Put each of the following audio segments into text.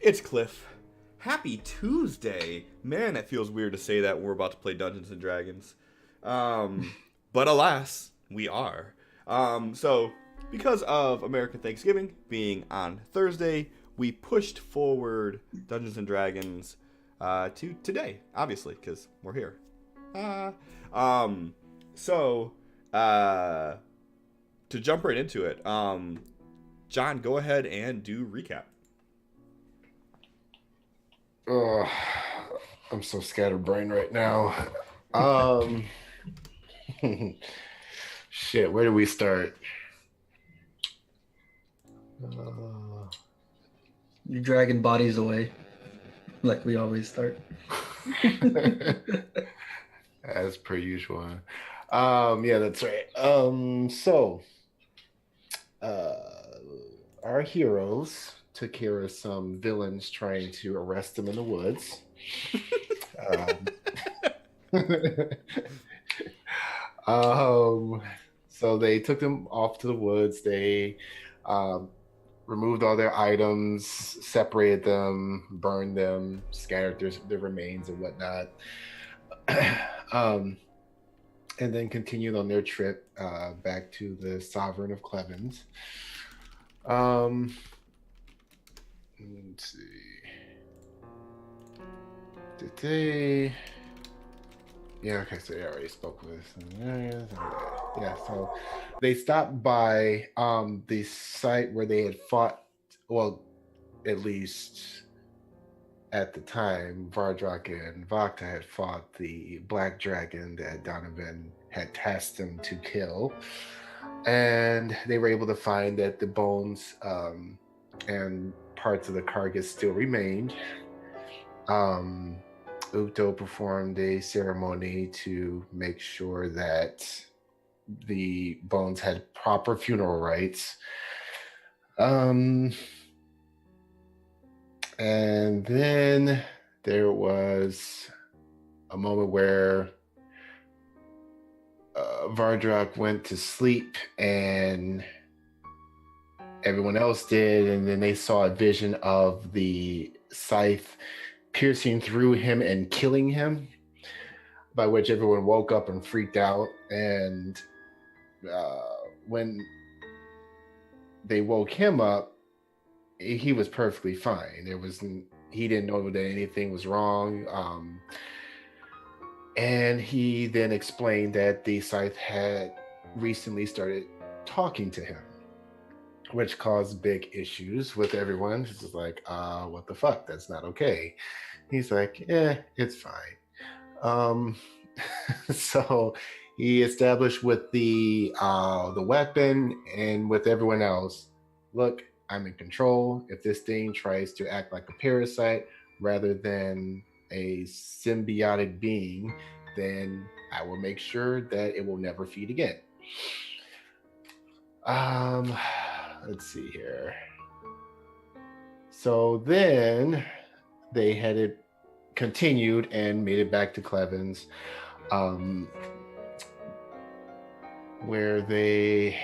It's Cliff. Happy Tuesday. Man, it feels weird to say that when we're about to play Dungeons and Dragons. Um, but alas, we are. So, because of American Thanksgiving being on Thursday, we pushed forward Dungeons and Dragons to today, obviously, because we're here. Ah. So, uh, to jump right into it, John, go ahead and do recap. Oh, I'm so scatterbrained right now. Um, Shit, where do we start? Uh, You're dragging bodies away, like we always start. as per usual. Yeah, that's right. Uh, our heroes took care of some villains trying to arrest them in the woods. Um, um, so they took them off to the woods. They um, removed all their items, separated them, burned them, scattered their remains and whatnot, um, and then continued on their trip back to the Sovereign of Clevens. Let's see. Did they? Yeah, okay, so they already spoke with. Yeah, so they stopped by the site where they had fought. Well, at least at the time, Vardrak and Vakta had fought the black dragon that Donovan had tasked them to kill. And they were able to find that the bones and parts of the carcass still remained. Ukto performed a ceremony to make sure that the bones had proper funeral rites. And then there was a moment where Vardrak went to sleep and everyone else did, and then they saw a vision of the scythe piercing through him and killing him, by which everyone woke up and freaked out. And when they woke him up, he was perfectly fine. He didn't know that anything was wrong. And he then explained that the scythe had recently started talking to him, which caused big issues with everyone. It's just like, what the fuck? That's not okay. He's like, it's fine. So he established with the weapon and with everyone else, look, I'm in control. If this thing tries to act like a parasite rather than a symbiotic being, then I will make sure that it will never feed again. Let's see here. So then they continued and made it back to Clevens, where they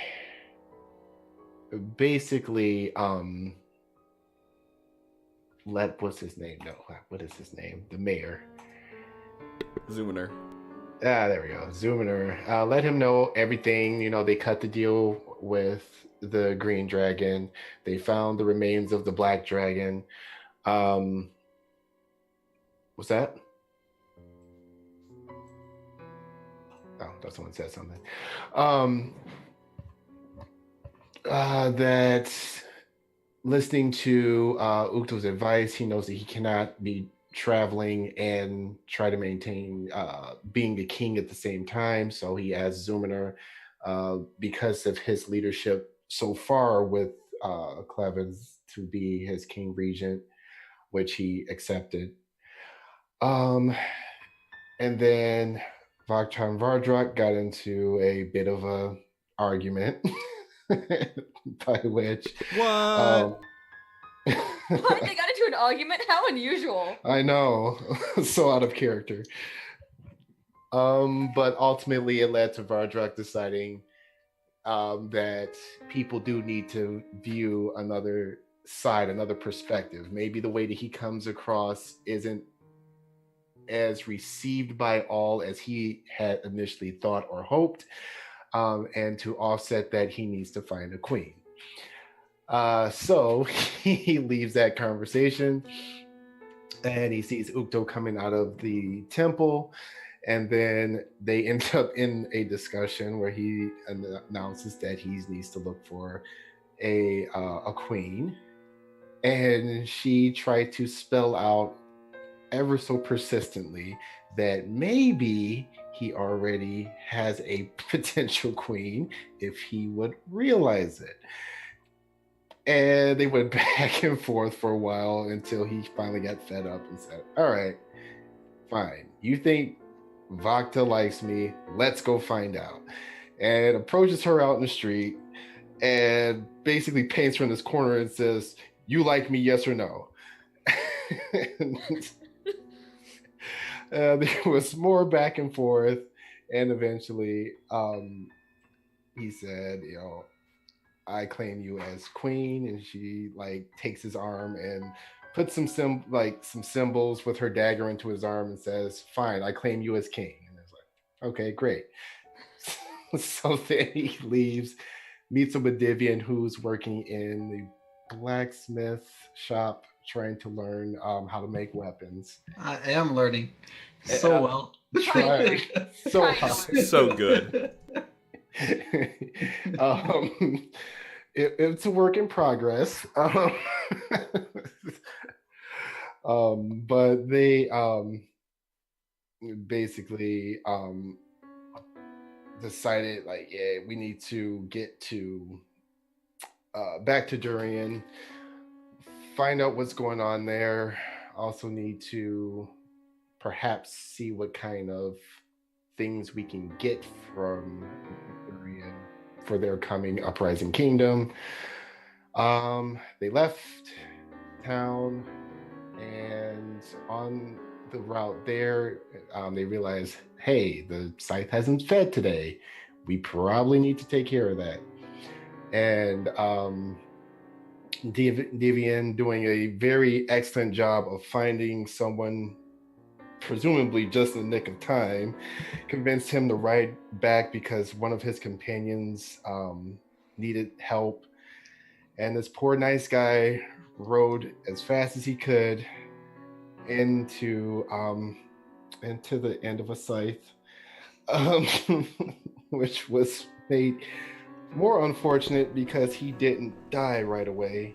basically what's his name? No, what is his name? The mayor. Zoomer. There we go. Zoomer. Let him know everything. They cut the deal with the green dragon. They found the remains of the black dragon. What's that? Oh, that's someone said something. That listening to Ukto's advice, he knows that he cannot be traveling and try to maintain being the king at the same time. So he asked Zoomer, because of his leadership so far with Clevens, to be his king regent, which he accepted. And then Vaktar and Vardrak got into a bit of a argument, by which What? What? They got into an argument? How unusual. I know, so out of character. But ultimately it led to Vardrak deciding that people do need to view another side, another perspective. Maybe the way that he comes across isn't as received by all as he had initially thought or hoped. And to offset that, he needs to find a queen. So he leaves that conversation and he sees Ukto coming out of the temple. And then they end up in a discussion where he announces that he needs to look for a queen. And she tried to spell out ever so persistently that maybe he already has a potential queen if he would realize it. And they went back and forth for a while until he finally got fed up and said, all right, fine. You think Vakta likes me? Let's go find out. And approaches her out in the street and basically paints her in this corner and says, you like me, yes or no? There was more back and forth. And eventually he said, I claim you as queen. And she like takes his arm and puts some symbols with her dagger into his arm and says, fine, I claim you as king. And it's like, okay, great. So then he leaves, meets a Badivian who's working in the blacksmith shop trying to learn how to make weapons. I am learning so well. Trying so hard. So good. It's a work in progress. But they basically decided like, yeah, we need to get to back to Durian, find out what's going on there. Also need to perhaps see what kind of things we can get from Durian for their coming uprising kingdom. They left town, and on the route there, they realized, hey, the scythe hasn't fed today. We probably need to take care of that. And Devian doing a very excellent job of finding someone, presumably just in the nick of time, convinced him to ride back because one of his companions needed help. And this poor nice guy rode as fast as he could into the end of a scythe, which was made more unfortunate because he didn't die right away,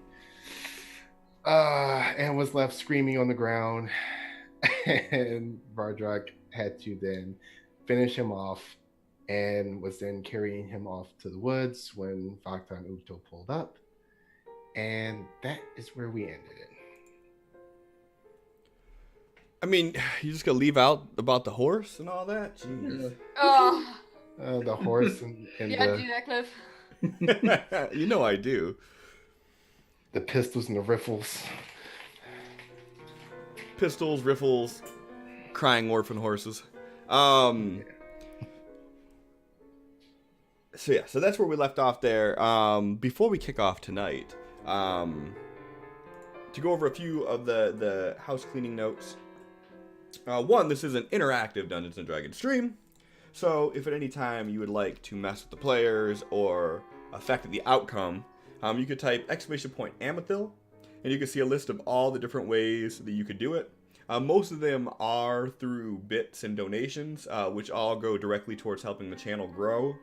and was left screaming on the ground. And Vardrak had to then finish him off and was then carrying him off to the woods when Vakta and Ukto pulled up. And that is where we ended it. I mean, you just gonna leave out about the horse and all that? Jeez. Oh. The horse and Yeah, do that, Cliff. You know I do. The pistols and the riffles. Pistols, riffles, crying orphan horses. So that's where we left off there. Before we kick off tonight, to go over a few of the house cleaning notes. One, this is an interactive Dungeons & Dragons stream. So if at any time you would like to mess with the players or affect the outcome, you could type !Amethil, and you can see a list of all the different ways that you could do it. Most of them are through bits and donations, which all go directly towards helping the channel grow.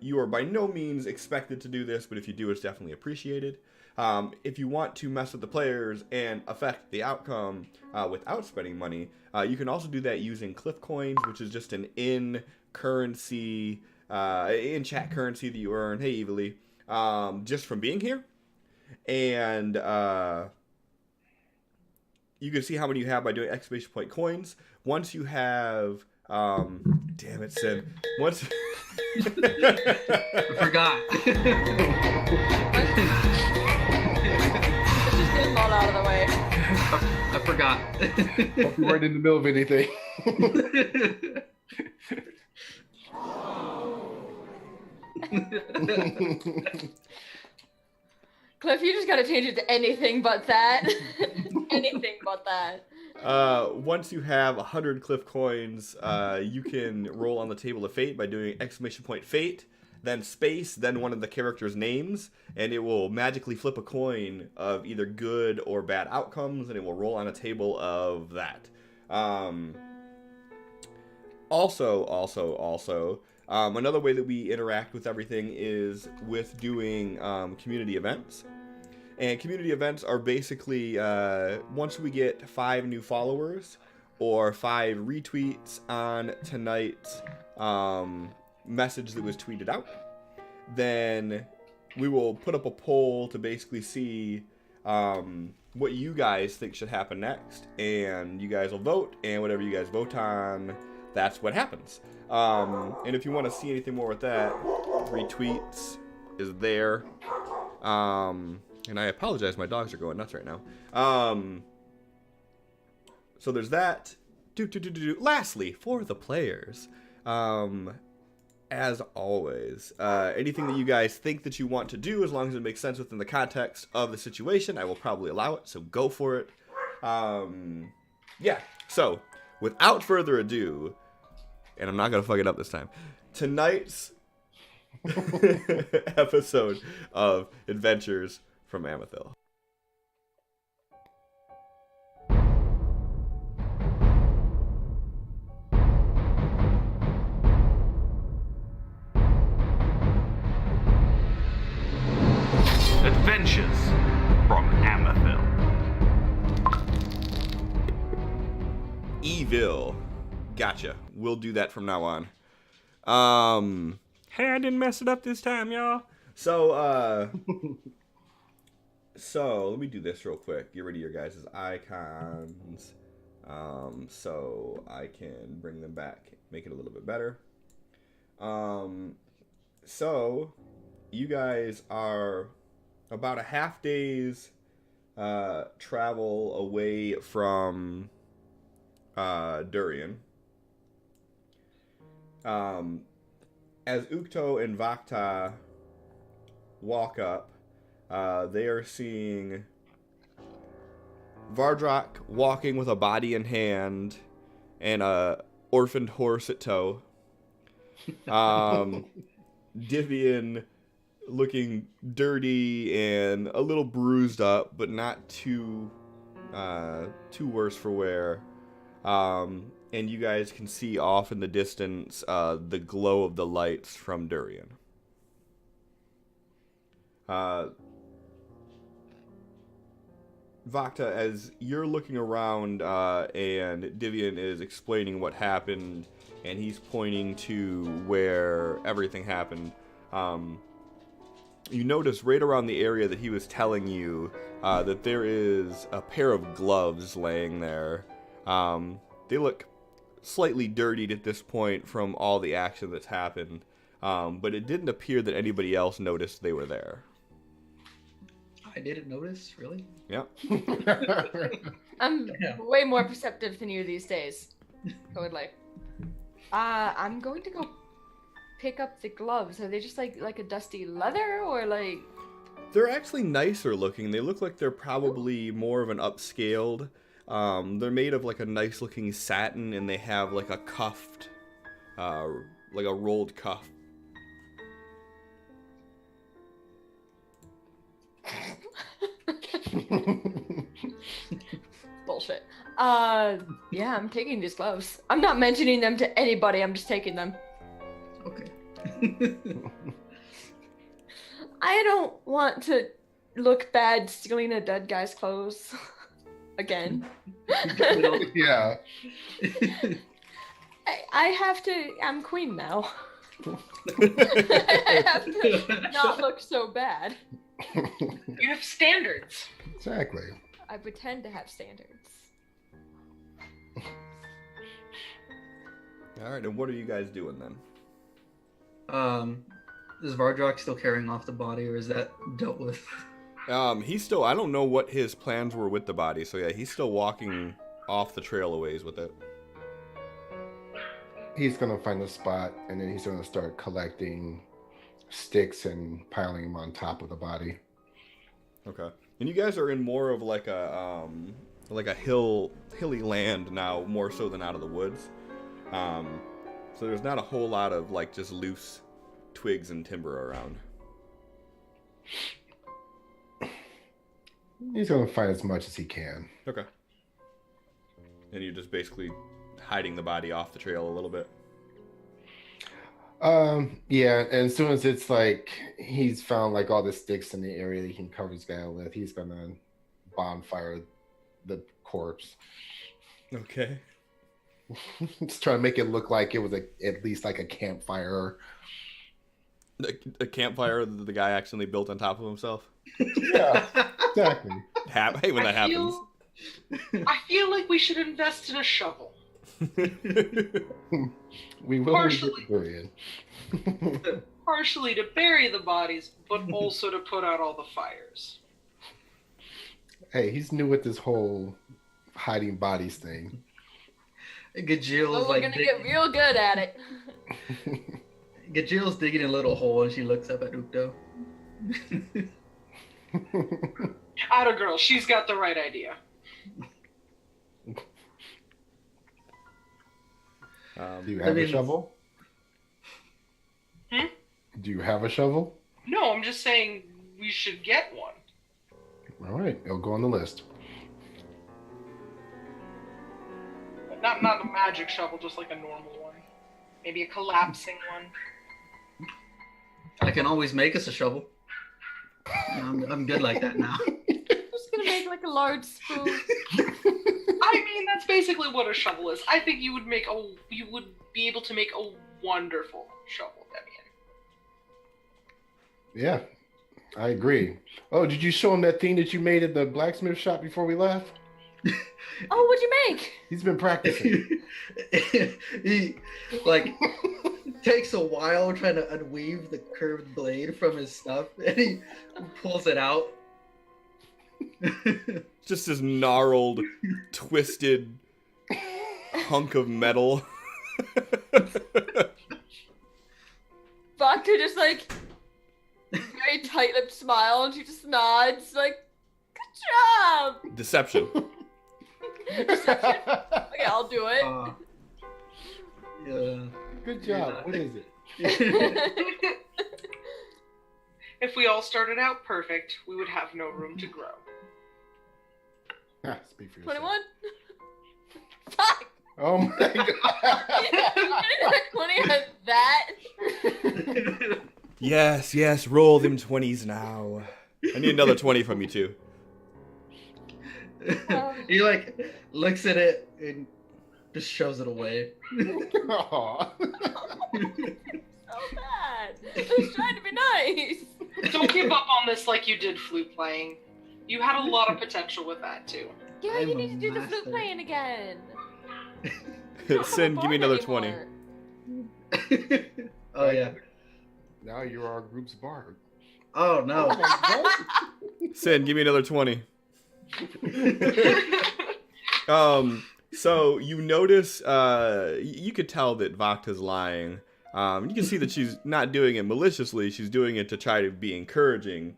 You are by no means expected to do this, but if you do, it's definitely appreciated. If you want to mess with the players and affect the outcome without spending money, you can also do that using Cliff Coins, which is just an in-chat currency that you earn, hey Evilly, just from being here. And you can see how many you have by doing !Coins. Once you have, damn it, Sid. Once I forgot. Let's just get them all out of the way. I forgot. Hope you weren't in the middle of anything. Cliff, you just gotta change it to anything but that. Anything but that. Once you have 100 Cliff coins, you can roll on the table of fate by doing exclamation point fate, then space, then one of the characters' names, and it will magically flip a coin of either good or bad outcomes, and it will roll on a table of that. Also, another way that we interact with everything is with doing community events. And community events are basically once we get 5 new followers or 5 retweets on tonight's message that was tweeted out, then we will put up a poll to basically see what you guys think should happen next. And you guys will vote, and whatever you guys vote on, that's what happens. And if you want to see anything more with that, retweets is there. And I apologize, my dogs are going nuts right now. So there's that. Lastly, for the players, as always, anything that you guys think that you want to do, as long as it makes sense within the context of the situation, I will probably allow it, so go for it. Yeah, so without further ado, and I'm not going to fuck it up this time, tonight's episode of Adventures from Amethil. Adventures from Amethil. Evil. Gotcha. We'll do that from now on. Hey, I didn't mess it up this time, y'all. So let me do this real quick. Get rid of your guys' icons. So I can bring them back, make it a little bit better. So you guys are about a half day's travel away from Durian. As Ukto and Vakta walk up, they are seeing Vardrak walking with a body in hand and a orphaned horse at tow. Divian looking dirty and a little bruised up, but not too worse for wear. And you guys can see off in the distance the glow of the lights from Durian. Vakta, as you're looking around and Divian is explaining what happened, and he's pointing to where everything happened, you notice right around the area that he was telling you that there is a pair of gloves laying there. They look slightly dirtied at this point from all the action that's happened, but it didn't appear that anybody else noticed they were there. I didn't notice, really? Yep. I'm way more perceptive than you these days. Totally. I'm going to go pick up the gloves. Are they just like a dusty leather, or like? They're actually nicer looking. They look like they're probably more of an upscaled. They're made of like a nice looking satin, and they have like a cuffed, like a rolled cuff. Bullshit. Yeah, I'm taking these gloves. I'm not mentioning them to anybody. I'm just taking them. Okay. I don't want to look bad stealing a dead guy's clothes again. Yeah. I have to. I'm queen now. I have to not look so bad. You have standards. Exactly. I pretend to have standards. Alright, and what are you guys doing then? Is Vardrak still carrying off the body, or is that dealt with? He's still, I don't know what his plans were with the body, so yeah, he's still walking off the trail a ways with it. He's gonna find a spot, and then he's gonna start collecting sticks and piling them on top of the body. Okay. And you guys are in more of like a hilly land now, more so than out of the woods. So there's not a whole lot of like just loose twigs and timber around. He's gonna find as much as he can. Okay. And you're just basically hiding the body off the trail a little bit. Yeah, and as soon as it's like he's found like all the sticks in the area that he can cover his ground with, he's gonna bonfire the corpse. Okay. Just trying to make it look like it was at least like a campfire. A campfire that the guy accidentally built on top of himself. Yeah, exactly. I hate when that happens. I feel like we should invest in a shovel. We will Partially. get buried. Partially to bury the bodies, but also to put out all the fires. Hey, he's new with this whole hiding bodies thing. Gajil Well, is we're like gonna get real good at it. Gajil's digging a little hole and she looks up at Ukdo. Atta girl, she's got the right idea. Do you have a shovel? Hmm? Do you have a shovel? No, I'm just saying we should get one. All right, it'll go on the list. Not a magic shovel, just like a normal one. Maybe a collapsing one. I can always make us a shovel. I'm good like that now. Just gonna make like a large spoon. I mean, that's basically what a shovel is. I think you would be able to make a wonderful shovel, Debian. Yeah, I agree. Oh, did you show him that thing that you made at the blacksmith shop before we left? Oh, what'd you make? He's been practicing. He like takes a while trying to unweave the curved blade from his stuff, and he pulls it out. Just this gnarled, twisted hunk of metal. Vodka just like very tight-lipped smile, and she just nods like, "Good job." Deception. Deception. Okay, I'll do it. Yeah. Good job. What is it? If we all started out perfect, we would have no room to grow. Ah, speak for yourself. 21. Fuck. Oh my god. 20 on that. Yes, roll them 20s now. I need another 20 from you too. He like looks at it and just shoves it away. Aw. So bad. I was trying to be nice. Don't give up on this like you did flute playing. You had a lot of potential with that too. Yeah, I'm you a need to do the master. flute playing again. Sin, give me another 20. Oh yeah. Now you're our group's bard. Oh no. Oh my god. Sin, give me another 20. So you notice, you could tell that Vakta's lying. You can see that she's not doing it maliciously. She's doing it to try to be encouraging.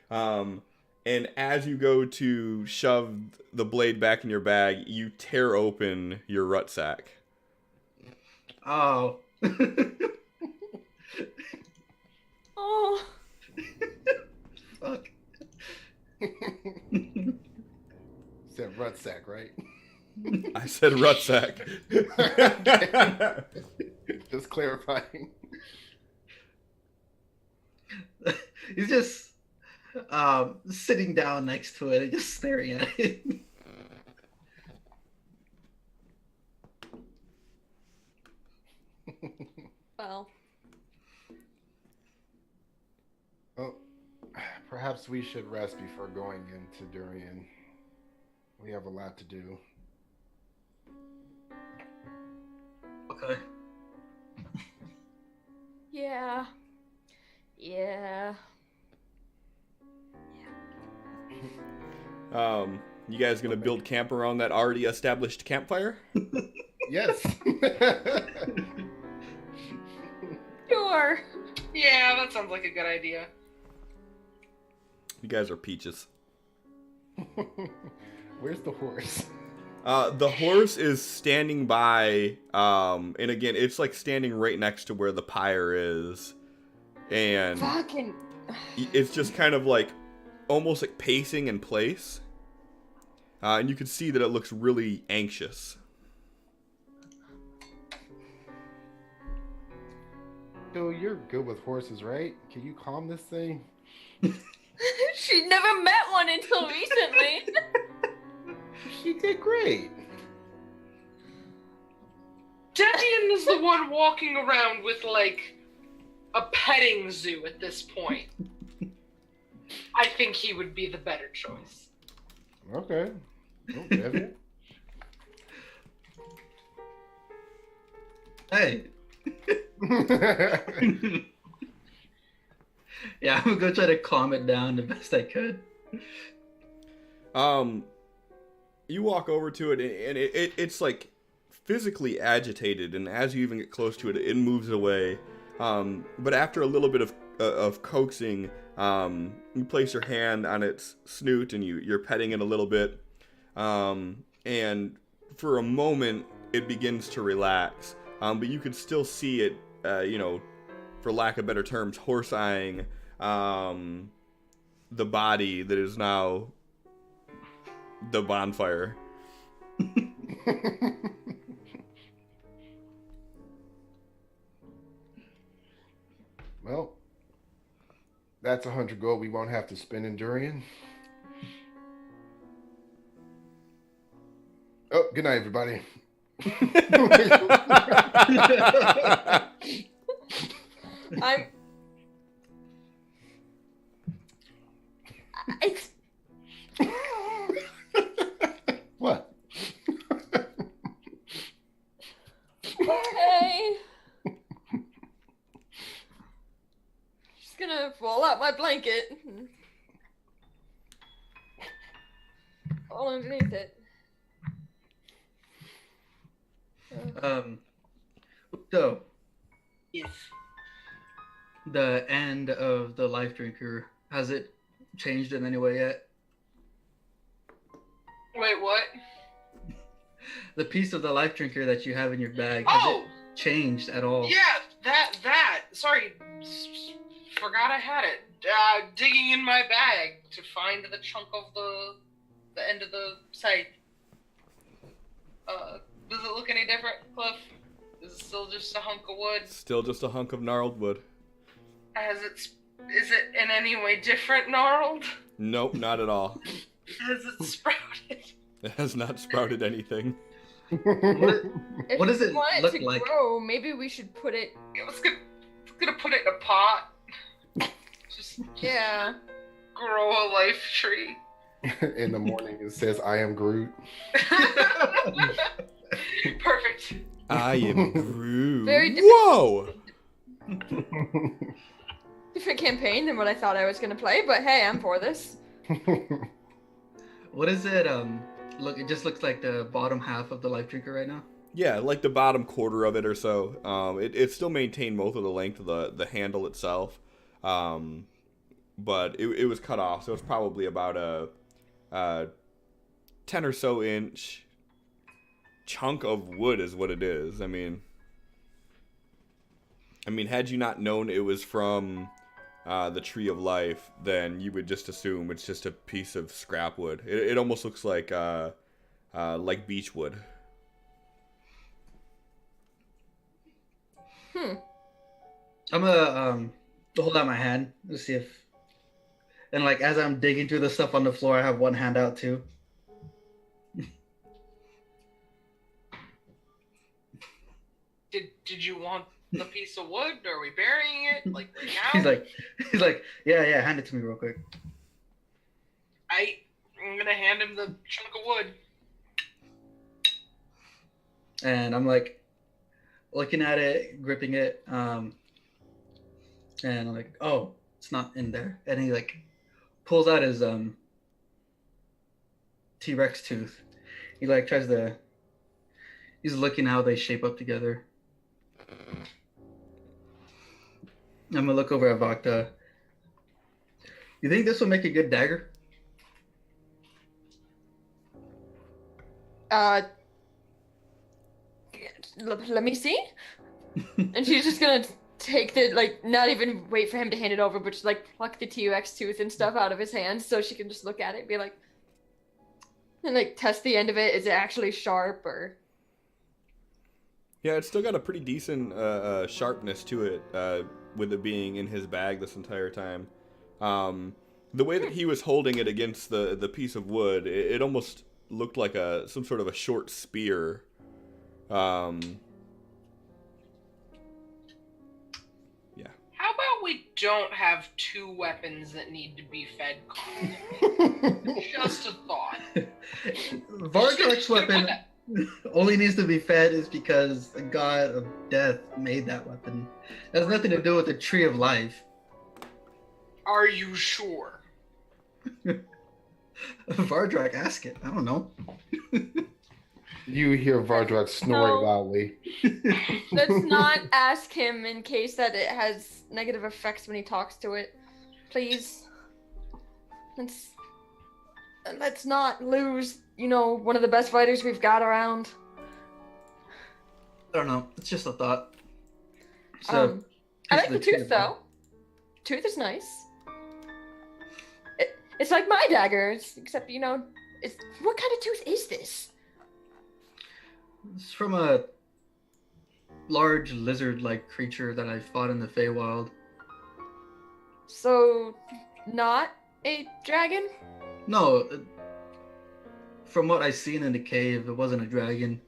And as you go to shove the blade back in your bag, you tear open your rucksack. Oh. Oh. Fuck. Said rucksack, right? I said rucksack. Just clarifying. He's just sitting down next to it and just staring at it. Well. Well, perhaps we should rest before going into Durian. We have a lot to do. Okay. Yeah. Yeah. You guys gonna build camp around that already established campfire? Yes. Sure. Yeah, that sounds like a good idea. You guys are peaches. Where's the horse? The horse is standing by, and again, it's like standing right next to where the pyre is, and Fucking. it's just kind of like almost like pacing in place, and you can see that it looks really anxious. So you're good with horses, right? Can you calm this thing? She never met one until recently. She did great. Devian is the one walking around with, like, a petting zoo at this point. I think he would be the better choice. Okay. Okay. Hey. Yeah, I'm gonna go try to calm it down the best I could. You walk over to it, and it's like physically agitated, and as you even get close to it, it moves away. But after a little bit of coaxing, you place your hand on its snoot, and you're petting it a little bit, and for a moment, it begins to relax. But you can still see it, for lack of better terms, horse-eyeing the body that is now the bonfire. Well, that's 100 gold we won't have to spend in Durian. Oh, good night, everybody. It's What? okay. Just gonna roll out my blanket. All underneath it. So Yes. the end of the life drinker, has it changed in any way yet? Wait, what? The piece of the life drinker that you have in your bag, has Oh! it changed at all? Yeah, that. Sorry, forgot I had it. Digging in my bag to find the chunk of the end of the scythe. Does it look any different, Cliff? Is it still just a hunk of wood? Still just a hunk of gnarled wood. Is it in any way different, gnarled? Nope, not at all. Has it sprouted? It has not sprouted anything. If What does we it want look to like? grow, maybe we should put it. I was gonna put it in a pot. Just Yeah. grow a life tree. In the morning, it says, I am Groot. Perfect. I am Groot. Very different. Whoa! Different campaign than what I thought I was gonna play, but hey, I'm for this. What is it? Look, it just looks like the bottom half of the life drinker right now. Yeah, like the bottom quarter of it or so. It still maintained most of the length of the handle itself. But it was cut off, so it's probably about a 10 or so inch chunk of wood is what it is. I mean, had you not known it was from the Tree of Life, then you would just assume it's just a piece of scrap wood. It almost looks like beech wood. I'm gonna hold out my hand to see if, and like as I'm digging through the stuff on the floor, I have one hand out too. Did you want the piece of wood? Are we burying it? Like right now? He's like, yeah, hand it to me real quick. I'm gonna hand him the chunk of wood. And I'm like looking at it, gripping it, and I'm like, oh, it's not in there. And he like pulls out his T-Rex tooth. He like tries to. He's looking how they shape up together. I'm gonna look over at Vakta. You think this will make a good dagger? Let me see. And she's just gonna take the, like, not even wait for him to hand it over, but just, like, pluck the T-Rex tooth and stuff out of his hands so she can just look at it and be like, and, like, test the end of it. Is it actually sharp, or... Yeah, it's still got a pretty decent sharpness to it, with it being in his bag this entire time. The way that he was holding it against the piece of wood, it almost looked like some sort of a short spear. Yeah. How about we don't have two weapons that need to be fed constantly? Just a thought. Vardrak's weapon only needs to be fed is because the god of death made that weapon. It has nothing to do with the tree of life. Are you sure? Vardrak, ask it. I don't know. You hear Vardrak snoring No. loudly. Let's not ask him in case that it has negative effects when he talks to it. Please. Let's not lose, one of the best fighters we've got around. I don't know. It's just a thought. So, I like the tooth, though. Tooth is nice. It's like my daggers, except, what kind of tooth is this? It's from a large lizard-like creature that I fought in the Feywild. So, not a dragon? No, from what I seen in the cave, it wasn't a dragon.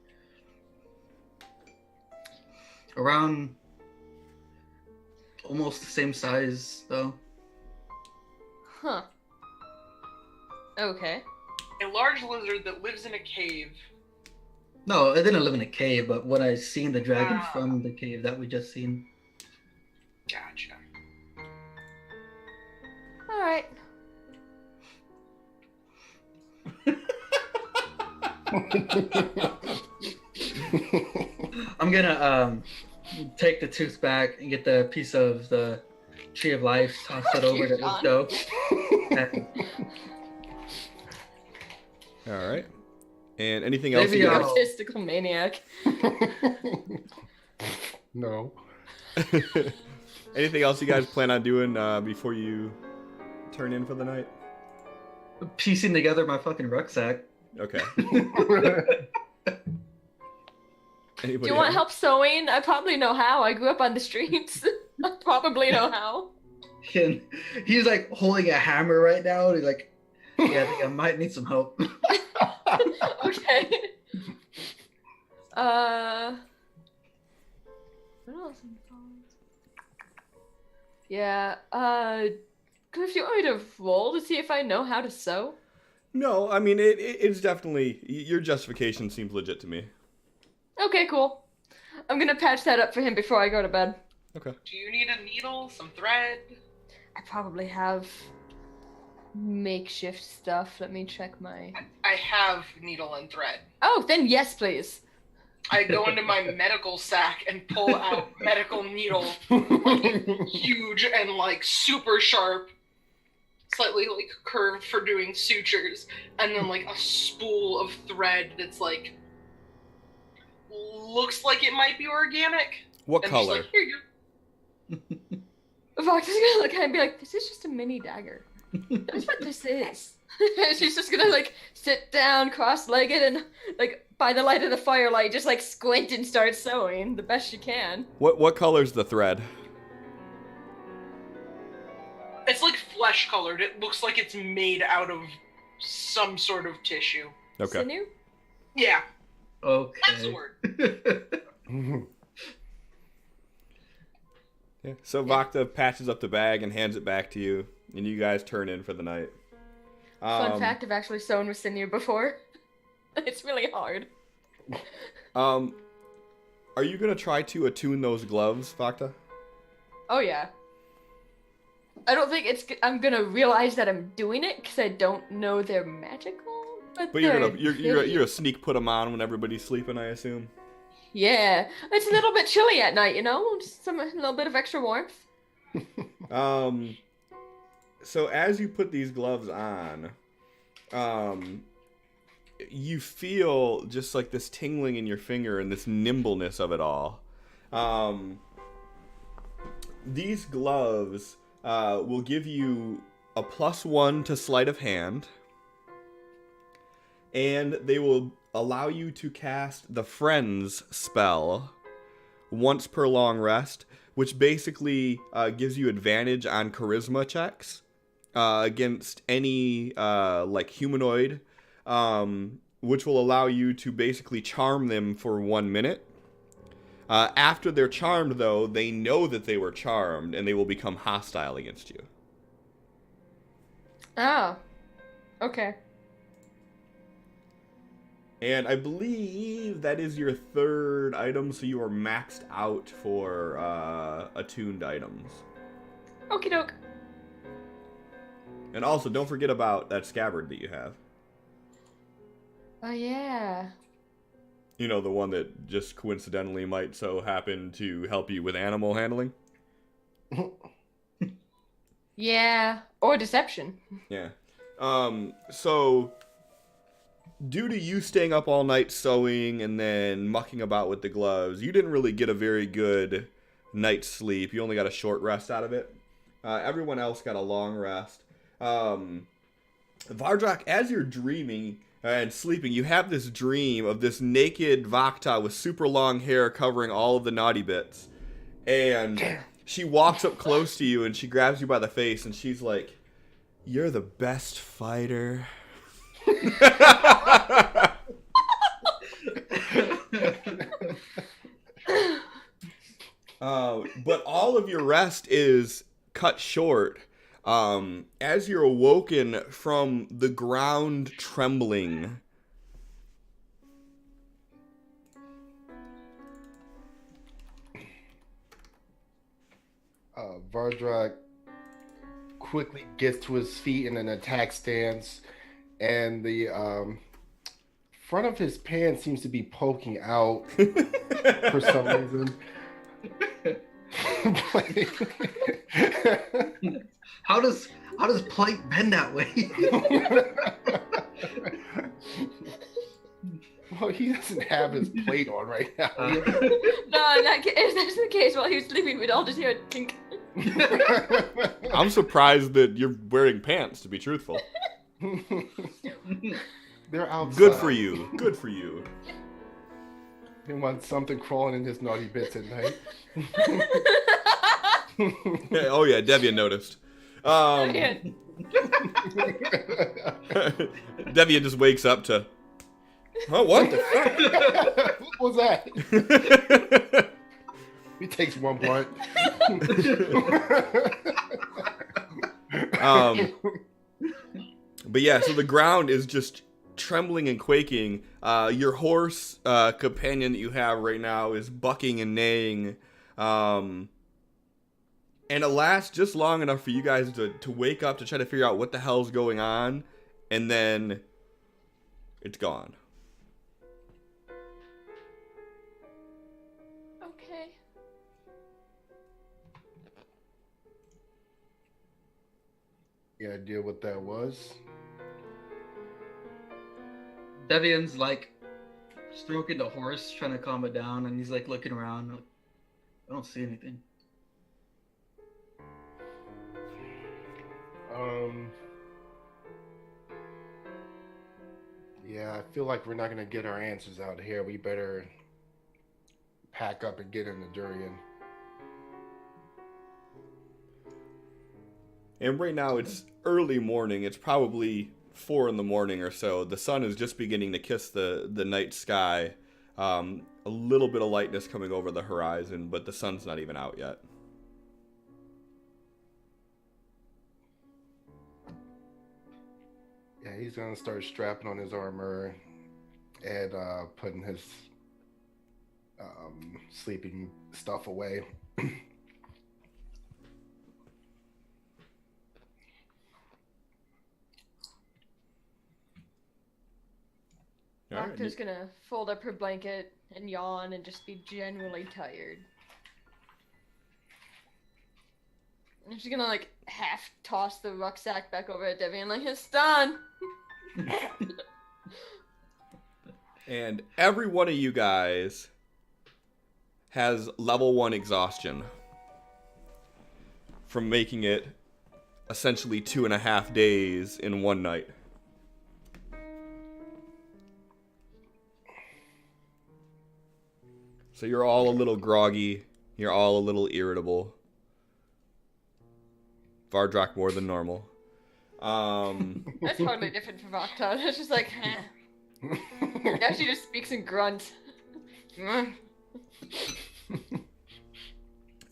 Around almost the same size, though. Huh. Okay. A large lizard that lives in a cave. No, it didn't live in a cave, but what I seen the dragon from the cave that we just seen. Gotcha. Alright. I'm gonna take the tooth back and get the piece of the tree of life, toss it over to John. Usto. All right. And anything else? Maybe You You're guys? a mystical maniac. No. Anything else you guys plan on doing before you turn in for the night? Piecing together my fucking rucksack. Okay. Do you want help sewing? I probably know how. I grew up on the streets. I probably know how. And he's like holding a hammer right now. And he's like, yeah, I think I might need some help. Okay. What else? Yeah. Cliff, do you want me to roll to see if I know how to sew? No, I mean it's definitely your justification seems legit to me. Okay, cool. I'm gonna patch that up for him before I go to bed. Okay. Do you need a needle, some thread? I probably have makeshift stuff. Let me check my... I have needle and thread. Oh, then yes, please. I go into my medical sack and pull out medical needle, like, huge and like super sharp, slightly like curved for doing sutures, and then like a spool of thread that's like looks like it might be organic. What And just color? like, here you go. Vox is gonna look at it and be like, this is just a mini dagger. That's what this is. And she's just gonna like sit down cross-legged and like by the light of the firelight just like squint and start sewing the best she can. What color's the thread? It's like flesh colored. It looks like it's made out of some sort of tissue. Okay. Sinew? Yeah, Okay. that's the word. Yeah. So Vakta patches up the bag and hands it back to you, and you guys turn in for the night. Fun fact, I've actually sewn with sinew before. It's really hard. Are you gonna try to attune those gloves, Vakta? Oh yeah. I don't think I'm gonna realize that I'm doing it because I don't know they're magical. But But you're they're gonna sneak put them on when everybody's sleeping, I assume. Yeah, it's a little bit chilly at night, Just a little bit of extra warmth. So as you put these gloves on, you feel just like this tingling in your finger and this nimbleness of it all. These gloves will give you a +1 to sleight of hand, and they will allow you to cast the Friends spell once per long rest, which basically gives you advantage on charisma checks against any like humanoid, which will allow you to basically charm them for 1 minute. After they're charmed, though, they know that they were charmed, and they will become hostile against you. Oh. Okay. And I believe that is your 3rd item, so you are maxed out for attuned items. Okie doke. And also, don't forget about that scabbard that you have. Oh, yeah. You know, the one that just coincidentally might so happen to help you with animal handling? Yeah. Or deception. Yeah. So, due to you staying up all night sewing and then mucking about with the gloves, you didn't really get a very good night's sleep. You only got a short rest out of it. Everyone else got a long rest. Vardrak, as you're dreaming and sleeping, you have this dream of this naked Vakta with super long hair covering all of the naughty bits. And she walks up close to you and she grabs you by the face and she's like, "You're the best fighter." But all of your rest is cut short as you're awoken from the ground trembling. Vardrak quickly gets to his feet in an attack stance, and the front of his pants seems to be poking out for some reason. How does plate bend that way? Well, he doesn't have his plate on right now. No, in that case, if that's the case, while he was sleeping, we'd all just hear a tink. I'm surprised that you're wearing pants, to be truthful. They're outside. Good for you. Good for you. He wants something crawling in his naughty bits at night. Oh yeah, Devian noticed. Devian just wakes up to, "Oh, what the fuck? What was that?" He takes one blunt. But yeah, so the ground is just trembling and quaking. Your horse companion that you have right now is bucking and neighing. And it lasts just long enough for you guys to wake up to try to figure out what the hell's going on. And then it's gone. Okay. You idea what that was? Devian's like stroking the horse, trying to calm it down, and he's like looking around. Like, I don't see anything. Yeah, I feel like we're not gonna get our answers out here. We better pack up and get in the durian. And right now it's early morning. It's probably 4 in the morning or so. The sun is just beginning to kiss the night sky. A little bit of lightness coming over the horizon, but the sun's not even out yet. Yeah, he's gonna start strapping on his armor and putting his sleeping stuff away. Doctor's gonna fold up her blanket and yawn and just be genuinely tired. I'm just gonna like half toss the rucksack back over at Devian, like it's done. And every one of you guys has level 1 exhaustion from making it essentially 2.5 days in one night. So you're all a little groggy. You're all a little irritable. Vardrak more than normal. That's hardly different from Octa. It's just like, now she just speaks in grunt.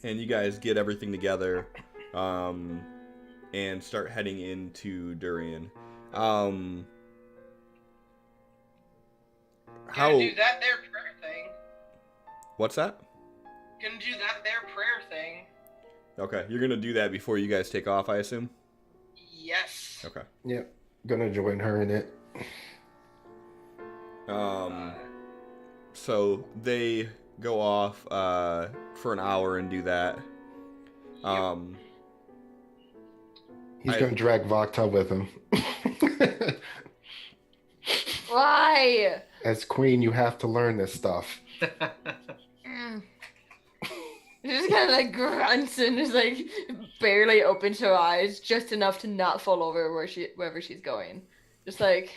And you guys get everything together, and start heading into Durian. How? Gonna do that there prayer thing. What's that? Gonna do that there prayer thing. Okay, you're gonna do that before you guys take off, I assume. Yes. Okay. Yep. Gonna join her in it. So they go off for an hour and do that. He's gonna drag Vakta with him. Why? As queen, you have to learn this stuff. She just kind of like grunts and just like barely opens her eyes, just enough to not fall over wherever she's going. Just like.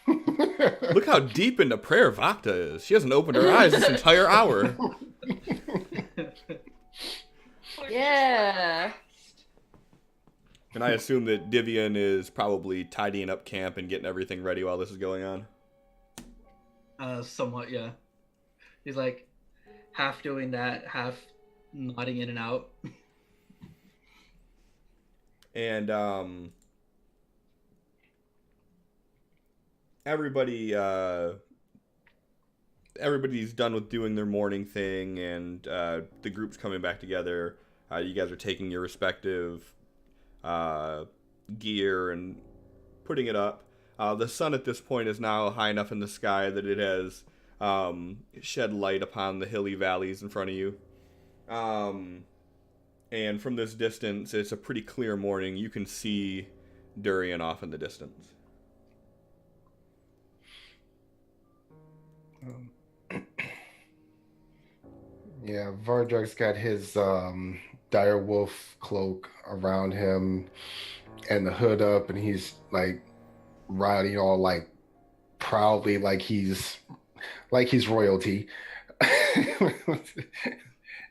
Look how deep into prayer Vakta is. She hasn't opened her eyes this entire hour. Yeah. And I assume that Divian is probably tidying up camp and getting everything ready while this is going on. Somewhat, yeah. He's like half doing that, half nodding in and out. And everybody's done with doing their morning thing, and the group's coming back together. You guys are taking your respective gear and putting it up. The sun at this point is now high enough in the sky that it has shed light upon the hilly valleys in front of you. And from this distance, it's a pretty clear morning. You can see Durian off in the distance. Yeah, Vardrak's got his dire wolf cloak around him and the hood up, and he's like riding all like proudly like he's royalty.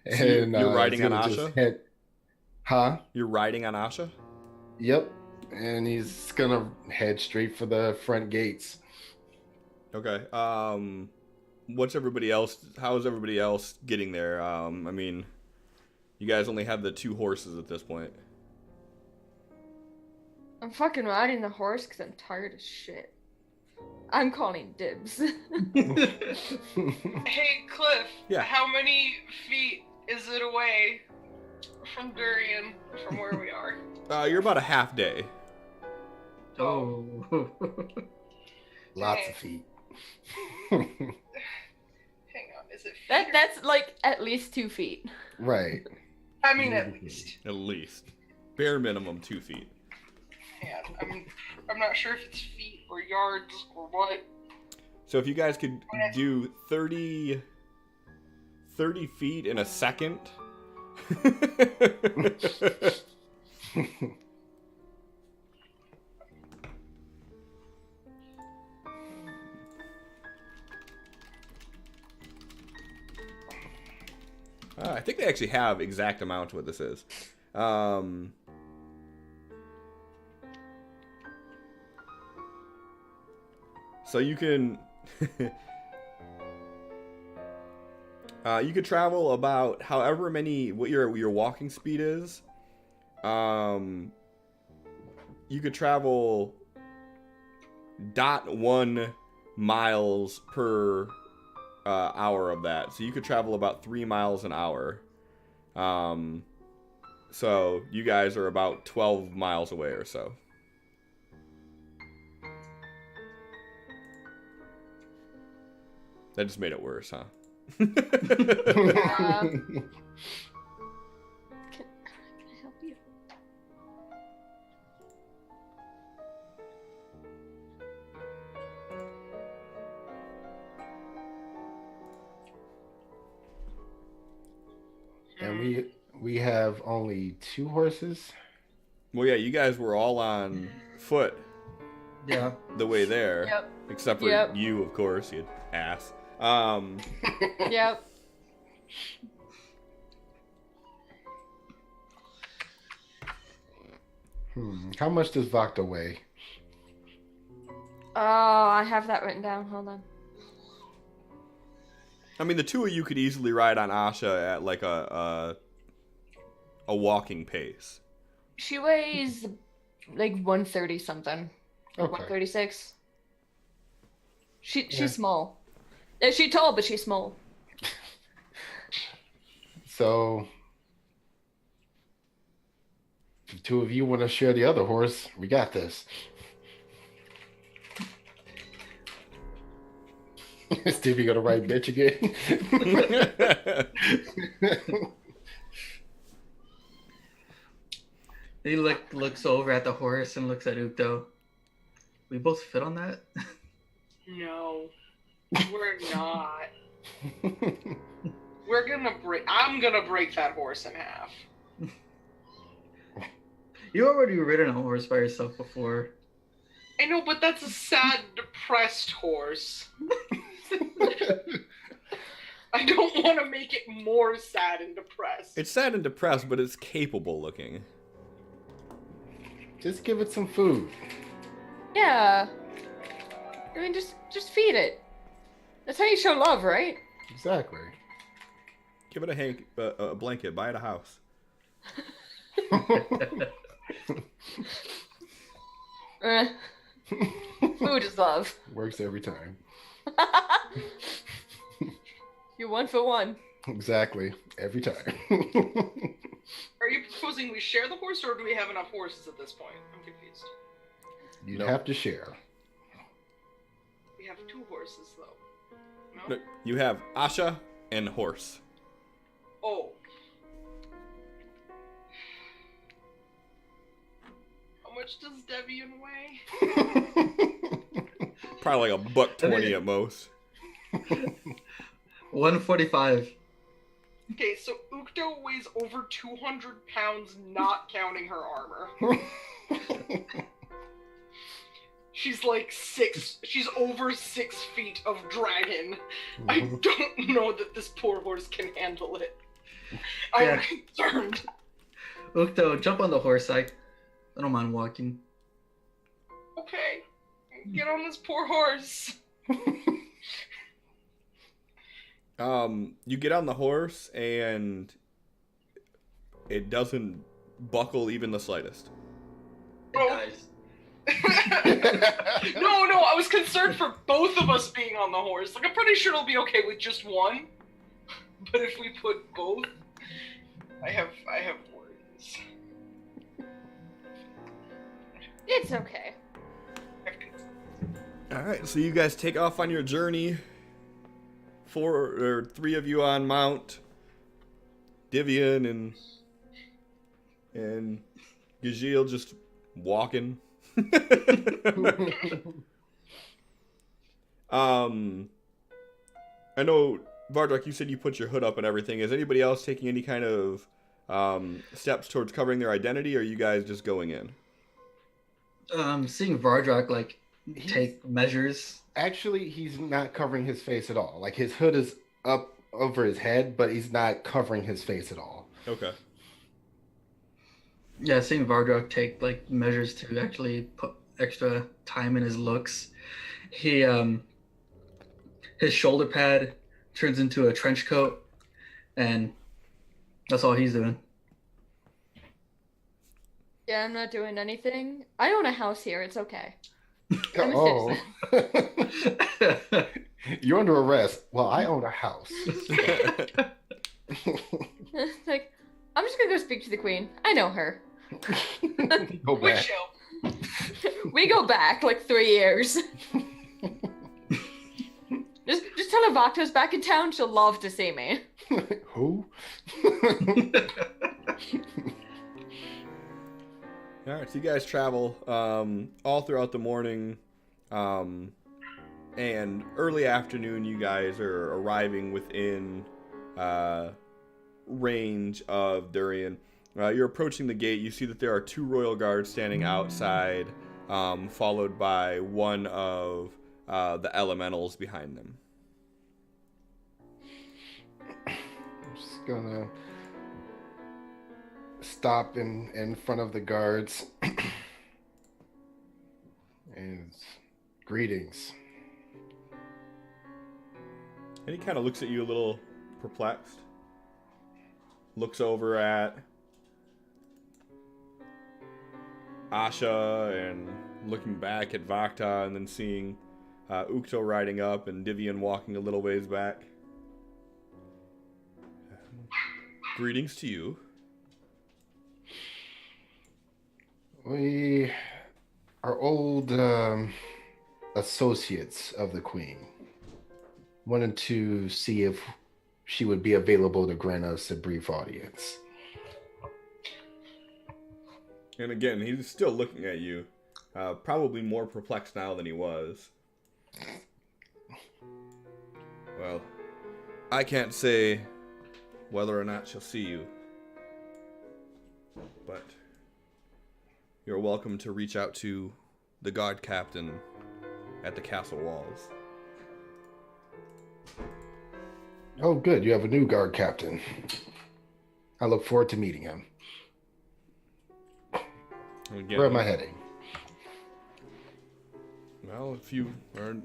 And you're riding on Asha? Huh? You're riding on Asha? Yep. And he's gonna head straight for the front gates. Okay. What's everybody else? How is everybody else getting there? I mean, you guys only have the 2 horses at this point. I'm fucking riding the horse because I'm tired as shit. I'm calling dibs. Hey, Cliff. Yeah. How many feet is it away from Durian, from where we are? You're about a half day. Oh. Lots of feet. Hang on, is it feet? That's like at least 2 feet. Right. I mean, at least. At least. Bare minimum 2 feet. Yeah, I'm not sure if it's feet or yards or what. So if you guys could do 30 feet in a second. I think they actually have exact amount of what this is. So you can you could travel about however many what your walking speed is. You could travel 0.1 miles per hour of that. So you could travel about 3 miles an hour. So you guys are about 12 miles away or so. That just made it worse, huh? And we have only 2 horses. Well, yeah, you guys were all on foot Yeah. the way there. Yep. Except for Yep. you, of course, you ass. Yep. How much does Vakta weigh? Oh, I have that written down. Hold on. I mean, the 2 of you could easily ride on Asha at like a walking pace. She weighs like 130 something. Okay. 136. She's Yeah. small. She's tall, but she's small. So, if the 2 of you want to share the other horse, we got this. Stevie gonna write bitch again? He looks over at the horse and looks at Ukto. We both fit on that? No, we're not. We're gonna break. I'm gonna break that horse in half. You already ridden a horse by yourself before. I know, but that's a sad, depressed horse. I don't want to make it more sad and depressed. It's sad and depressed, but it's capable looking. Just give it some food. Yeah. I mean, just feed it. That's how you show love, right? Exactly. Give it a blanket. Buy it a house. Food is love. Works every time. You're 1 for 1. Exactly. Every time. Are you proposing we share the horse, or do we have enough horses at this point? I'm confused. You'd No. have to share. We have 2 horses, though. No? Look, you have Asha and horse. Oh. How much does Devian weigh? Probably like $120 at most. 145. Okay, so Ukto weighs over 200 pounds, not counting her armor. She's like she's over 6 feet of dragon. I don't know that this poor horse can handle it. I'm Yeah. concerned. Ukto, jump on the horse. I don't mind walking. Okay, get on this poor horse. You get on the horse and it doesn't buckle even the slightest. Oh. Guys. No, I was concerned for both of us being on the horse. Like, I'm pretty sure it'll be okay with just one. But if we put both, I have worries. It's okay. Alright, so you guys take off on your journey. 3 of you on mount. Divian and Gajil just walking. I know, Vardrak, you said you put your hood up and everything. Is anybody else taking any kind of steps towards covering their identity, or are you guys just going in? Seeing Vardrak take measures. Actually, he's not covering his face at all. Like, his hood is up over his head, but he's not covering his face at all. Okay. Yeah, seeing Vardrak take measures to actually put extra time in his looks. He his shoulder pad turns into a trench coat, and that's all he's doing. Yeah, I'm not doing anything. I own a house here. It's okay. I'm a Oh. citizen. You're under arrest. Well, I own a house. Like, I'm just gonna go speak to the queen. I know her. Go We back. shall. We go back like 3 years. Just tell her Vakta's back in town. She'll love to see me. Who? All right, so you guys travel all throughout the morning, and early afternoon. You guys are arriving within range of Durian. You're approaching the gate. You see that there are 2 royal guards standing outside, followed by one of the elementals behind them. I'm just gonna stop in front of the guards. And greetings. And he kind of looks at you a little perplexed. Looks over at Asha and looking back at Vakta and then seeing Ukto riding up and Divian walking a little ways back. Greetings to you. We are old associates of the Queen. Wanted to see if she would be available to grant us a brief audience. And again, he's still looking at you, probably more perplexed now than he was. Well, I can't say whether or not she'll see you, but you're welcome to reach out to the guard captain at the castle walls. Oh, good. You have a new guard captain. I look forward to meeting him. Again, Where am I heading? well, if you are an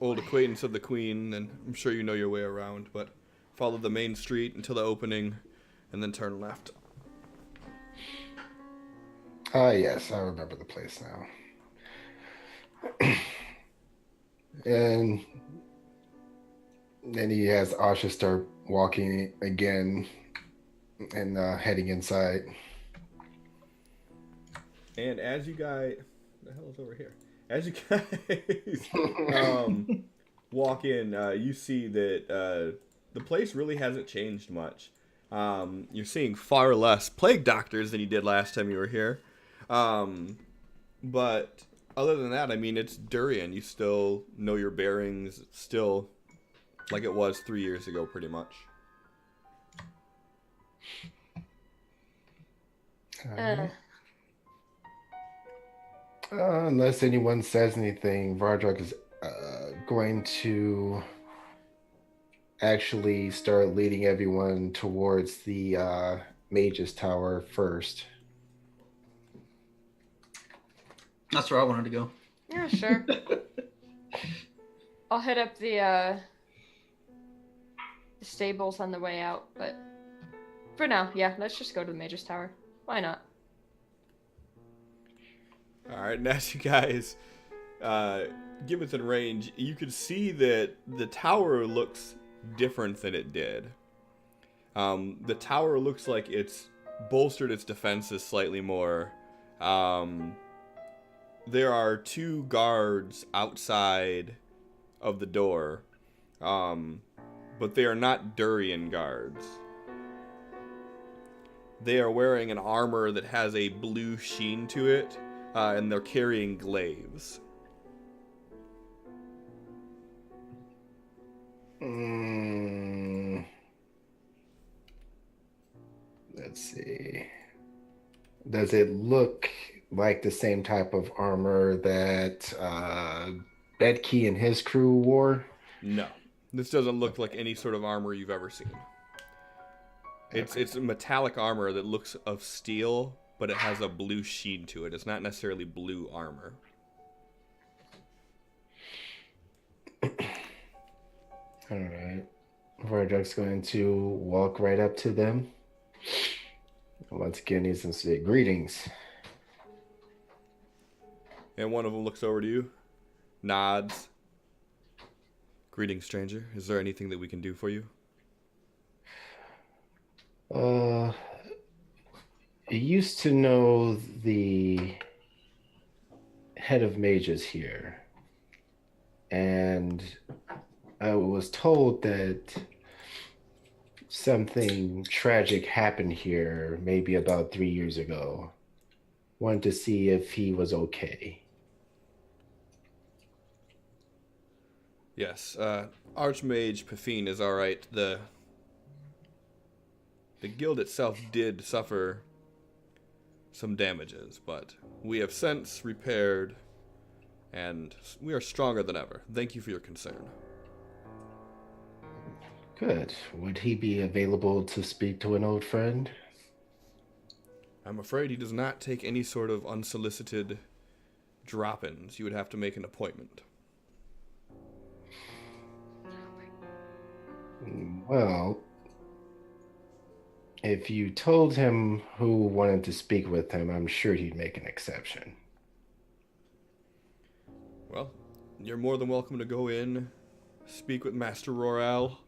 old acquaintance of the Queen, then I'm sure you know your way around, but follow the main street until the opening, and then turn left. Ah, yes, I remember the place now. And then he has Asha start walking again and heading inside. And as you guys, what the hell is over here? As you guys walk in, you see that the place really hasn't changed much. You're seeing far less plague doctors than you did last time you were here. But other than that, I mean, it's Durian. You still know your bearings. It's still like it was 3 years ago, pretty much. Unless anyone says anything, Vardrak is going to actually start leading everyone towards the Mage's Tower first. That's where I wanted to go. Yeah, sure. I'll hit up the stables on the way out, but for now, yeah, let's just go to the Mage's Tower. Why not? Alright, and as you guys get within range, you can see that the tower looks different than it did. The tower looks like it's bolstered its defenses slightly more. There are 2 guards outside of the door, but they are not Durian guards. They are wearing an armor that has a blue sheen to it, and they're carrying glaives. Let's see. Does it look like the same type of armor that Bedkey and his crew wore? No. This doesn't look like any sort of armor you've ever seen. It's a metallic armor that looks of steel, but it has a blue sheen to it. It's not necessarily blue armor. Alright. Vardrak's going to walk right up to them. Once again, he's going to say, greetings. And one of them looks over to you, nods. Greetings, stranger. Is there anything that we can do for you? I used to know the head of mages here, and I was told that something tragic happened here maybe about 3 years ago. Wanted to see if he was okay. Yes, Archmage Pafine is alright. The the guild itself did suffer some damages, but we have since repaired, and we are stronger than ever. Thank you for your concern. Good. Would he be available to speak to an old friend? I'm afraid he does not take any sort of unsolicited drop-ins. You would have to make an appointment. Well, if you told him who wanted to speak with him, I'm sure he'd make an exception. Well, you're more than welcome to go in, speak with Master Royale,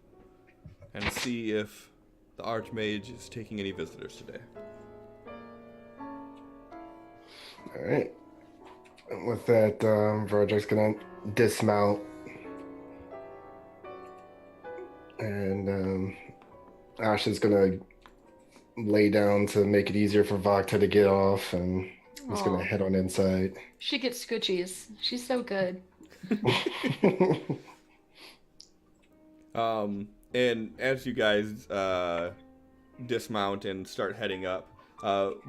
and see if the Archmage is taking any visitors today. All right. With that, Verja's gonna dismount, and Asha's gonna lay down to make it easier for Vakta to get off, and he's gonna head on inside. She gets scoochies. She's so good. And as you guys dismount and start heading up,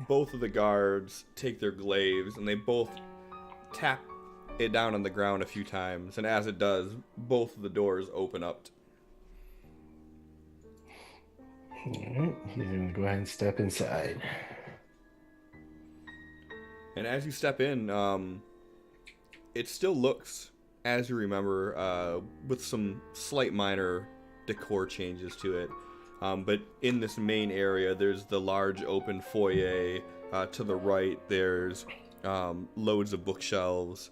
both of the guards take their glaives and they both tap it down on the ground a few times, and as it does, both of the doors open up. Alright, he's gonna go ahead and step inside. And as you step in, it still looks, as you remember, with some slight minor decor changes to it. But in this main area, there's the large open foyer. To the right, there's loads of bookshelves.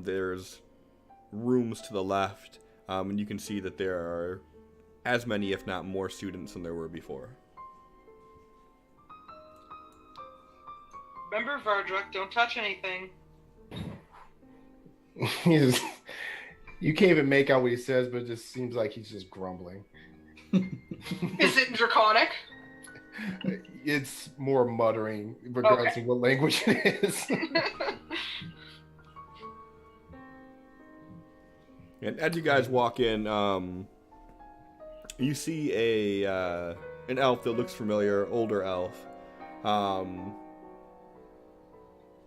There's rooms to the left, and you can see that there are as many, if not more, students than there were before. Remember, Vardruk, don't touch anything. You can't even make out what he says, but it just seems like he's just grumbling. Is it Draconic? It's more muttering, regardless of what language it is. And as you guys walk in, you see an elf that looks familiar, older elf,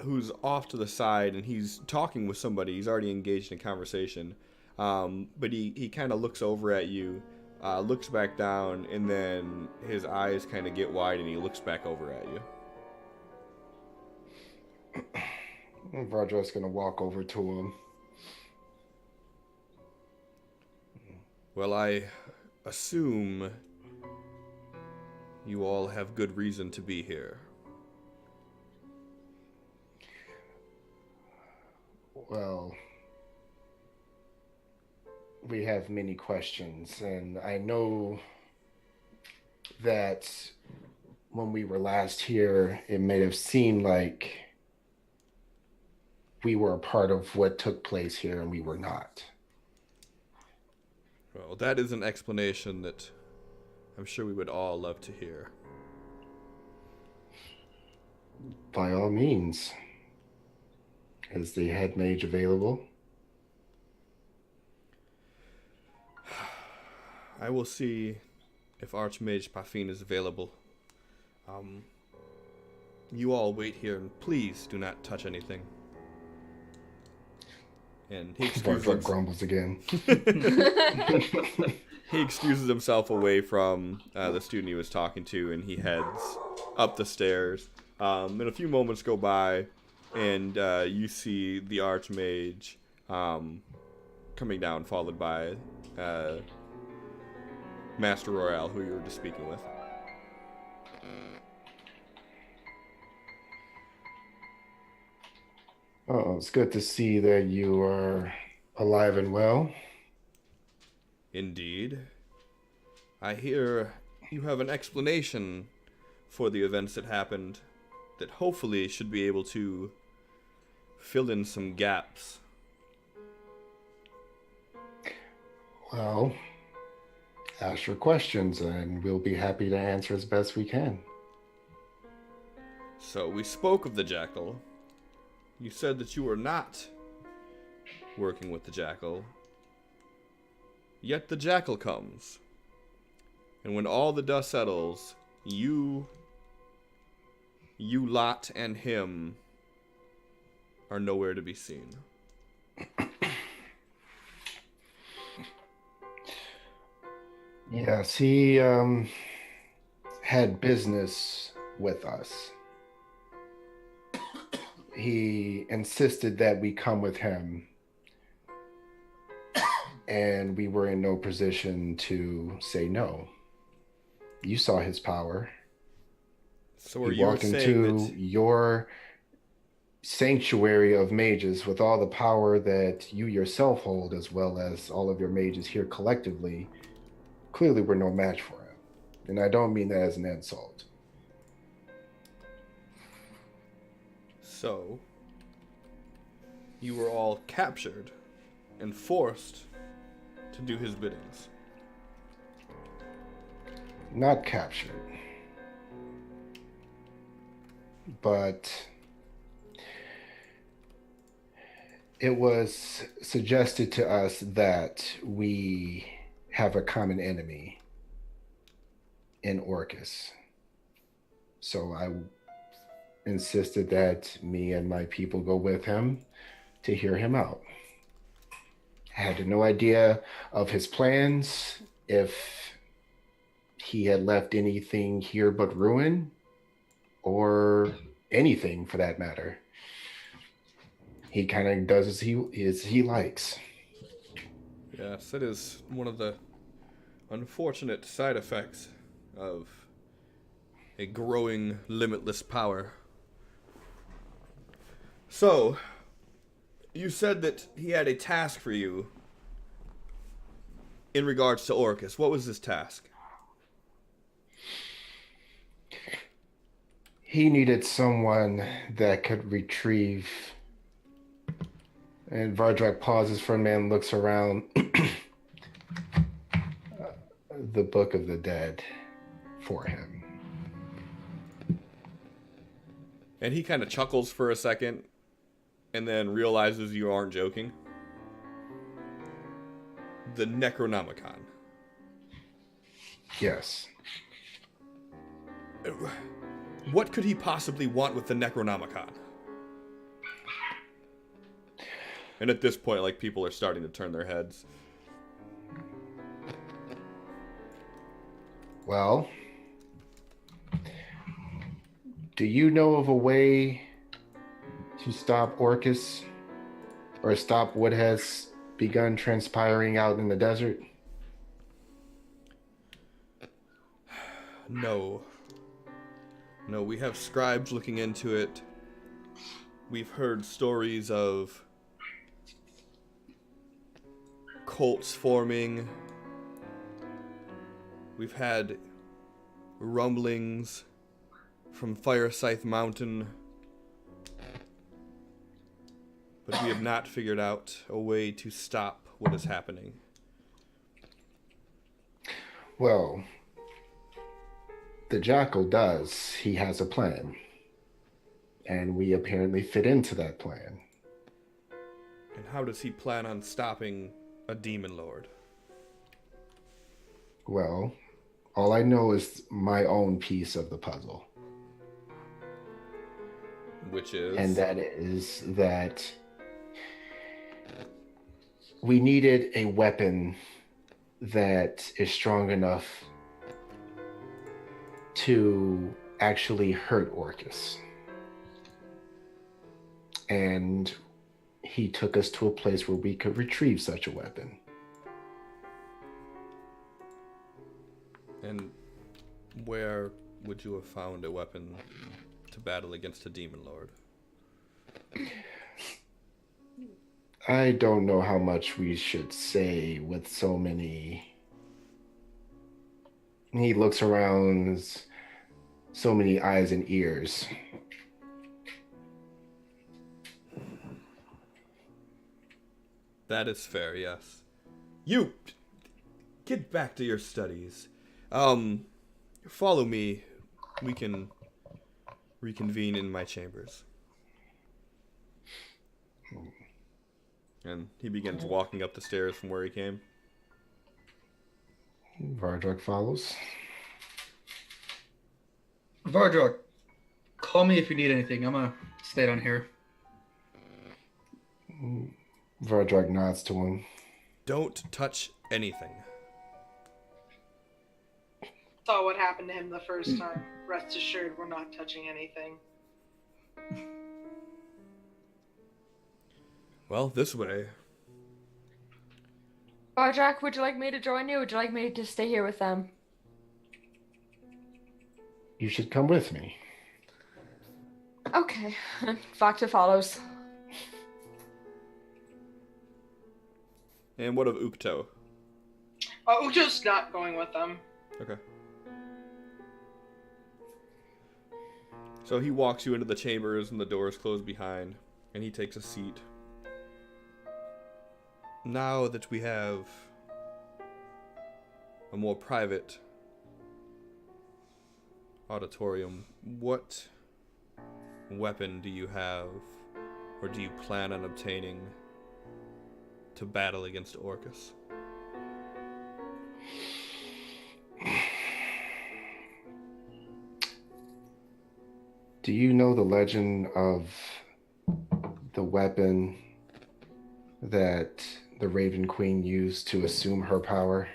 who's off to the side, and he's talking with somebody. He's already engaged in a conversation, but he kind of looks over at you, looks back down, and then his eyes kind of get wide, and he looks back over at you. Vardra's gonna walk over to him. Well, I assume you all have good reason to be here. Well, we have many questions, and I know that when we were last here, it may have seemed like we were a part of what took place here, and we were not. Well, that is an explanation that I'm sure we would all love to hear. By all means. Is the head mage available? I will see if Archmage Parfine is available. You all wait here, and please do not touch anything. And he grumbles again. He excuses himself away from the student he was talking to, and he heads up the stairs. And a few moments go by, and you see the Archmage coming down, followed by Master Royale, who you were just speaking with. Oh, it's good to see that you are alive and well. Indeed. I hear you have an explanation for the events that happened that hopefully should be able to fill in some gaps. Well, ask your questions and we'll be happy to answer as best we can. So we spoke of the Jackal. You said that you were not working with the Jackal. Yet the Jackal comes. And when all the dust settles, you lot and him are nowhere to be seen. Yes, he had business with us. He insisted that we come with him, and we were in no position to say no. You saw his power. So are He you walked saying into that your sanctuary of mages with all the power that you yourself hold, as well as all of your mages here collectively? Clearly, we're no match for him. And I don't mean that as an insult. so you were all captured and forced to do his biddings? Not captured. But it was suggested to us that we have a common enemy in Orcus. So I insisted that me and my people go with him to hear him out. I had no idea of his plans, if he had left anything here but ruin, or anything for that matter. He kind of does as he likes. Yes, it is one of the unfortunate side effects of a growing limitless power. So, you said that he had a task for you in regards to Orcus. What was this task? He needed someone that could retrieve. And Vardrak pauses for a minute and looks around. The Book of the Dead for him. And he kind of chuckles for a second and then realizes you aren't joking. The Necronomicon. Yes. What could he possibly want with the Necronomicon? And at this point, like, people are starting to turn their heads. Well, do you know of a way to stop Orcus, or stop what has begun transpiring out in the desert? No. No, we have scribes looking into it. We've heard stories of cults forming. We've had rumblings from Firescythe Mountain. But we have not figured out a way to stop what is happening. Well, the Jackal does. He has a plan. And we apparently fit into that plan. And how does he plan on stopping a demon lord? Well, all I know is my own piece of the puzzle. Which is? And that is that we needed a weapon that is strong enough to actually hurt Orcus. And he took us to a place where we could retrieve such a weapon. And where would you have found a weapon to battle against a demon lord? I don't know how much we should say with so many. He looks around, so many eyes and ears. That is fair, yes. You get back to your studies. Follow me. We can reconvene in my chambers. And he begins walking up the stairs from where he came. Vardrak follows. Vardrock, call me if you need anything. I'm gonna stay down here. Vardrock nods to him. Don't touch anything. Saw what happened to him the first time. Rest assured, we're not touching anything. Well, this way. Barjack, would you like me to join you? Would you like me to stay here with them? You should come with me. Okay. Vakta follows. And what of Ukto? Ukto's not going with them. Okay. So he walks you into the chambers and the doors close behind, and he takes a seat. Now that we have a more private auditorium, what weapon do you have, or do you plan on obtaining to battle against Orcus? Do you know the legend of the weapon that the Raven Queen used to assume her power?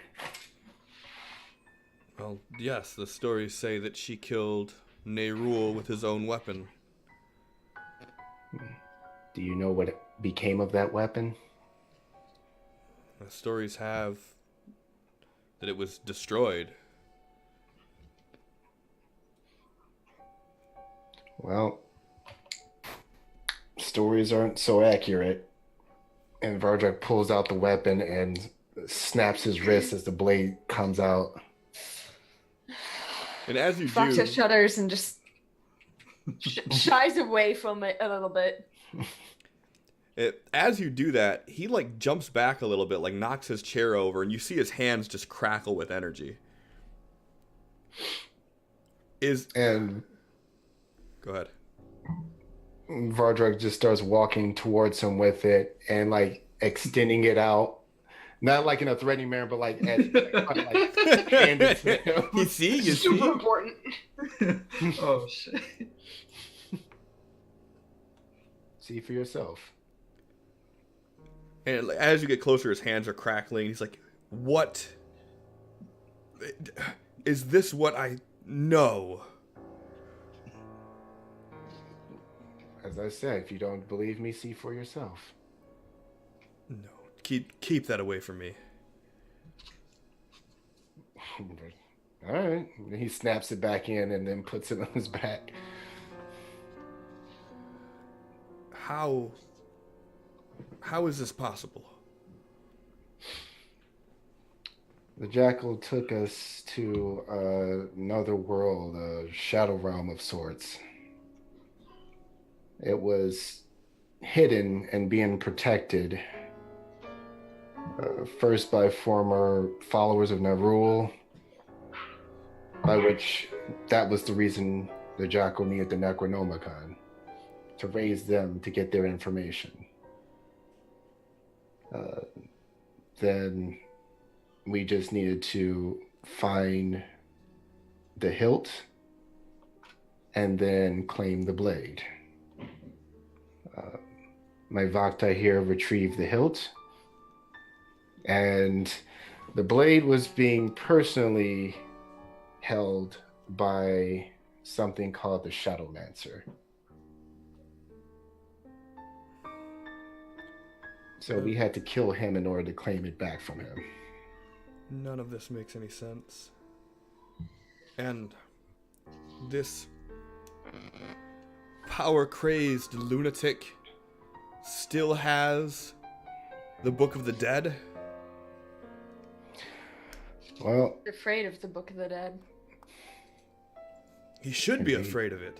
Well, yes, the stories say that she killed Nerul with his own weapon. Do you know what became of that weapon? The stories have that it was destroyed. Well, stories aren't so accurate. And Vardrock pulls out the weapon and snaps his wrist as the blade comes out. And as you Vakta do, shudders and just shies away from it a little bit. as you do that, he like jumps back a little bit, like knocks his chair over, and you see his hands just crackle with energy. And Go ahead. Vardrock just starts walking towards him with it and like extending it out. Not like in a threatening manner, but like, hand it to him. You see? Super important. Oh, shit. See for yourself. And as you get closer, his hands are crackling. He's like, "What? Is this what I know?" As I said, if you don't believe me, see for yourself. No, keep that away from me. All right. He snaps it back in and then puts it on his back. How is this possible? The jackal took us to another world, a shadow realm of sorts. It was hidden and being protected, first by former followers of Nerul, by which that was the reason the jackal needed the Necronomicon, to raise them to get their information. Then we just needed to find the hilt and then claim the blade. My Vakta here retrieved the hilt, and the blade was being personally held by something called the Shadowmancer. So we had to kill him in order to claim it back from him. None of this makes any sense. And this power-crazed lunatic still has the Book of the Dead? Well, Afraid of the Book of the Dead. He should be Indeed. afraid of it.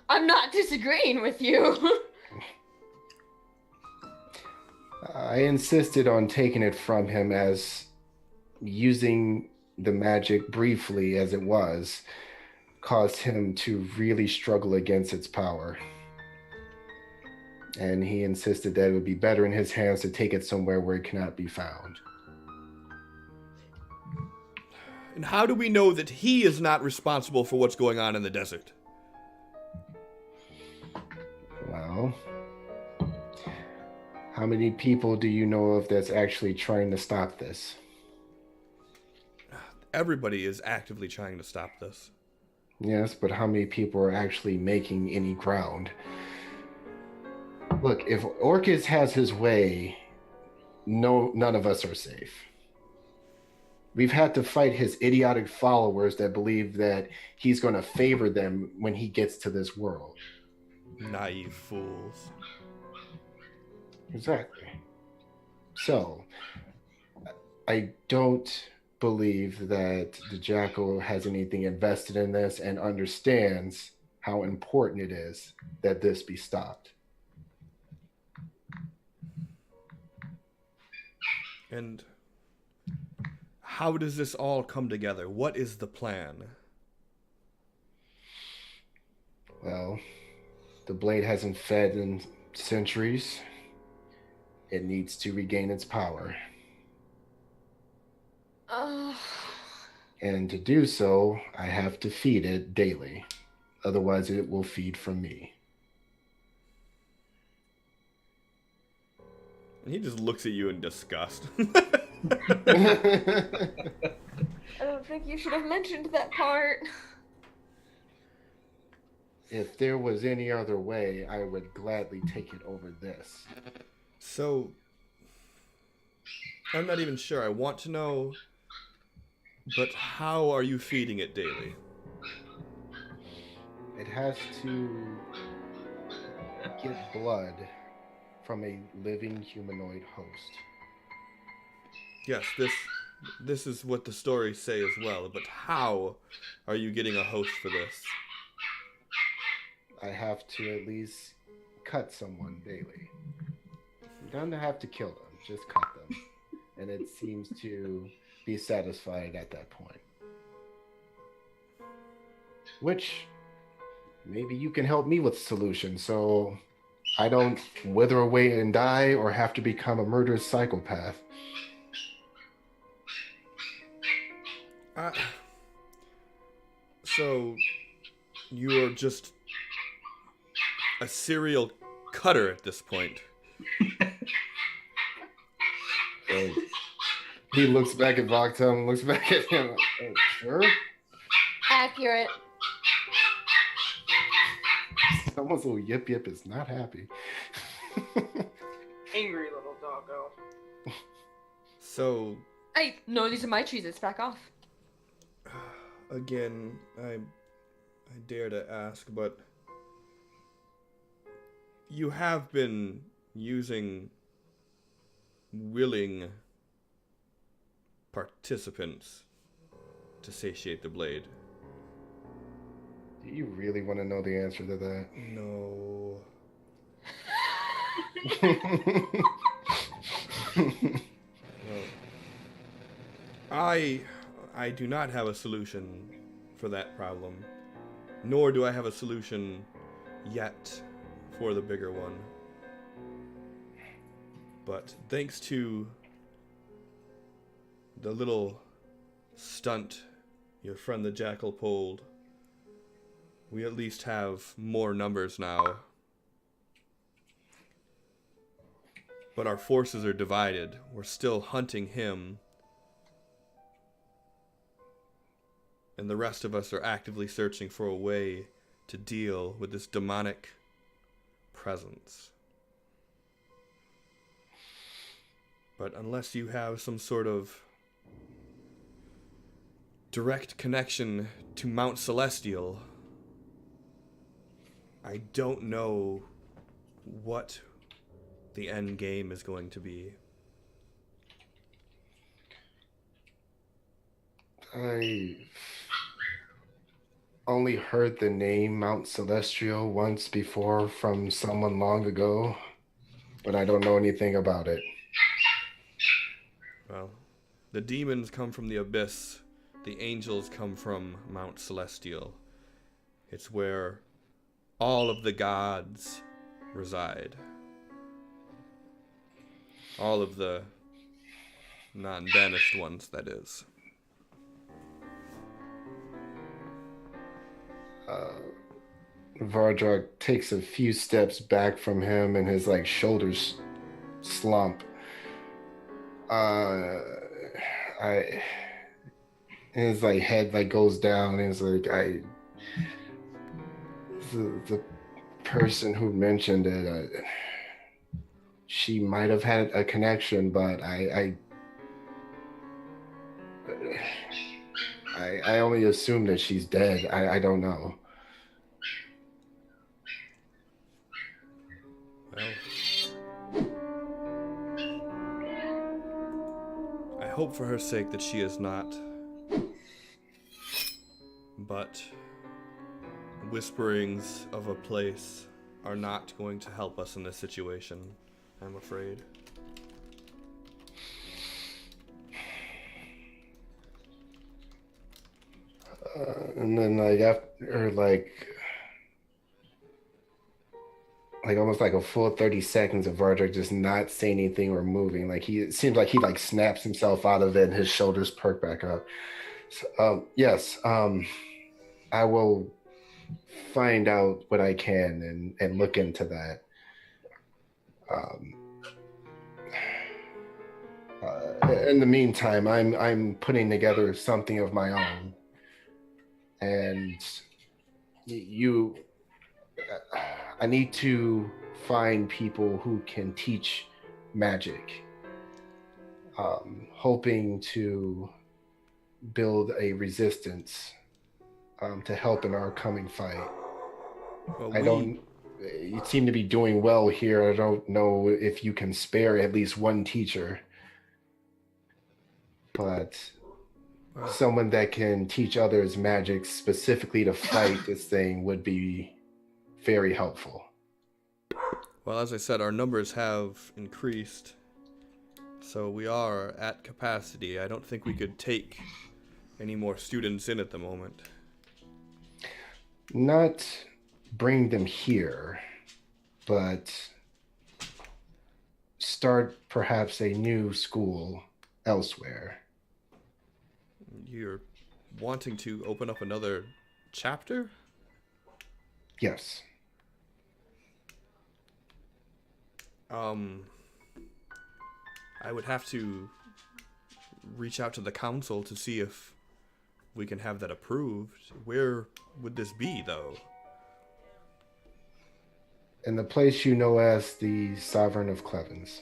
I'm not disagreeing with you. I insisted on taking it from him, as using the magic briefly as it was caused him to really struggle against its power. And he insisted that it would be better in his hands to take it somewhere where it cannot be found. And how do we know that he is not responsible for what's going on in the desert? Well, how many people do you know of that's actually trying to stop this? Everybody is actively trying to stop this. Yes, but how many people are actually making any ground? Look, if Orcus has his way, none of us are safe. We've had to fight his idiotic followers that believe that he's going to favor them when he gets to this world. Naive fools. Exactly. So, I don't believe that the Jackal has anything invested in this and understands how important it is that this be stopped. And how does this all come together? What is the plan? Well, the blade hasn't fed in centuries. It needs to regain its power. And to do so, I have to feed it daily. Otherwise, it will feed from me. And he just looks at you in disgust. I don't think you should have mentioned that part. If there was any other way, I would gladly take it over this. So, I'm not even sure. I want to know, but how are you feeding it daily? It has to get blood from a living humanoid host. Yes, this is what the stories say as well, but how are you getting a host for this? I have to at least cut someone daily. You don't have to kill them, just cut them. And it seems to be satisfied at that point. Which, maybe you can help me with the solution, so I don't wither away and die or have to become a murderous psychopath. So, you're just a serial cutter at this point. So he looks back at Vaktam and looks back at him. Oh, sure? Accurate. Someone's little yip yip is not happy. Angry little doggo. So, No, these are my cheeses. Back off. again, I dare to ask, but you have been using willing participants to satiate the blade. Do you really want to know the answer to that? No. Well, I do not have a solution for that problem, nor do I have a solution yet for the bigger one. But thanks to the little stunt your friend the Jackal pulled, we at least have more numbers now. But our forces are divided. We're still hunting him. And the rest of us are actively searching for a way to deal with this demonic presence. But unless you have some sort of direct connection to Mount Celestial, I don't know what the end game is going to be. I only heard the name Mount Celestial once before from someone long ago, but I don't know anything about it. Well, the demons come from the abyss. The angels come from Mount Celestial. It's where all of the gods reside. All of the non-banished ones, that is. Vardrug takes a few steps back from him and his like shoulders slump. I and his like head like goes down and it's like the person who mentioned it, she might have had a connection, but I only assume that she's dead. I don't know. Well, I hope for her sake that she is not. But whisperings of a place are not going to help us in this situation, I'm afraid. And then like after like almost like a full 30 seconds of Vardrug just not saying anything or moving. Like it seems like he like snaps himself out of it and his shoulders perk back up. So, yes, I will find out what I can and look into that. In the meantime, I'm putting together something of my own, and I need to find people who can teach magic. Hoping to build a resistance to help in our coming fight. Well, you seem to be doing well here. I don't know if you can spare at least one teacher, but someone that can teach others magic specifically to fight this thing would be very helpful. Well, as I said, our numbers have increased, so we are at capacity. I don't think we could take any more students in at the moment. Not bring them here, but start perhaps a new school elsewhere. You're wanting to open up another chapter? Yes. I would have to reach out to the council to see if we can have that approved. Where would this be, though? In the place you know as the Sovereign of Clevens.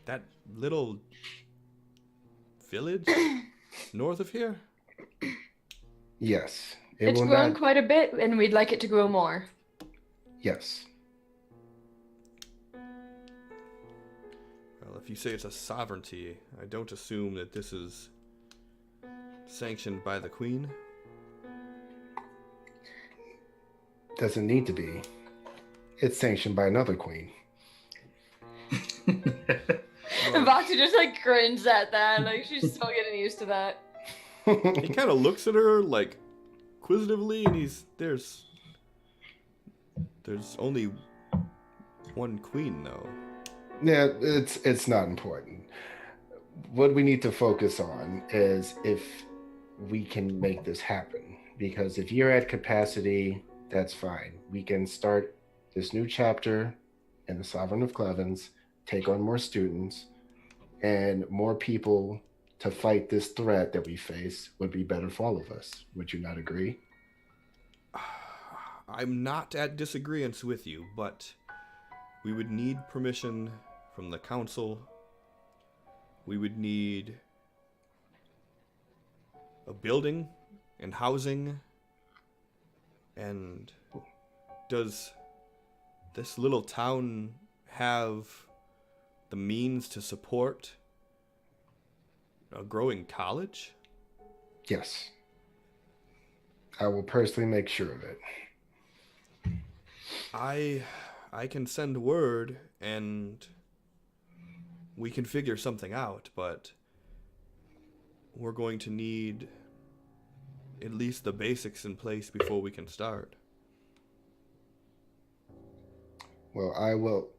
That little village north of here? Yes. It's grown quite a bit, and we'd like it to grow more. Yes. Well, if you say it's a sovereignty, I don't assume that this is sanctioned by the Queen. Doesn't need to be. It's sanctioned by another queen. And Voxy just like grins at that, like she's still getting used to that. He kind of looks at her like inquisitively, and there's only one queen, though. Yeah, it's not important. What we need to focus on is if we can make this happen. Because if you're at capacity, that's fine. We can start this new chapter in the Sovereign of Clevens, take on more students, and more people to fight this threat that we face would be better for all of us. Would you not agree? I'm not at disagreement with you, but we would need permission from the council. We would need a building and housing. And does this little town have the means to support a growing college? Yes. I will personally make sure of it. I can send word and we can figure something out, but we're going to need at least the basics in place before we can start. Well, I will.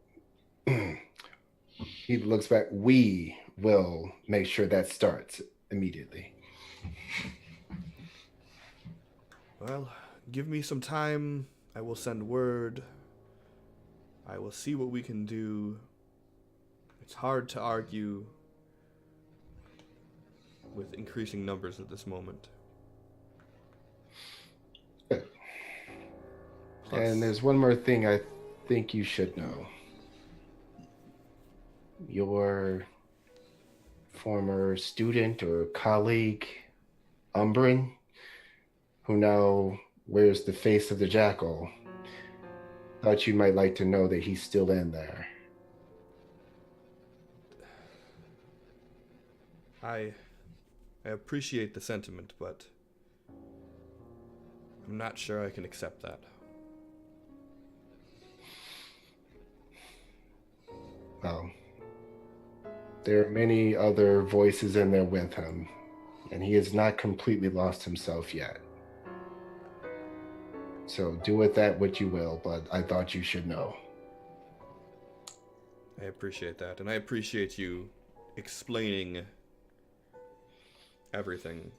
He looks back. We will make sure that starts. immediately. Well, give me some time. I will send word. I will see what we can do. It's hard to argue with increasing numbers at this moment. Good. Plus, And there's one more thing I think you should know. Your former student or colleague, Umbrin, who now wears the face of the jackal, thought you might like to know that he's still in there. I appreciate the sentiment, but I'm not sure I can accept that. Well, there are many other voices in there with him, and he has not completely lost himself yet. So do with that what you will, but I thought you should know. I appreciate that, and I appreciate you explaining everything.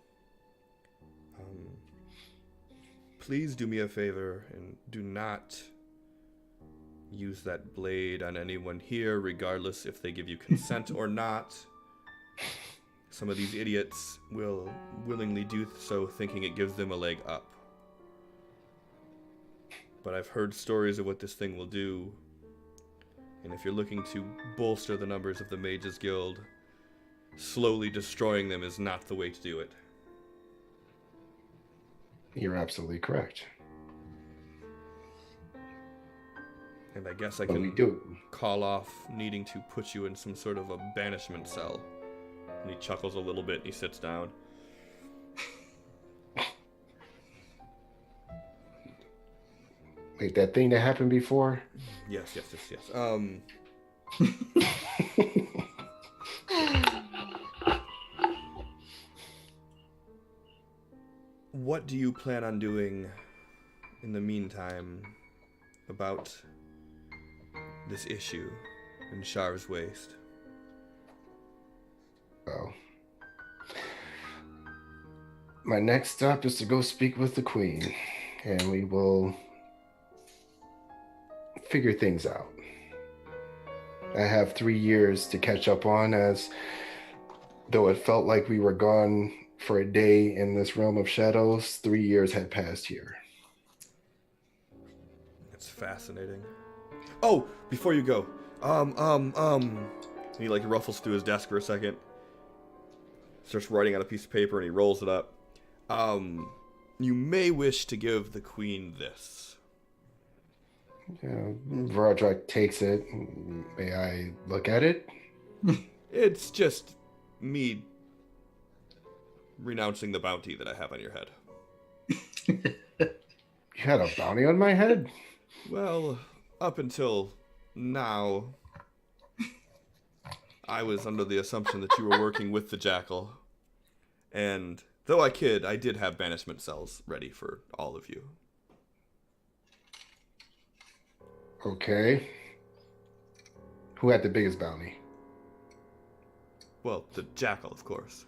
Please do me a favor and do not use that blade on anyone here, regardless if they give you consent or not. Some of these idiots will willingly do so thinking it gives them a leg up. But I've heard stories of what this thing will do, and if you're looking to bolster the numbers of the Mages Guild, slowly destroying them is not the way to do it. You're absolutely correct. And I guess I But we can do. call off needing to put you in some sort of a banishment cell. And he chuckles a little bit and he sits down. Wait, that thing that happened before? Yes. What do you plan on doing in the meantime about this issue in Shar's Waste? Well, my next stop is to go speak with the Queen, and we will figure things out. I have 3 years to catch up on, as though it felt like we were gone for a day in this realm of shadows, 3 years had passed here. It's fascinating. Oh, before you go, and he like ruffles through his desk for a second, starts writing on a piece of paper, and he rolls it up. You may wish to give the Queen this. Vardrak takes it. May I look at it? It's just me renouncing the bounty that I have on your head. You had a bounty on my head? Well, up until now, I was under the assumption that you were working with the Jackal. And though I kid, I did have banishment cells ready for all of you. Okay. Who had the biggest bounty? Well, the Jackal, of course.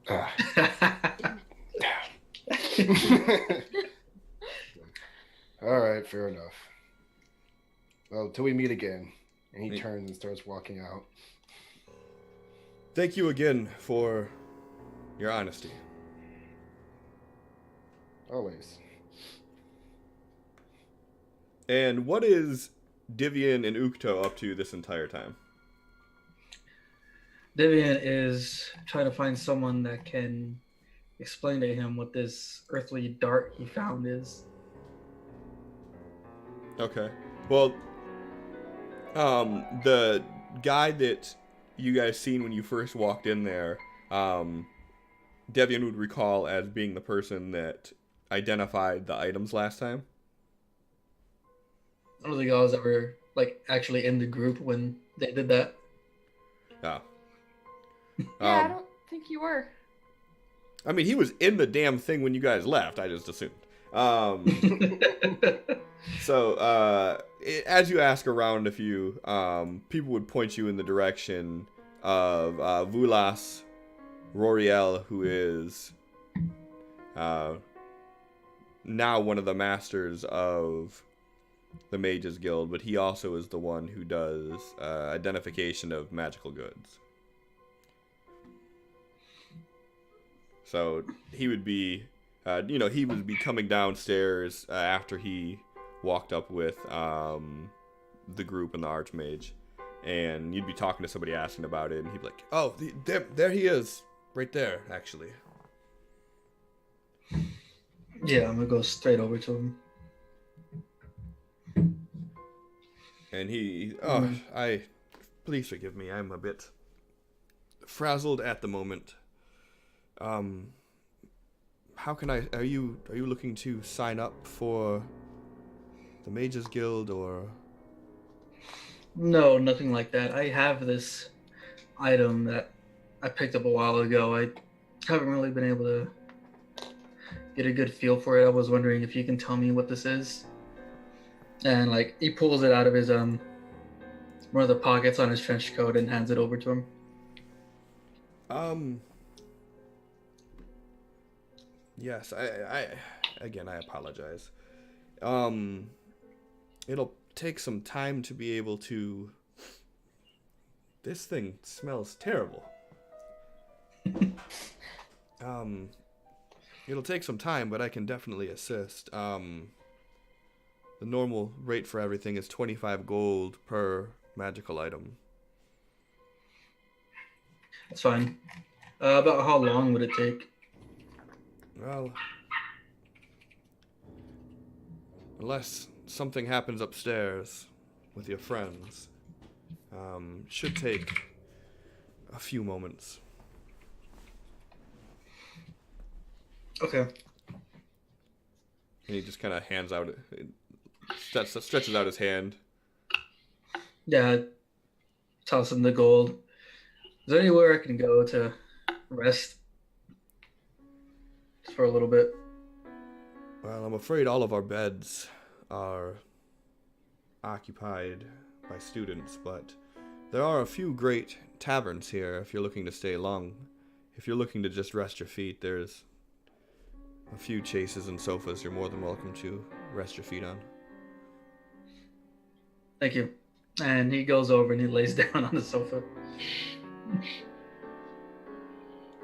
Ah. All right, fair enough. Well, till we meet again. And he turns and starts walking out. Thank you again for your honesty. Always. And what is Divian and Ukto up to this entire time? Devian is trying to find someone that can explain to him what this earthly dart he found is. Okay. Well, the guy that you guys seen when you first walked in there, Devian would recall as being the person that identified the items last time. I don't think I was ever actually in the group when they did that. Yeah. Yeah, I don't think you were. I mean, he was in the damn thing when you guys left. I just assumed. So, as you ask around a few, people would point you in the direction of Vulas, Roriel, who is now one of the masters of the Mages Guild, but he also is the one who does identification of magical goods. So he would be, he would be coming downstairs after he walked up with the group and the Archmage, and you'd be talking to somebody asking about it, and he'd be like, "Oh, there he is, right there, actually." Yeah, I'm gonna go straight over to him. And please forgive me, I'm a bit frazzled at the moment. How can are you looking to sign up for the Mages Guild, or? No, nothing like that. I have this item that I picked up a while ago. I haven't really been able to get a good feel for it. I was wondering if you can tell me what this is. And he pulls it out of his one of the pockets on his trench coat and hands it over to him. Yes, I apologize. It'll take some time to be able to. This thing smells terrible. It'll take some time, but I can definitely assist. The normal rate for everything is 25 gold per magical item. That's fine. About how long would it take? Well, unless something happens upstairs with your friends, should take a few moments. Okay. And he just kind of hands out, stretches out his hand. Yeah, toss him the gold. Is there anywhere I can go to rest? Just for a little bit. Well, I'm afraid all of our beds are occupied by students, but there are a few great taverns here if you're looking to stay long. If you're looking to just rest your feet, there's a few chases and sofas you're more than welcome to rest your feet on. Thank you. And he goes over and he lays down on the sofa.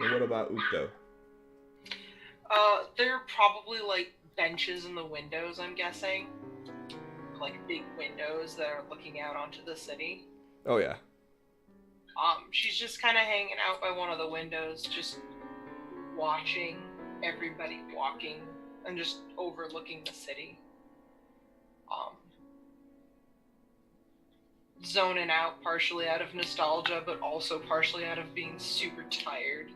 And what about Ukto? There are probably benches in the windows, I'm guessing. Big windows that are looking out onto the city. Oh yeah. She's just kind of hanging out by one of the windows, just watching everybody walking and just overlooking the city. Zoning out partially out of nostalgia, but also partially out of being super tired.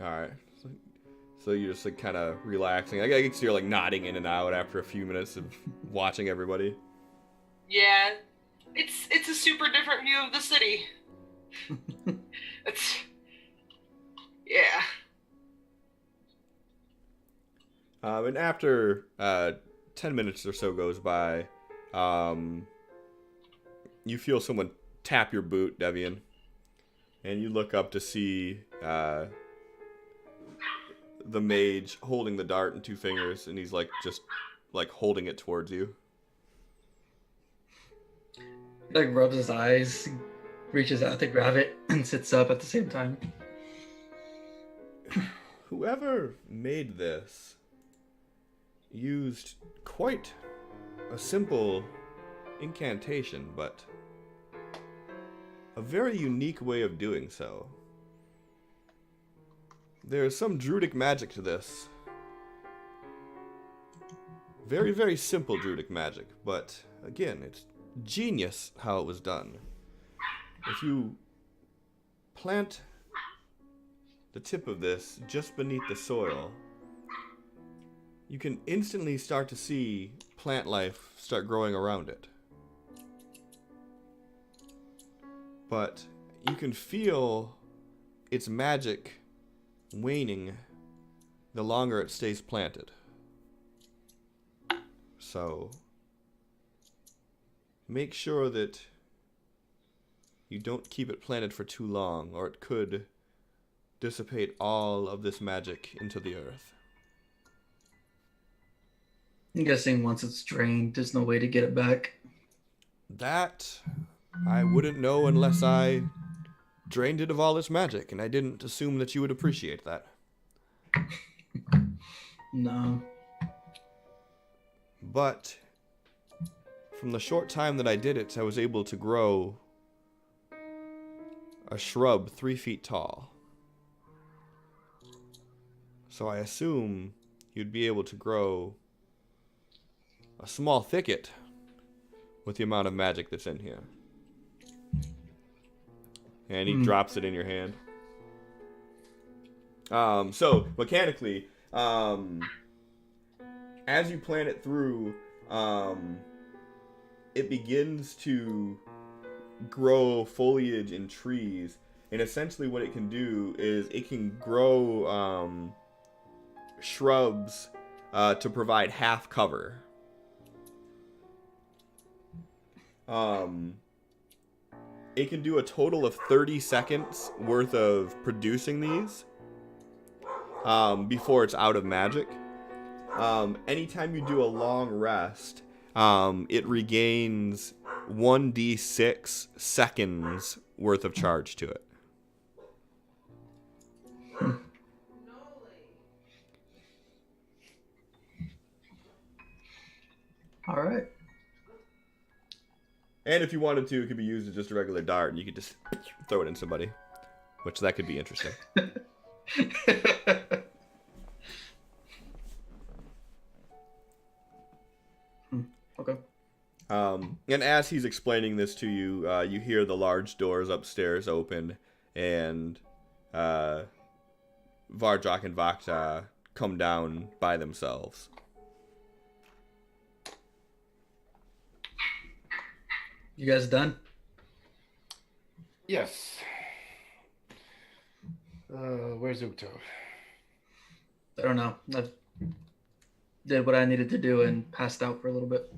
Alright. So you're just kind of relaxing. I guess you're nodding in and out after a few minutes of watching everybody. Yeah, it's a super different view of the city. Yeah. And after 10 minutes or so goes by, you feel someone tap your boot, Devian. And you look up to see the mage holding the dart in two fingers, and he's just holding it towards you. He rubs his eyes, reaches out to grab it, and sits up at the same time. Whoever made this used quite a simple incantation, but a very unique way of doing so. There is some druidic magic to this. Very, very simple druidic magic, but again, it's genius how it was done. If you plant the tip of this just beneath the soil, you can instantly start to see plant life start growing around it. But you can feel its magic waning the longer it stays planted. So make sure that you don't keep it planted for too long, or it could dissipate all of this magic into the earth. I'm guessing once it's drained, there's no way to get it back. That I wouldn't know unless I drained it of all its magic, and I didn't assume that you would appreciate that. No. But from the short time that I did it, I was able to grow a shrub 3 feet tall. So I assume you'd be able to grow a small thicket with the amount of magic that's in here. And he drops it in your hand. So mechanically, as you plant it through, it begins to grow foliage and trees. And essentially what it can do is it can grow shrubs to provide half cover. It can do a total of 30 seconds worth of producing these before it's out of magic. Anytime you do a long rest, it regains 1d6 seconds worth of charge to it. All right. And if you wanted to, it could be used as just a regular dart, and you could just throw it in somebody, which that could be interesting. Okay. And as he's explaining this to you, you hear the large doors upstairs open, and Vardrak and Vakta come down by themselves. You guys done? Yes. Where's Ukto? I don't know. I did what I needed to do and passed out for a little bit.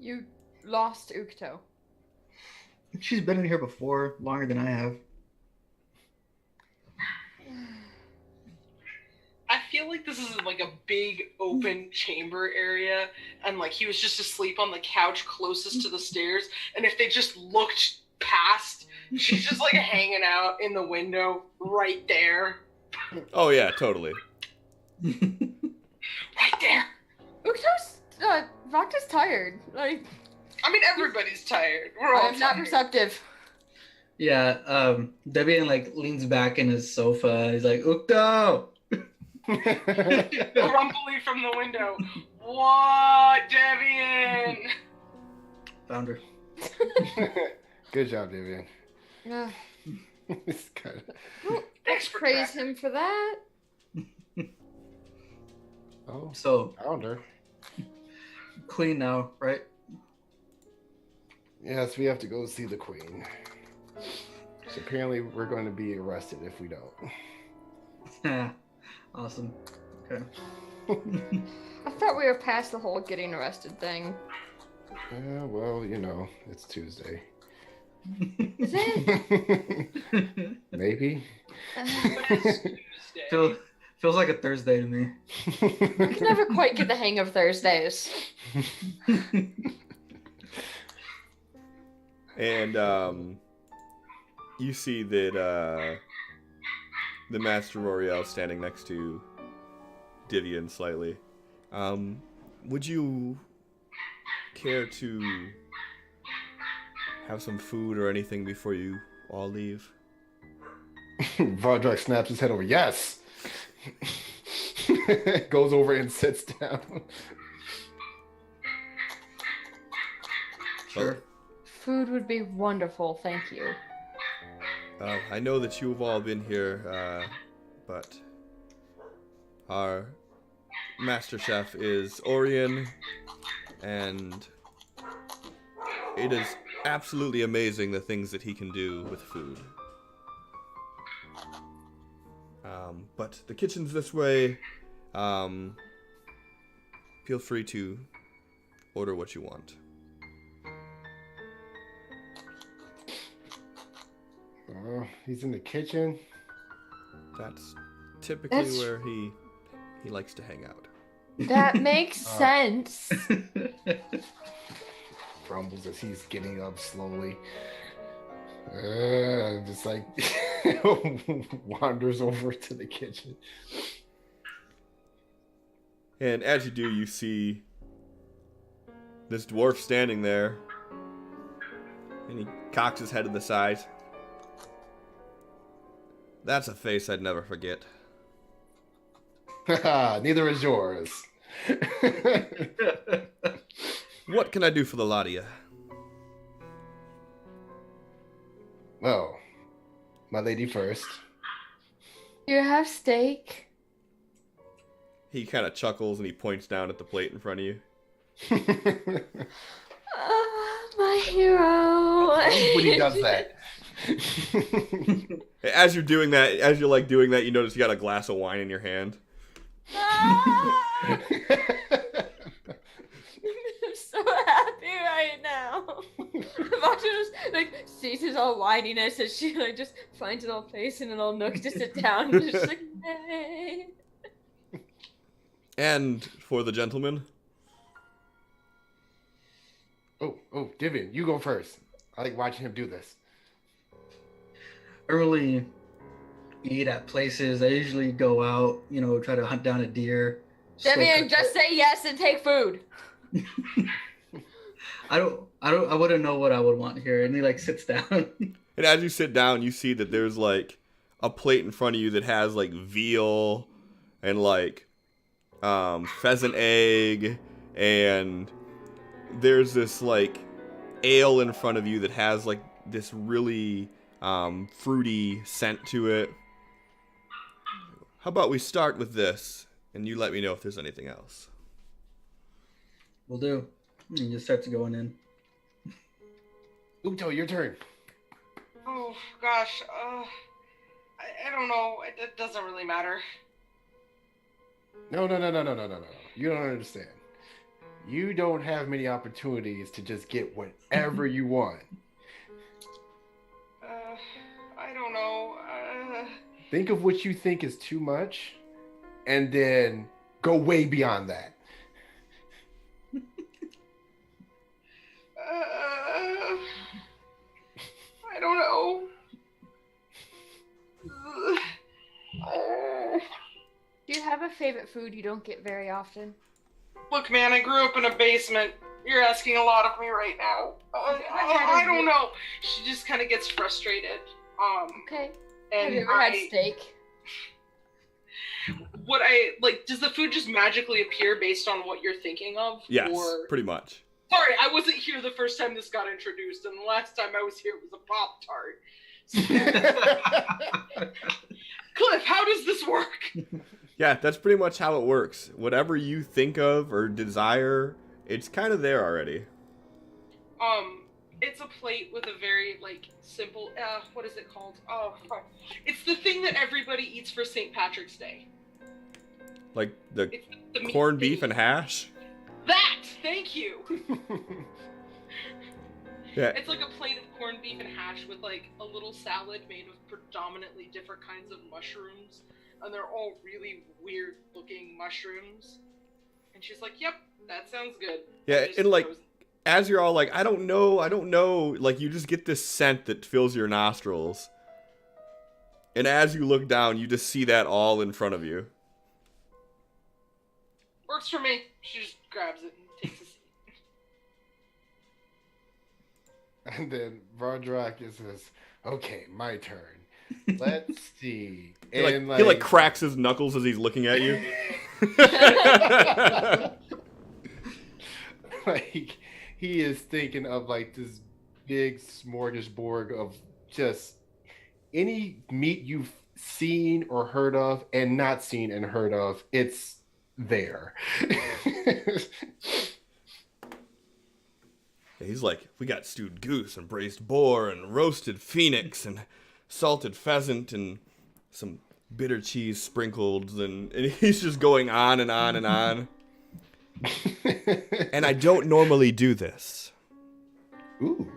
You lost Ukto. She's been in here before, longer than I have. I feel like this is like a big open chamber area, and like he was just asleep on the couch closest to the stairs, and if they just looked past, she's just like hanging out in the window right there. Oh yeah, totally. Right there. Ukto's, Vakta's tired. Like, I mean, everybody's tired. We're all I'm not tired. perceptive. Yeah, Debian like leans back in his sofa. He's like, Ukto! Grumpily from the window. What, Devian? Found her. Good job, Davian. Yeah. It's kind of... Thanks for Praise cracking. him for that. Oh, So, found her. clean now, right? Yes, we have to go see the queen. So apparently we're going to be arrested if we don't. Awesome. Okay. I thought we were past the whole getting arrested thing. Yeah, well, you know, it's Tuesday. Is it? Maybe. Tuesday. Feels like a Thursday to me. I can never quite get the hang of Thursdays. And you see that the Master Moriel standing next to Divian slightly. Would you care to have some food or anything before you all leave? Vardrak snaps his head over. Yes! Goes over and sits down. Sure. Food would be wonderful, thank you. I know that you've all been here, but our Master Chef is Orion, and it is absolutely amazing the things that he can do with food. But the kitchen's this way. Feel free to order what you want. He's in the kitchen. That's typically where he likes to hang out. That makes sense. Grumbles as he's getting up slowly. Just like wanders over to the kitchen. And as you do, you see this dwarf standing there. And he cocks his head to the side. That's a face I'd never forget. Neither is yours. What can I do for the lot of you? Well, my lady first. You have steak. He kind of chuckles and he points down at the plate in front of you. My hero. When he does that. As you're doing that, you notice you got a glass of wine in your hand. I'm so happy right now. Vacha just like sees his all whininess as she like just finds an old place in an old nook to sit down and just like, hey. And for the gentleman. Oh, Divin, you go first. I like watching him do this. Early eat at places. I usually go out, try to hunt down a deer. Devian, just say yes and take food. I wouldn't know what I would want here. And he like sits down. And as you sit down, you see that there's like a plate in front of you that has like veal and like pheasant egg, and there's this like ale in front of you that has like this really fruity scent to it. How about we start with this, and you let me know if there's anything else. Will do. He just starts going in. Ukto, your turn. Oh gosh, I don't know. It doesn't really matter. No. You don't understand. You don't have many opportunities to just get whatever you want. I don't know. Think of what you think is too much, and then go way beyond that. I don't know. Do you have a favorite food you don't get very often? Look, man, I grew up in a basement. You're asking a lot of me right now. I don't know. She just kind of gets frustrated. Okay. And have you ever had steak? What does the food just magically appear based on what you're thinking of? Yes, or... pretty much. Sorry, I wasn't here the first time this got introduced, and the last time I was here was a Pop-Tart. Cliff, how does this work? Yeah, that's pretty much how it works. Whatever you think of or desire, it's kind of there already. It's a plate with a very, simple, what is it called? Oh, fuck. It's the thing that everybody eats for St. Patrick's Day. Like the meat corned thing. beef and hash? That! Thank you! Yeah. It's like a plate of corned beef and hash with, a little salad made of predominantly different kinds of mushrooms. And they're all really weird-looking mushrooms. And she's like, yep, that sounds good. Yeah, and, as you're all like, I don't know, you just get this scent that fills your nostrils. And as you look down, you just see that all in front of you. Works for me. She just grabs it and takes a seat. And then Vardrak says, okay, my turn. Let's see. He cracks his knuckles as he's looking at you. He is thinking of this big smorgasbord of just any meat you've seen or heard of and not seen and heard of. It's there. He's like, we got stewed goose and braised boar and roasted phoenix and salted pheasant and some bitter cheese sprinkled, and he's just going on and on and on. And I don't normally do this. Ooh.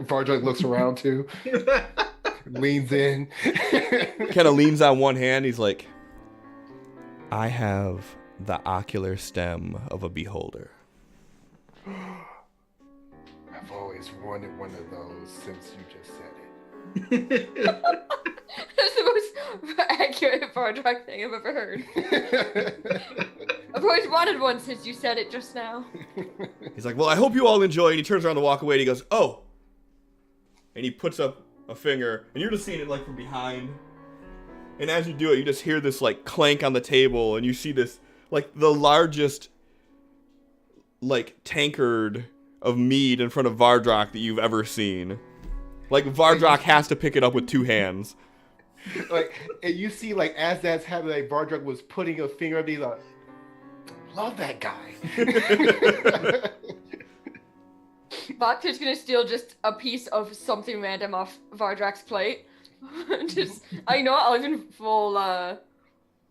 Vardrug looks around too, leans in. Kind of leans on one hand. He's like, I have the ocular stem of a beholder. I've always wanted one of those since you just said it. That's the most accurate Vardrug thing I've ever heard. I've always wanted one since you said it just now. He's like, well, I hope you all enjoy. And he turns around to walk away. And he goes, oh. And he puts up a finger. And you're just seeing it like from behind. And as you do it, you just hear this like clank on the table. And you see this like the largest like tankard of mead in front of Vardrak that you've ever seen. Like Vardrak has to pick it up with two hands. Like, and you see, like, as that's happening, like, Vardrug was putting a finger up, he's like, love that guy. Vodka's gonna steal just a piece of something random off Vardrak's plate. Just, I know, I'll even full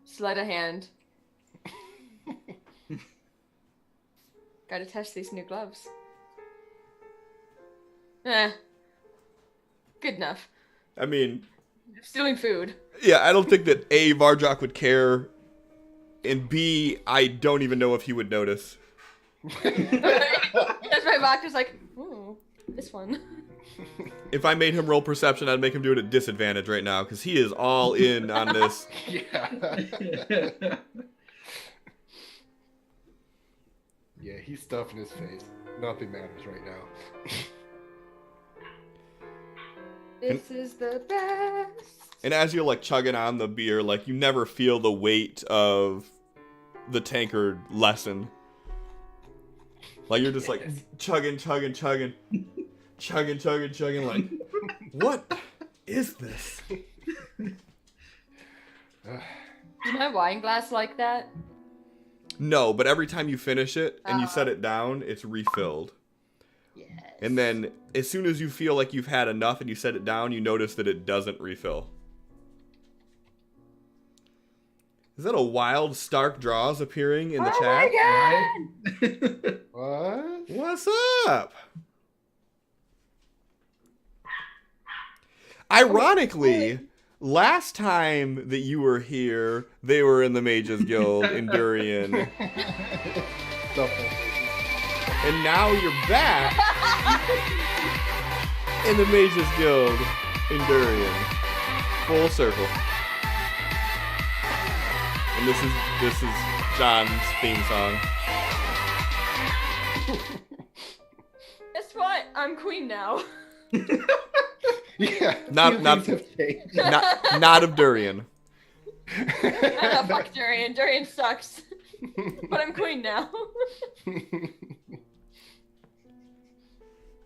sleight of hand. Gotta test these new gloves. Good enough. I mean, Stealing food. yeah, I don't think that A, Vardrak would care, and B, I don't even know if he would notice. That's why Vodka's like, this one. If I made him roll perception, I'd make him do it at disadvantage right now, because he is all in on this. Yeah. Yeah, he's stuffing his face. Nothing matters right now. This is the best. And as you're like chugging on the beer, like you never feel the weight of the tankard lessen. Like you're just like chugging, like, what is this? Is my wine glass like that? No, but every time you finish it and you set it down, it's refilled. Yes. And then as soon as you feel like you've had enough and you set it down, you notice that it doesn't refill. Is that a wild Stark Draws appearing in the chat? Oh my god! What? What's up? Ironically, last time that you were here, they were in the Mages Guild in Durian. And now you're back in the Mages Guild in Durian. Full circle. And this is John's theme song. Guess what? I'm queen now. Yeah. Not of Durian. Fuck Durian. Durian sucks. But I'm queen now.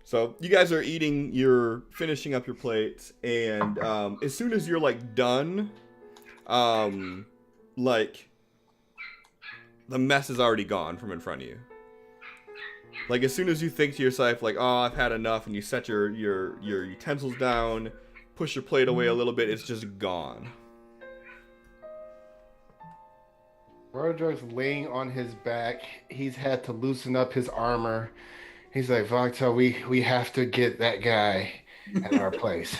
So you guys are you're finishing up your plates, and as soon as you're like done, like the mess is already gone from in front of you. Like as soon as you think to yourself, like, oh, I've had enough, and you set your utensils down, push your plate away a little bit, it's just gone. Vardrug's laying on his back. He's had to loosen up his armor. He's like, Vakta, we have to get that guy at our place.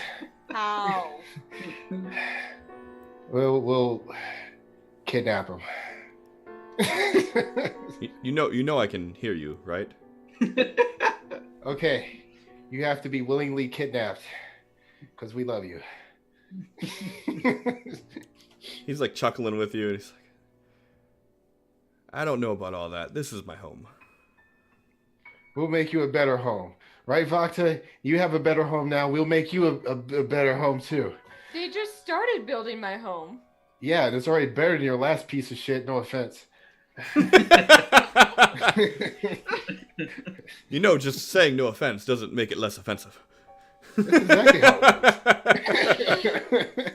How? We'll kidnap him. You know I can hear you, right? Okay, you have to be willingly kidnapped because we love you. He's like chuckling with you, and he's like, I don't know about all that. This is my home. We'll make you a better home. Right, Vakta? You have a better home now. We'll make you a better home, too. They just started building my home. Yeah, and it's already better than your last piece of shit. No offense. You know, just saying no offense doesn't make it less offensive. That's exactly how it works.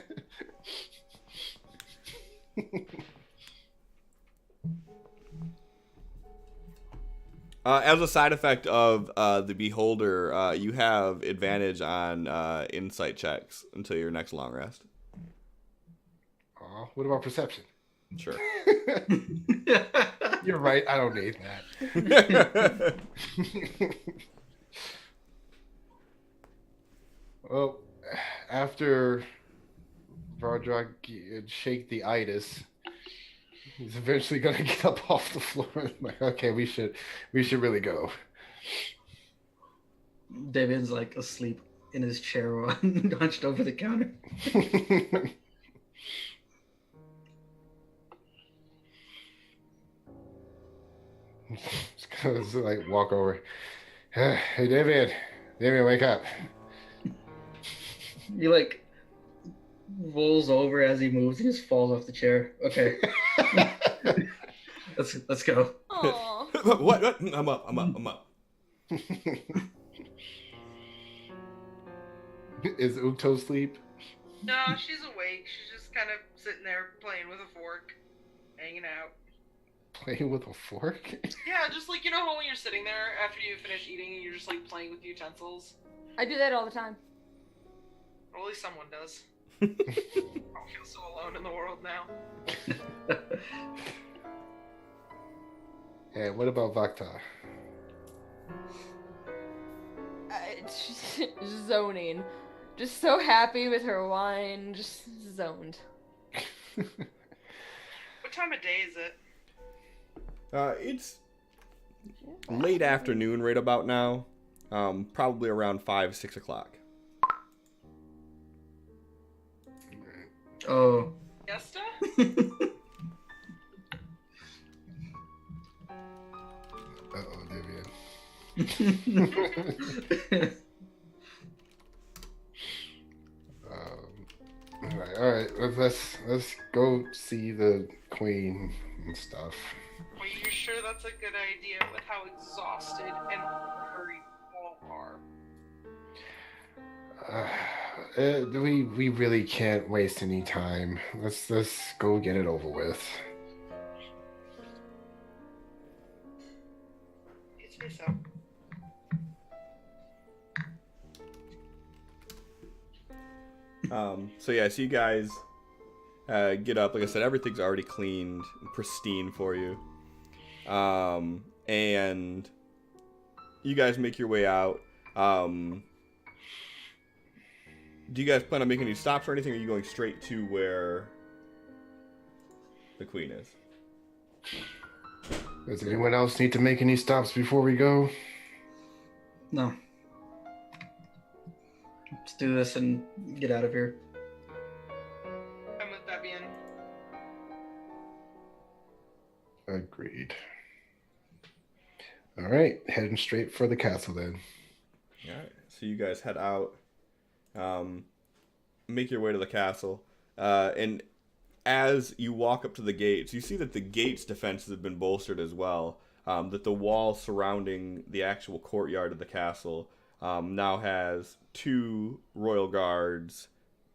As a side effect of the Beholder, you have advantage on insight checks until your next long rest. Aw, what about perception? Sure. You're right. I don't need that. Well, after Vardrak shake the itis, he's eventually gonna get up off the floor. Like, okay, we should really go. David's like asleep in his chair, hunched over the counter. Just gonna like walk over. Hey, David, wake up. He like rolls over as he moves and just falls off the chair. Okay, let's go. Aww. What? I'm up. Is Ukto asleep? No, she's awake. She's just kind of sitting there playing with a fork, hanging out. Playing with a fork? Yeah, just like, you know how when you're sitting there after you finish eating and you're just like playing with utensils? I do that all the time. Well, at least someone does. I don't feel so alone in the world now. And what about Vakta? She's zoning. Just so happy with her wine. Just zoned. What time of day is it? It's late afternoon right about now. Probably around 5-6 o'clock. Oh. Fiesta? Uh-oh, David. All right. Let's go see the queen and stuff. Are you sure that's a good idea with how exhausted and hurried we all are? We really can't waste any time. Let's go get it over with. You say so. So you guys get up. Like I said, everything's already cleaned, pristine for you. And you guys make your way out. Do you guys plan on making any stops or anything, or are you going straight to where the queen is? Does anyone else need to make any stops before we go? No. Let's do this and get out of here. I'm with Debian. Agreed. All right, heading straight for the castle then. All right. So you guys head out, make your way to the castle, and as you walk up to the gates, you see that the gates' defenses have been bolstered as well. That the wall surrounding the actual courtyard of the castle now has 2 royal guards,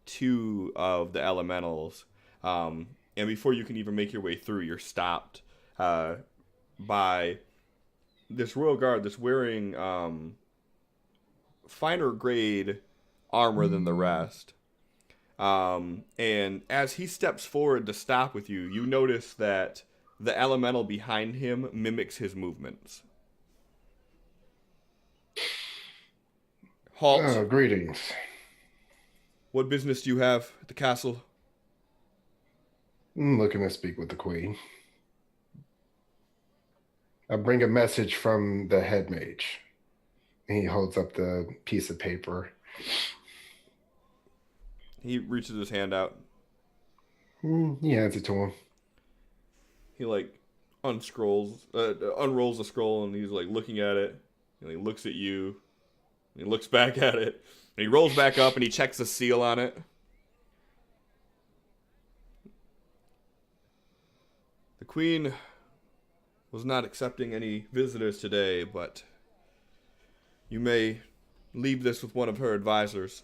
2 of the elementals, and before you can even make your way through, you're stopped by this royal guard that's wearing finer grade armor than the rest. And as he steps forward to stop with you, you notice that the elemental behind him mimics his movements. Halt. Oh, greetings. What business do you have at the castle? I'm looking to speak with the queen. I bring a message from the head mage. He holds up the piece of paper. He reaches his hand out. He hands it to him. He unrolls the scroll, and he's looking at it. And he looks at you. And he looks back at it. And he rolls back up and he checks the seal on it. The queen was not accepting any visitors today, but you may leave this with one of her advisors.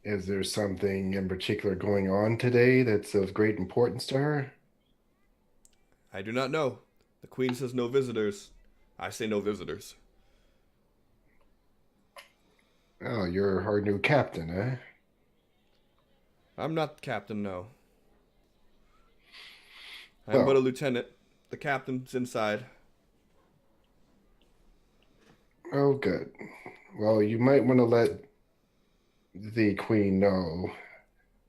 Is there something in particular going on today that's of great importance to her? I do not know. The queen says no visitors. I say no visitors. Oh, you're her new captain, eh? I'm not the captain, no. I'm but a lieutenant. The captain's inside. Oh, good. Well, you might want to let the queen know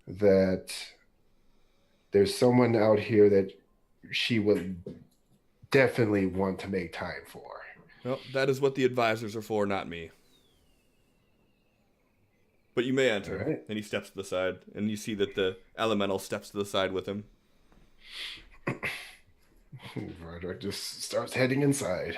that there's someone out here that she would definitely want to make time for. Well, that is what the advisors are for, not me. But you may enter. All right. And he steps to the side, and you see that the elemental steps to the side with him. Roderick just starts heading inside.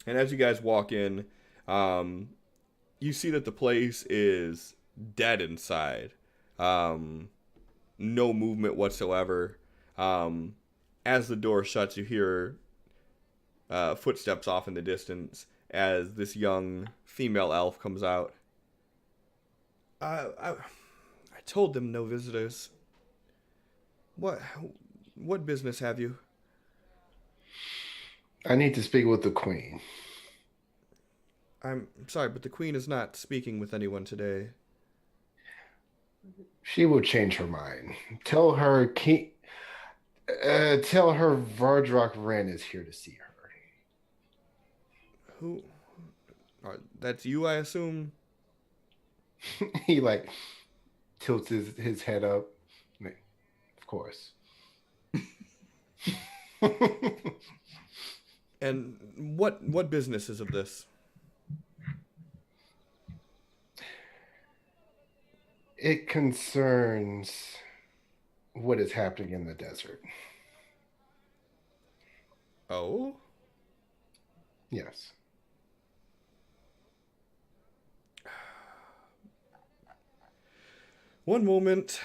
And as you guys walk in, you see that the place is dead inside. No movement whatsoever. As the door shuts, you hear footsteps off in the distance as this young female elf comes out. I told them no visitors. What business have you? I need to speak with the queen. I'm sorry, but the queen is not speaking with anyone today. She will change her mind. Tell her Vardrock Wren is here to see her. Who? That's you, I assume? He like tilts his head up. Like, of course. And what business is of this? It concerns what is happening in the desert. Oh? Yes. One moment.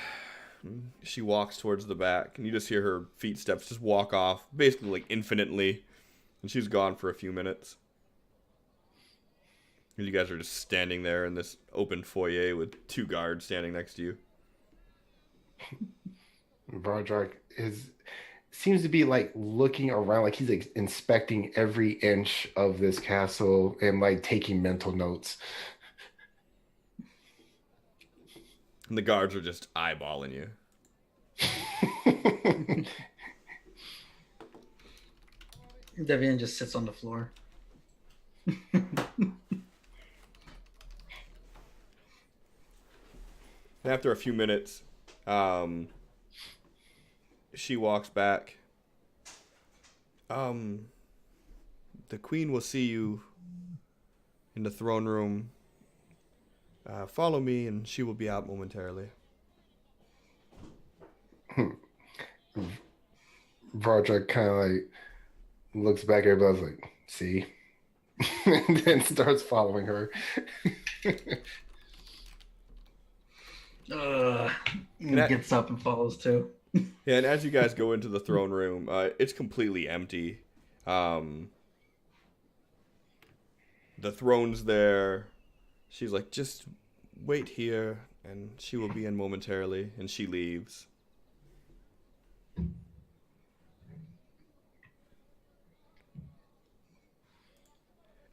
She walks towards the back, and you just hear her feet steps just walk off, basically like infinitely. And she's gone for a few minutes. And you guys are just standing there in this open foyer with 2 guards standing next to you. Vardrock seems to be like looking around, like he's like inspecting every inch of this castle and like taking mental notes. And the guards are just eyeballing you. Devian just sits on the floor. And after a few minutes, she walks back. The queen will see you in the throne room. Follow me, and she will be out momentarily. Vardrock kind of like looks back at everybody like, see? And then starts following her. He gets up and follows too. Yeah, and as you guys go into the throne room, it's completely empty. The throne's there. She's like, just wait here, and she will be in momentarily, and she leaves.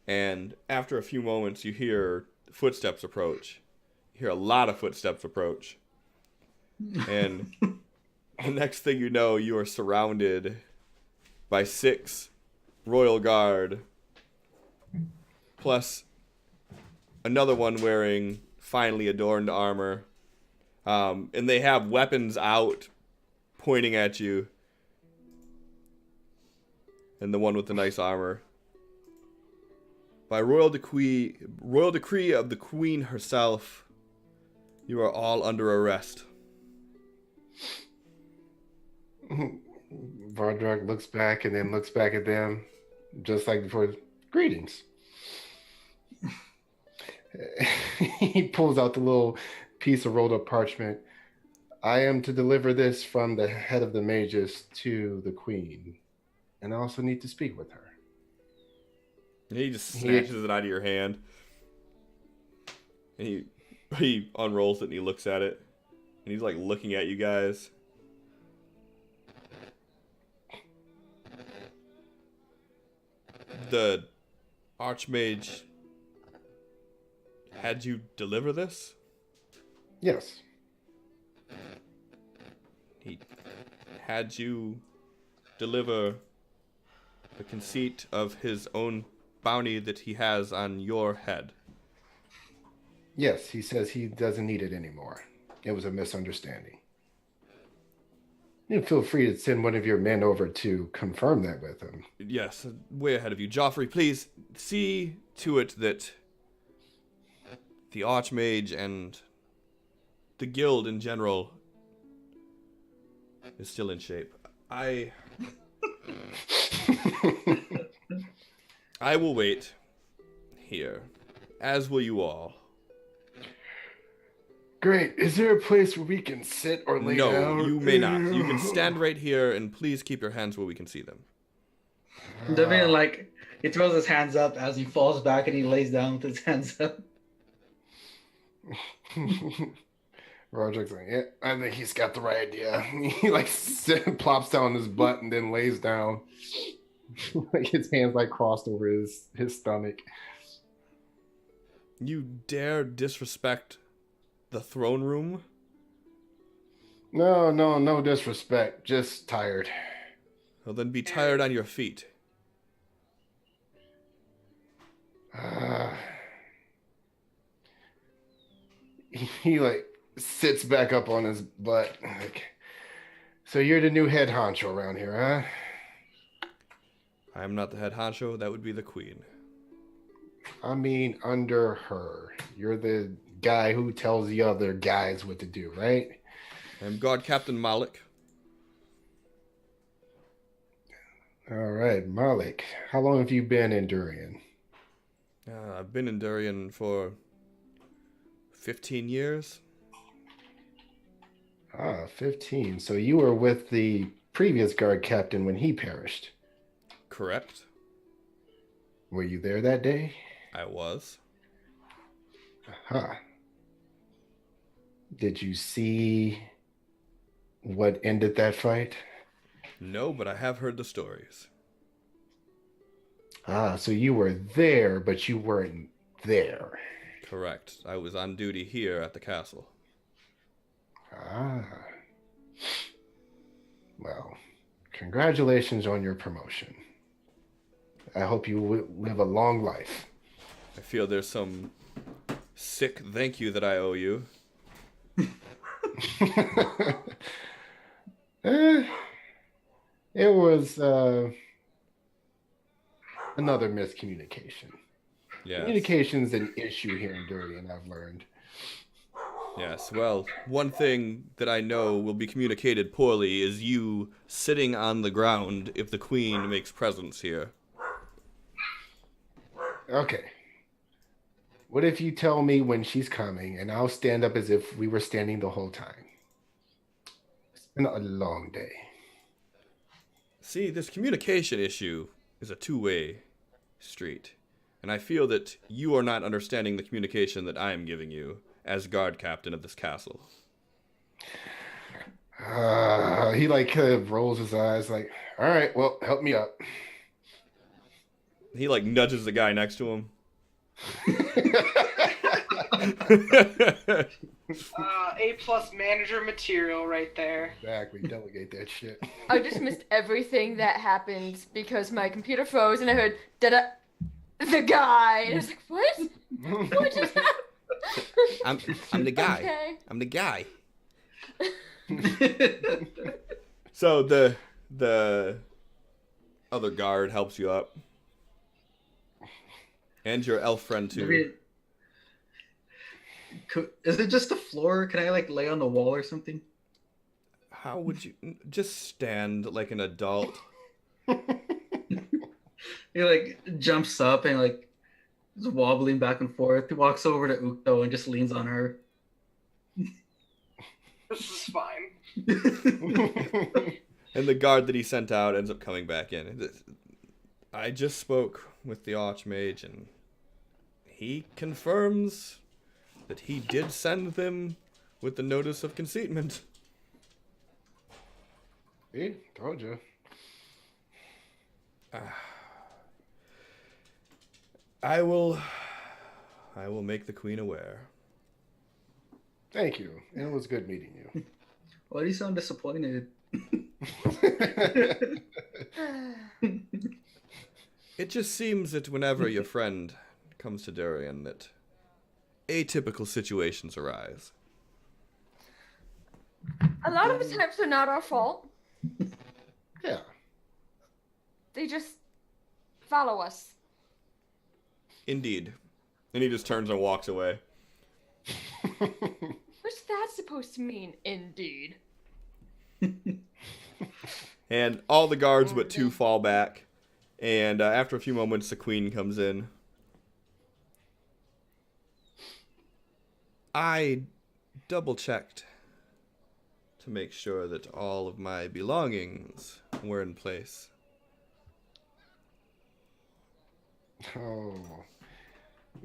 And after a few moments, you hear footsteps approach. You hear a lot of footsteps approach. And the next thing you know, you are surrounded by 6 royal guard, plus another one wearing finely adorned armor. And they have weapons out, pointing at you. And the one with the nice armor. By royal decree of the queen herself, you are all under arrest. Vardrock looks back and then looks back at them, just like before. Greetings. He pulls out the little piece of rolled up parchment. I am to deliver this from the head of the mages to the queen, and I also need to speak with her. He just snatches it out of your hand. And he unrolls it and he looks at it. And he's like looking at you guys. The Archmage had you deliver this? Yes. He had you deliver the conceit of his own bounty that he has on your head. Yes, he says he doesn't need it anymore. It was a misunderstanding. You feel free to send one of your men over to confirm that with him. Yes, way ahead of you. Joffrey, please see to it that the Archmage and the guild in general is still in shape. I will wait here, as will you all. Great. Is there a place where we can sit or lay down? No, you may not. You can stand right here, and please keep your hands where we can see them. Devin, like, he throws his hands up as he falls back and he lays down with his hands up. Roderick's like, yeah, I think he's got the right idea. He like plops down on his butt and then lays down. Like his hands like crossed over his stomach. You dare disrespect the throne room? No disrespect. Just tired. Well, then be tired on your feet. He like sits back up on his butt. Like, so you're the new head honcho around here, huh? I am not the head honcho. That would be the queen. I mean, under her. You're the guy who tells the other guys what to do, right? I'm Guard Captain Malik. All right, Malik. How long have you been in Durian? I've been in Durian for 15 years. 15. So you were with the previous guard captain when he perished. Correct. Were you there that day? I was. Did you see what ended that fight? No, but I have heard the stories. So you were there, but you weren't there. Correct. I was on duty here at the castle. Well, congratulations on your promotion. I hope you live a long life. I feel there's some sick thank you that I owe you. It was another miscommunication. Yes. Communication's an issue here in Durian, I've learned. Yes, well, one thing that I know will be communicated poorly is you sitting on the ground if the queen makes presence here. Okay. What if you tell me when she's coming, and I'll stand up as if we were standing the whole time? It's been a long day. See, this communication issue is a two-way street. And I feel that you are not understanding the communication that I am giving you as guard captain of this castle. He like kind of rolls his eyes like, all right, well, help me up. He like nudges the guy next to him. A+ manager material right there. Exactly, delegate that shit. I just missed everything that happened because my computer froze and I heard da-da, the guy. And I was like, what? What just happened? I'm the guy. Okay. I'm the guy. So the other guard helps you up. And your elf friend too. Is it just the floor? Can I like lay on the wall or something? How would you just stand like an adult? He like jumps up and like is wobbling back and forth. He walks over to Ukto and just leans on her. This is fine. And the guard that he sent out ends up coming back in. I just spoke with the Archmage and he confirms that he did send them with the notice of conceitment. See? Told you. I will make the queen aware. Thank you. It was good meeting you. Why do you sound disappointed? It just seems that whenever your friend comes to Durian, that atypical situations arise. A lot of the times they're not our fault. Yeah. They just follow us. Indeed. And he just turns and walks away. What's that supposed to mean, indeed? And all the guards but two fall back. And after a few moments, the queen comes in. I double-checked to make sure that all of my belongings were in place. Oh,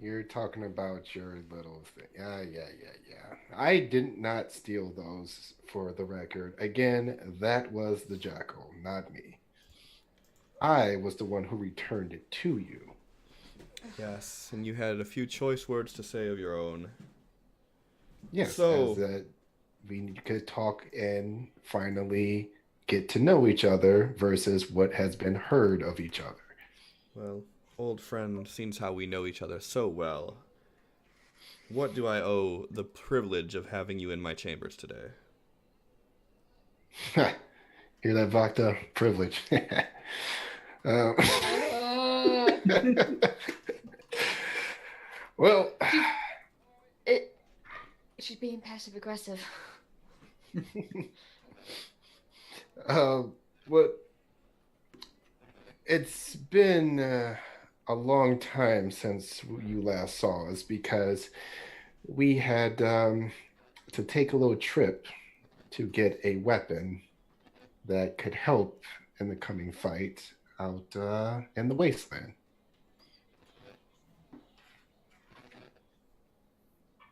you're talking about your little thing. Yeah. I did not steal those, for the record. Again, that was the jackal, not me. I was the one who returned it to you. Yes, and you had a few choice words to say of your own. Yes, So, as that we could talk and finally get to know each other versus what has been heard of each other. well, old friend, since how we know each other so well, what do I owe the privilege of having you in my chambers today? Hear that, Vakta? Privilege. Um, well, She's being passive aggressive. what? It's been a long time since you last saw us because we had to take a little trip to get a weapon that could help in the coming fight out in the wasteland.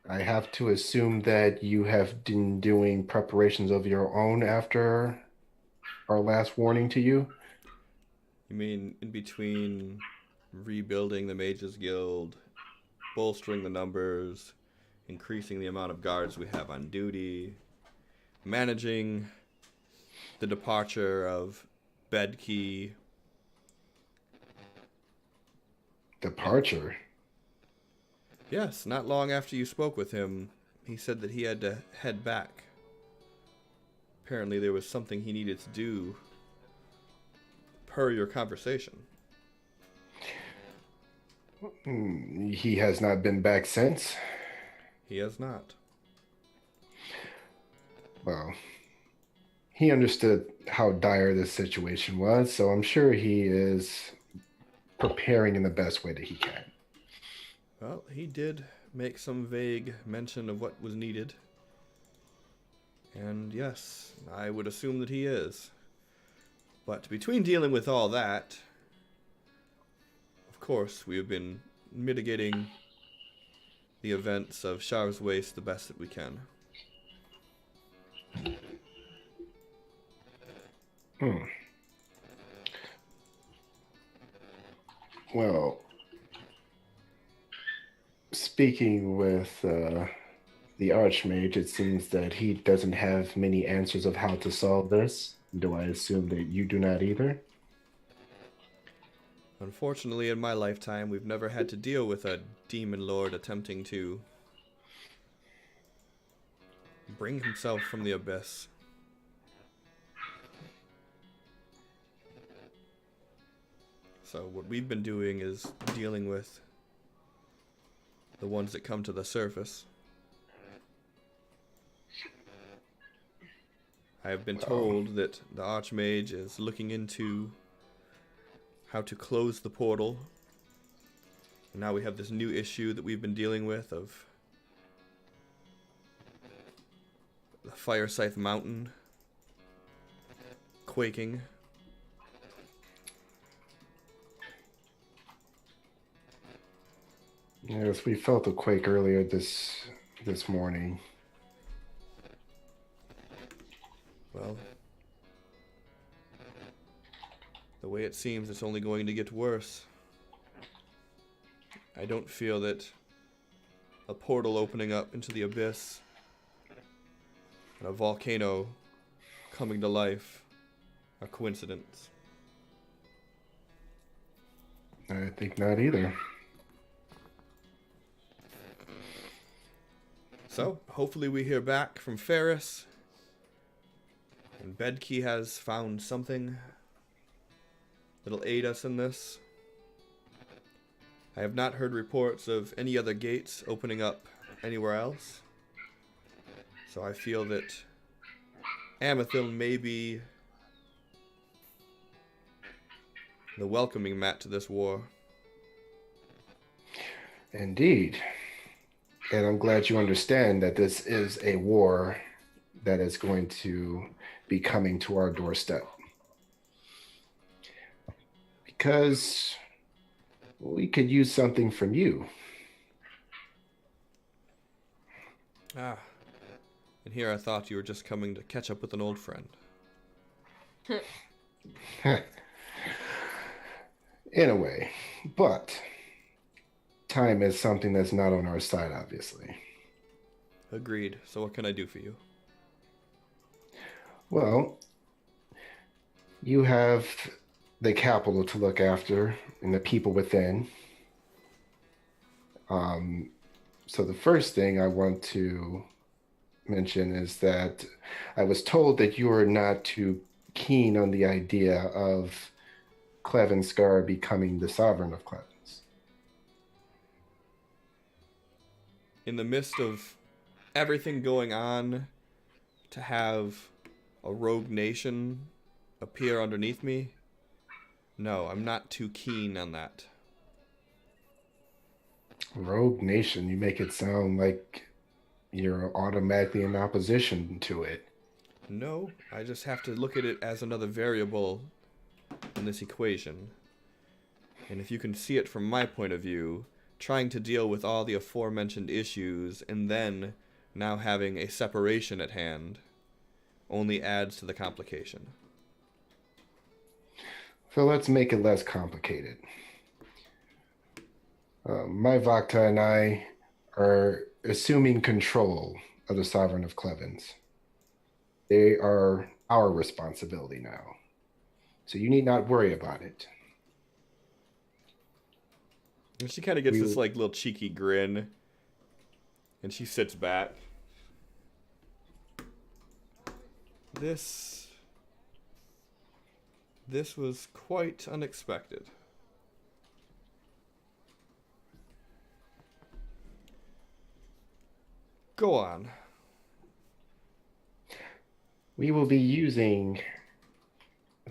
I have to assume that you have been doing preparations of your own after our last warning to you. You mean in between rebuilding the Mages Guild, bolstering the numbers, increasing the amount of guards we have on duty, managing the departure of Bedkey? Departure? Yes, not long after you spoke with him, he said that he had to head back. Apparently there was something he needed to do per your conversation. He has not been back since. He has not. Well, he understood how dire this situation was, so I'm sure he is preparing in the best way that he can. Well, he did make some vague mention of what was needed. And yes, I would assume that he is. But between dealing with all that, of course, we have been mitigating the events of Shar's Waste the best that we can. Well, speaking with the Archmage, it seems that he doesn't have many answers of how to solve this. Do I assume that you do not either? Unfortunately, in my lifetime, we've never had to deal with a demon lord attempting to bring himself from the abyss. So what we've been doing is dealing with the ones that come to the surface. I have been told that the Archmage is looking into how to close the portal. And now we have this new issue that we've been dealing with of the Fire Scythe Mountain quaking. Yes, we felt a quake earlier this morning. Well, the way it seems, it's only going to get worse. I don't feel that a portal opening up into the abyss and a volcano coming to life are coincidence. I think not either. So, hopefully we hear back from Ferris. And Bedkey has found something that'll aid us in this. I have not heard reports of any other gates opening up anywhere else. So I feel that Amethil may be the welcoming mat to this war. Indeed. And I'm glad you understand that this is a war that is going to be coming to our doorstep. Because we could use something from you. Ah. And here I thought you were just coming to catch up with an old friend. In a way. But time is something that's not on our side, obviously. Agreed. So what can I do for you? Well, you have the capital to look after and the people within. So the first thing I want to mention is that I was told that you are not too keen on the idea of Clevenskar becoming the sovereign of Clevens. In the midst of everything going on, to have a rogue nation appear underneath me? No, I'm not too keen on that. Rogue nation, you make it sound like you're automatically in opposition to it. No, I just have to look at it as another variable in this equation. And if you can see it from my point of view, trying to deal with all the aforementioned issues and then now having a separation at hand only adds to the complication. So let's make it less complicated. My Vakta and I are assuming control of the Sovereign of Clevens. They are our responsibility now. So you need not worry about it. And she kind of gets this like little cheeky grin, and she sits back. This was quite unexpected. Go on. We will be using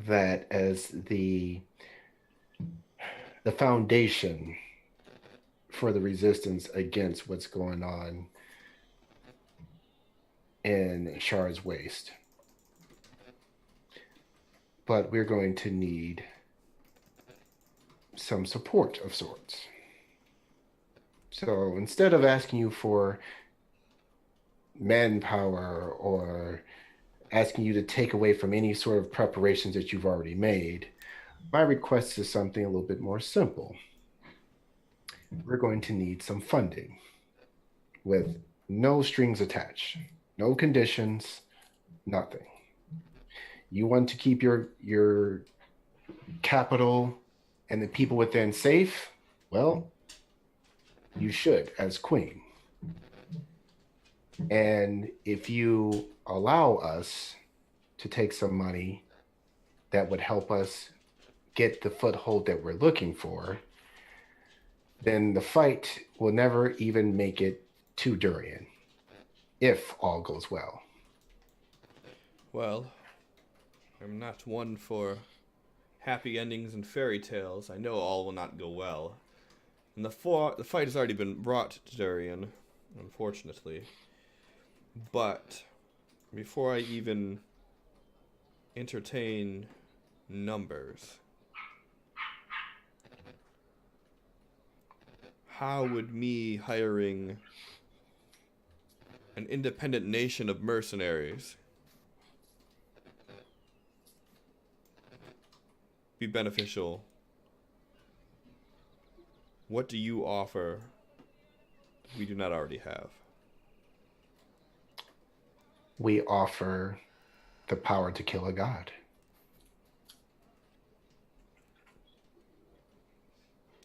that as the foundation for the resistance against what's going on in Shard's Waste. But we're going to need some support of sorts. So instead of asking you for manpower or asking you to take away from any sort of preparations that you've already made, my request is something a little bit more simple. We're going to need some funding with no strings attached, no conditions, nothing. You want to keep your capital and the people within safe? Well, you should as queen. And if you allow us to take some money that would help us get the foothold that we're looking for, then the fight will never even make it to Durian, if all goes well. Well, I'm not one for happy endings and fairy tales. I know all will not go well. And the fight has already been brought to Durian, unfortunately. But before I even entertain numbers, how would me hiring an independent nation of mercenaries be beneficial? What do you offer we do not already have? We offer the power to kill a god.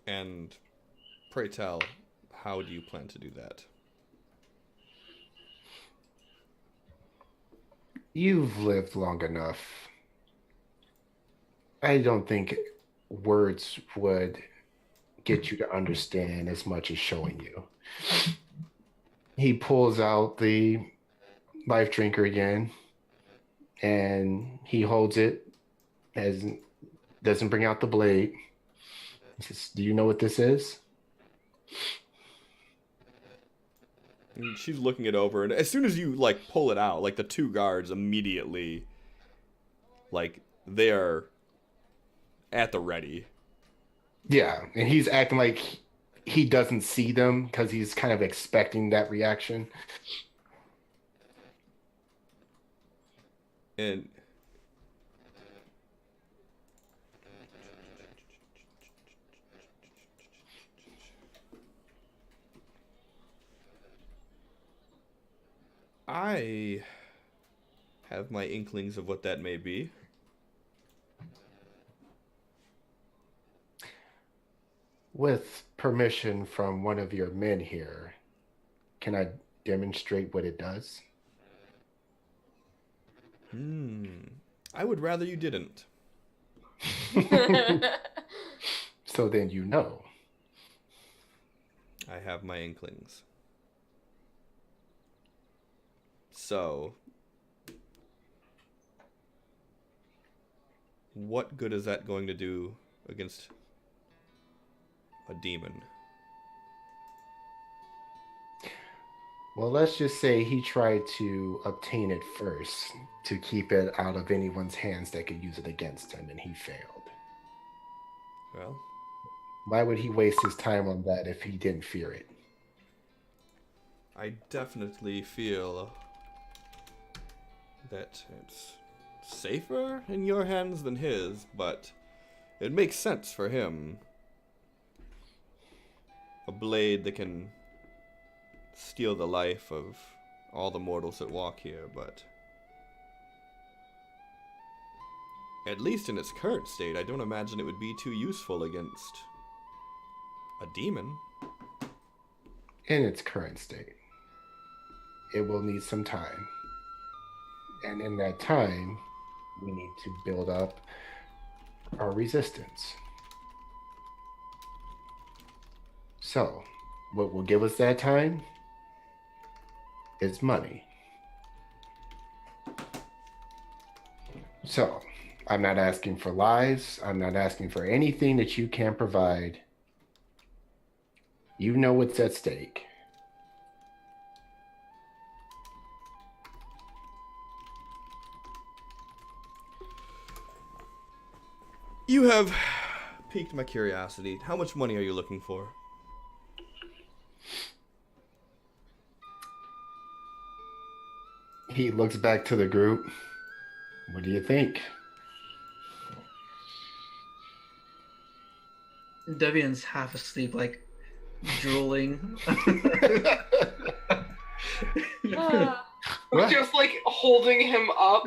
And pray tell, how do you plan to do that? You've lived long enough. I don't think words would get you to understand as much as showing you. He pulls out the life drinker again, and he holds it, as doesn't bring out the blade. He says, "Do you know what this is?" And she's looking it over, and as soon as you like pull it out, like the two guards immediately, like they are at the ready. Yeah, and he's acting like he doesn't see them because he's kind of expecting that reaction. And I have my inklings of what that may be. With permission from one of your men here, can I demonstrate what it does? I would rather you didn't. So then you know. I have my inklings. So, what good is that going to do against a demon? Well, let's just say he tried to obtain it first to keep it out of anyone's hands that could use it against him, and he failed. Well, Why would he waste his time on that if he didn't fear it? I definitely feel that it's safer in your hands than his, but it makes sense for him. A blade that can steal the life of all the mortals that walk here, but at least in its current state, I don't imagine it would be too useful against a demon. In its current state, it will need some time. And in that time, we need to build up our resistance. So, what will give us that time is money. So, I'm not asking for lives. I'm not asking for anything that you can't provide. You know what's at stake. You have piqued my curiosity. How much money are you looking for? He looks back to the group. What do you think? Devian's half asleep, like drooling. What? Just like holding him up,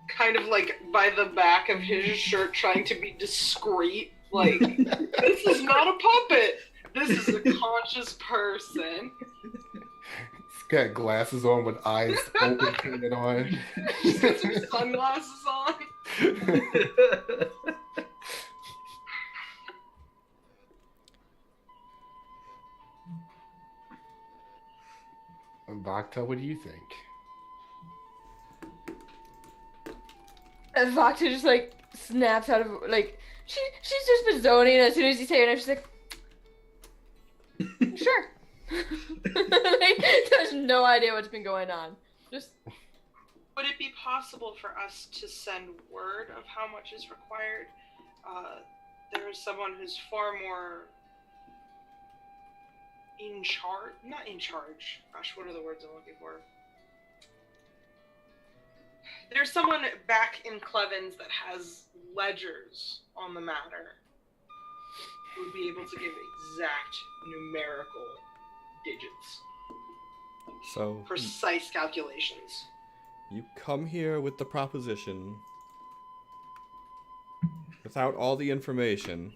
kind of like by the back of his shirt, trying to be discreet. Like, this is not a puppet. This is a conscious person. He's got glasses on with eyes open, painted on. He's got some sunglasses on. Bhakta, what do you think? And Vakta just like snaps out of like she's just been zoning as soon as you say it, and she's like, sure. Like, there's no idea what's been going on. Just Would it be possible for us to send word of how much is required? There is someone who's far more in charge. Not in charge. Gosh, what are the words I'm looking for? There's someone back in Clevens that has ledgers on the matter. Who would be able to give exact numerical digits. So, Precise calculations. you come here with the proposition without all the information,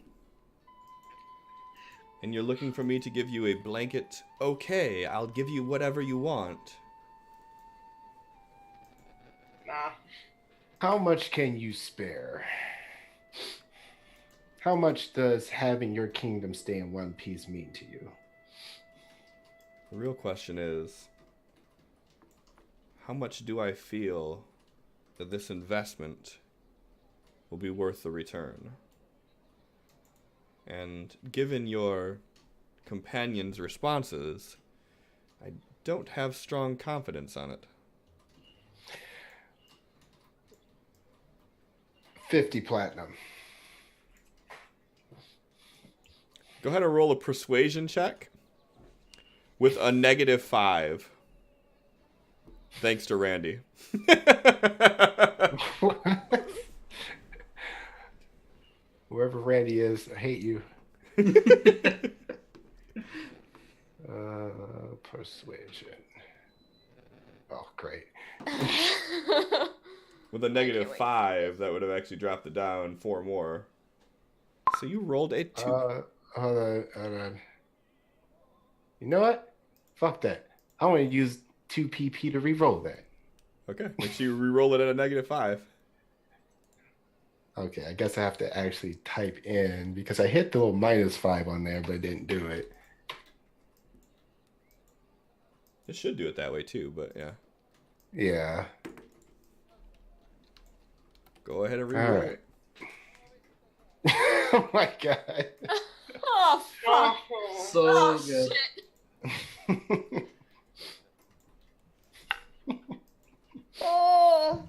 and you're looking for me to give you a blanket, okay, I'll give you whatever you want. Nah. How much can you spare? How much does having your kingdom stay in one piece mean to you? The real question is, how much do I feel that this investment will be worth the return? And given your companion's responses, I don't have strong confidence on it. 50 platinum. Go ahead and roll a persuasion check with a -5. Thanks to Randy. Whoever Randy is, I hate you. Persuasion. Oh, great. With a -5, that would have actually dropped it down 4 more. So you rolled a 2. Hold on. You know what? Fuck that. I want to use 2 PP to re-roll that. Okay, make sure you re-roll it at a -5. Okay, I guess I have to actually type in because I hit the little -5 on there, but I didn't do it. It should do it that way too, but yeah. Yeah. Go ahead and re-roll it. Oh my god. Oh, fuck. So Oh, good. shit. Oh.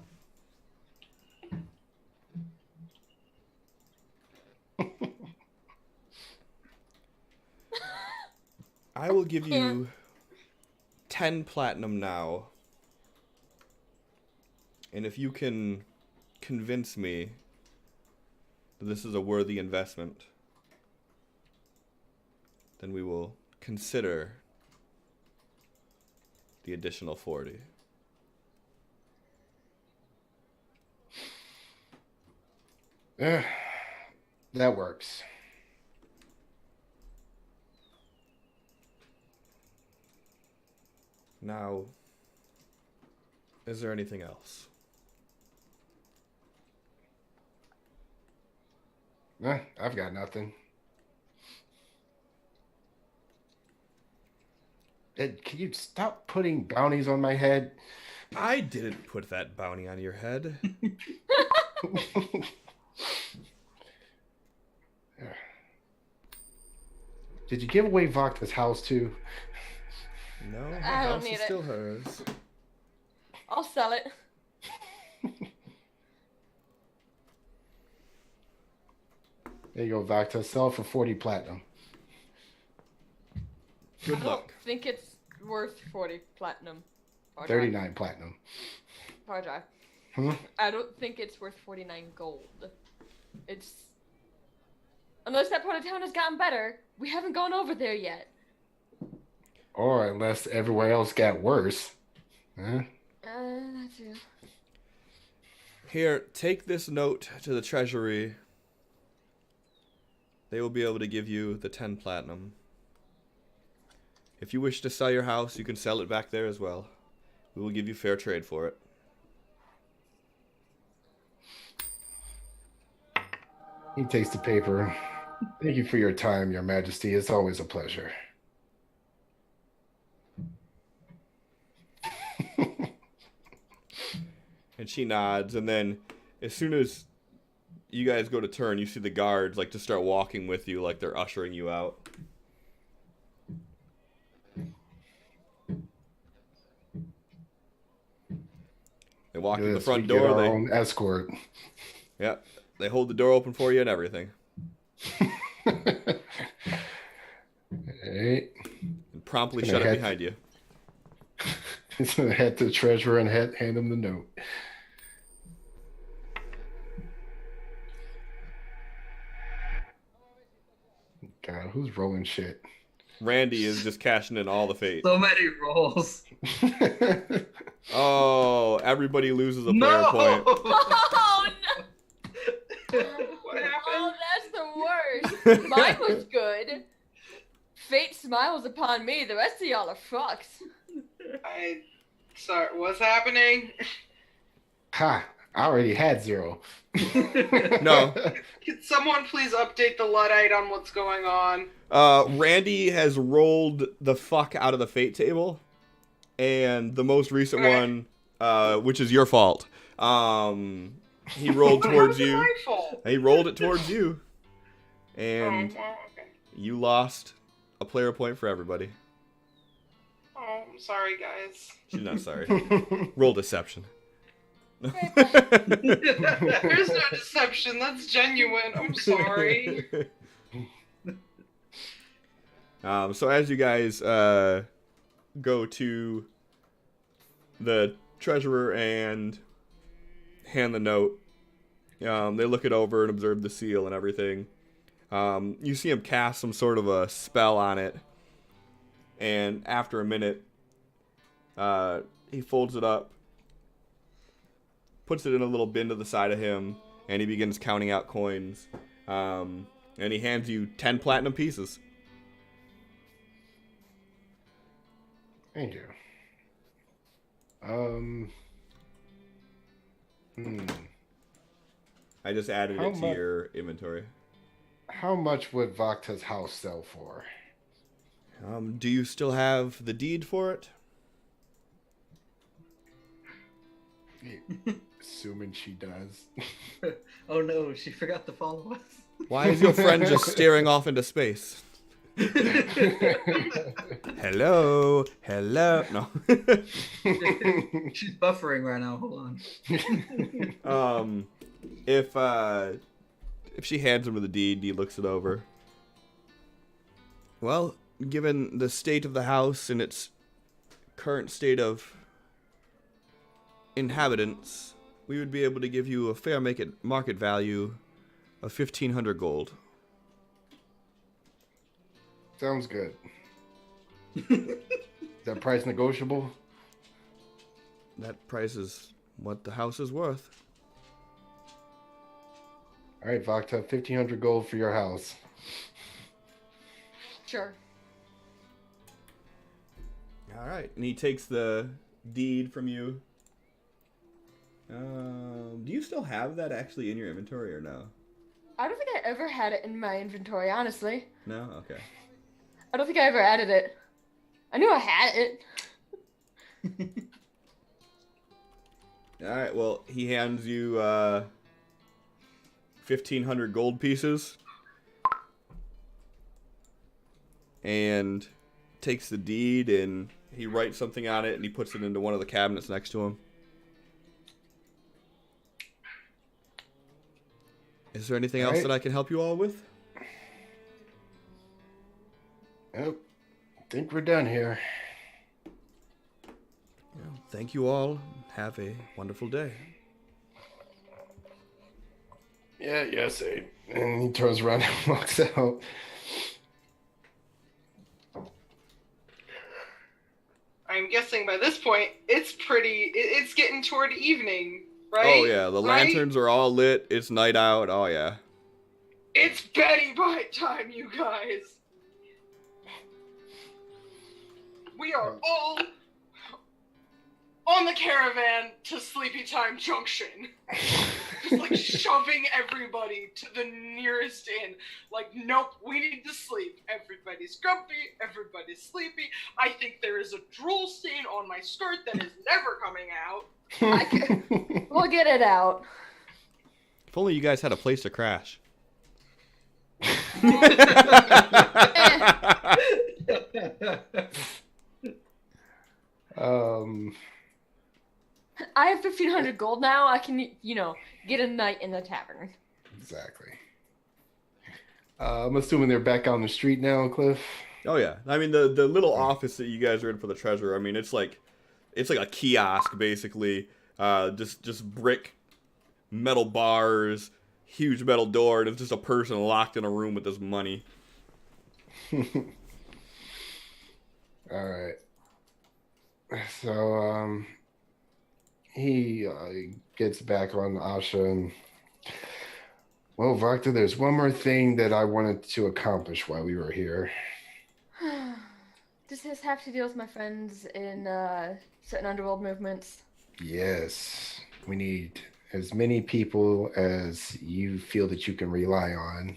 I will give you 10 platinum now. And if you can convince me that this is a worthy investment, then we will consider the additional 40. That works. Now, is there anything else? I've got nothing. Ed, can you stop putting bounties on my head? I didn't put that bounty on your head. Did you give away Vakta's house too? No, the I don't house need is it. still hers. I'll sell it. There you go, Vakta. Sell it for 40 platinum. Good I don't luck. think it's worth 40 platinum. 39 platinum. Power drive. Hmm? I don't think it's worth 49 gold. It's... Unless that part of town has gotten better, we haven't gone over there yet. Or unless everywhere else got worse. Huh? That too. Here, take this note to the treasury. They will be able to give you the 10 platinum. If you wish to sell your house, you can sell it back there as well. We will give you fair trade for it. He takes the paper. Thank you for your time, Your Majesty. It's always a pleasure. And she nods, and then as soon as you guys go to turn, you see the guards like to start walking with you, like they're ushering you out. They walk in the front we get door. our They own escort. Yeah, they hold the door open for you and everything. Hey. And promptly Gonna shut it head- behind you. He's gonna head to the treasurer and hand him the note. God, who's rolling shit? Randy is just cashing in all the fate. So many rolls. Oh, everybody loses a player No! point. Oh, no! What yours. Mine was good. Fate smiles upon me. The rest of y'all are fucked. Sorry, what's happening? Ha! I already had 0. No. Could someone please update the Luddite on what's going on? Randy has rolled the fuck out of the fate table, and the most recent one, which is your fault, he rolled towards you. My fault. He rolled it towards you, and Well, okay. you lost a player point for everybody. Oh, I'm sorry, guys. She's not sorry. Roll deception. There's no deception. That's genuine. I'm sorry. So as you guys go to the treasurer and hand the note, they look it over and observe the seal and everything. You see him cast some sort of a spell on it, and after a minute, he folds it up, puts it in a little bin to the side of him, and he begins counting out coins. And he hands you 10 platinum pieces. Thank you. I just added How it to mu- your inventory. How much would Vakta's house sell for? Do you still have the deed for it? Assuming she does. Oh no, she forgot to follow us. Why is your friend just staring off into space? Hello? Hello? No. She's buffering right now. Hold on. If she hands him the deed, he looks it over. Well, given the state of the house and its current state of inhabitants, we would be able to give you a fair market value of 1,500 gold. Sounds good. Is that price negotiable? That price is what the house is worth. All right, Vakta, 1,500 gold for your house. Sure. All right, and he takes the deed from you. Do you still have that actually in your inventory or no? I don't think I ever had it in my inventory, honestly. No? Okay. I don't think I ever added it. I knew I had it. All right, well, he hands you 1,500 gold pieces and takes the deed, and he writes something on it, and he puts it into one of the cabinets next to him. Is there anything else that I can help you all with? Nope. I think we're done here. Well, thank you all. Have a wonderful day. Yeah, yes, eh. And he turns around and walks out. I'm guessing by this point, it's getting toward evening, right? Oh, yeah. The lanterns are all lit. It's night out. Oh, yeah. It's Betty Bite time, you guys. We are all on the caravan to Sleepy Time Junction. Just like shoving everybody to the nearest inn. Like, nope, we need to sleep. Everybody's grumpy, everybody's sleepy. I think there is a drool stain on my skirt that is never coming out. We'll get it out. If only you guys had a place to crash. I have 1,500 gold now. I can, get a night in the tavern. Exactly. I'm assuming they're back on the street now, Cliff. Oh, yeah. I mean, the little office that you guys are in for the treasure, I mean, it's like a kiosk, basically. Just brick, metal bars, huge metal door, and it's just a person locked in a room with this money. All right. So, he gets back on Asha and Well, Vakta, there's one more thing that I wanted to accomplish while we were here. Does this have to deal with my friends in certain underworld movements? Yes, we need as many people as you feel that you can rely on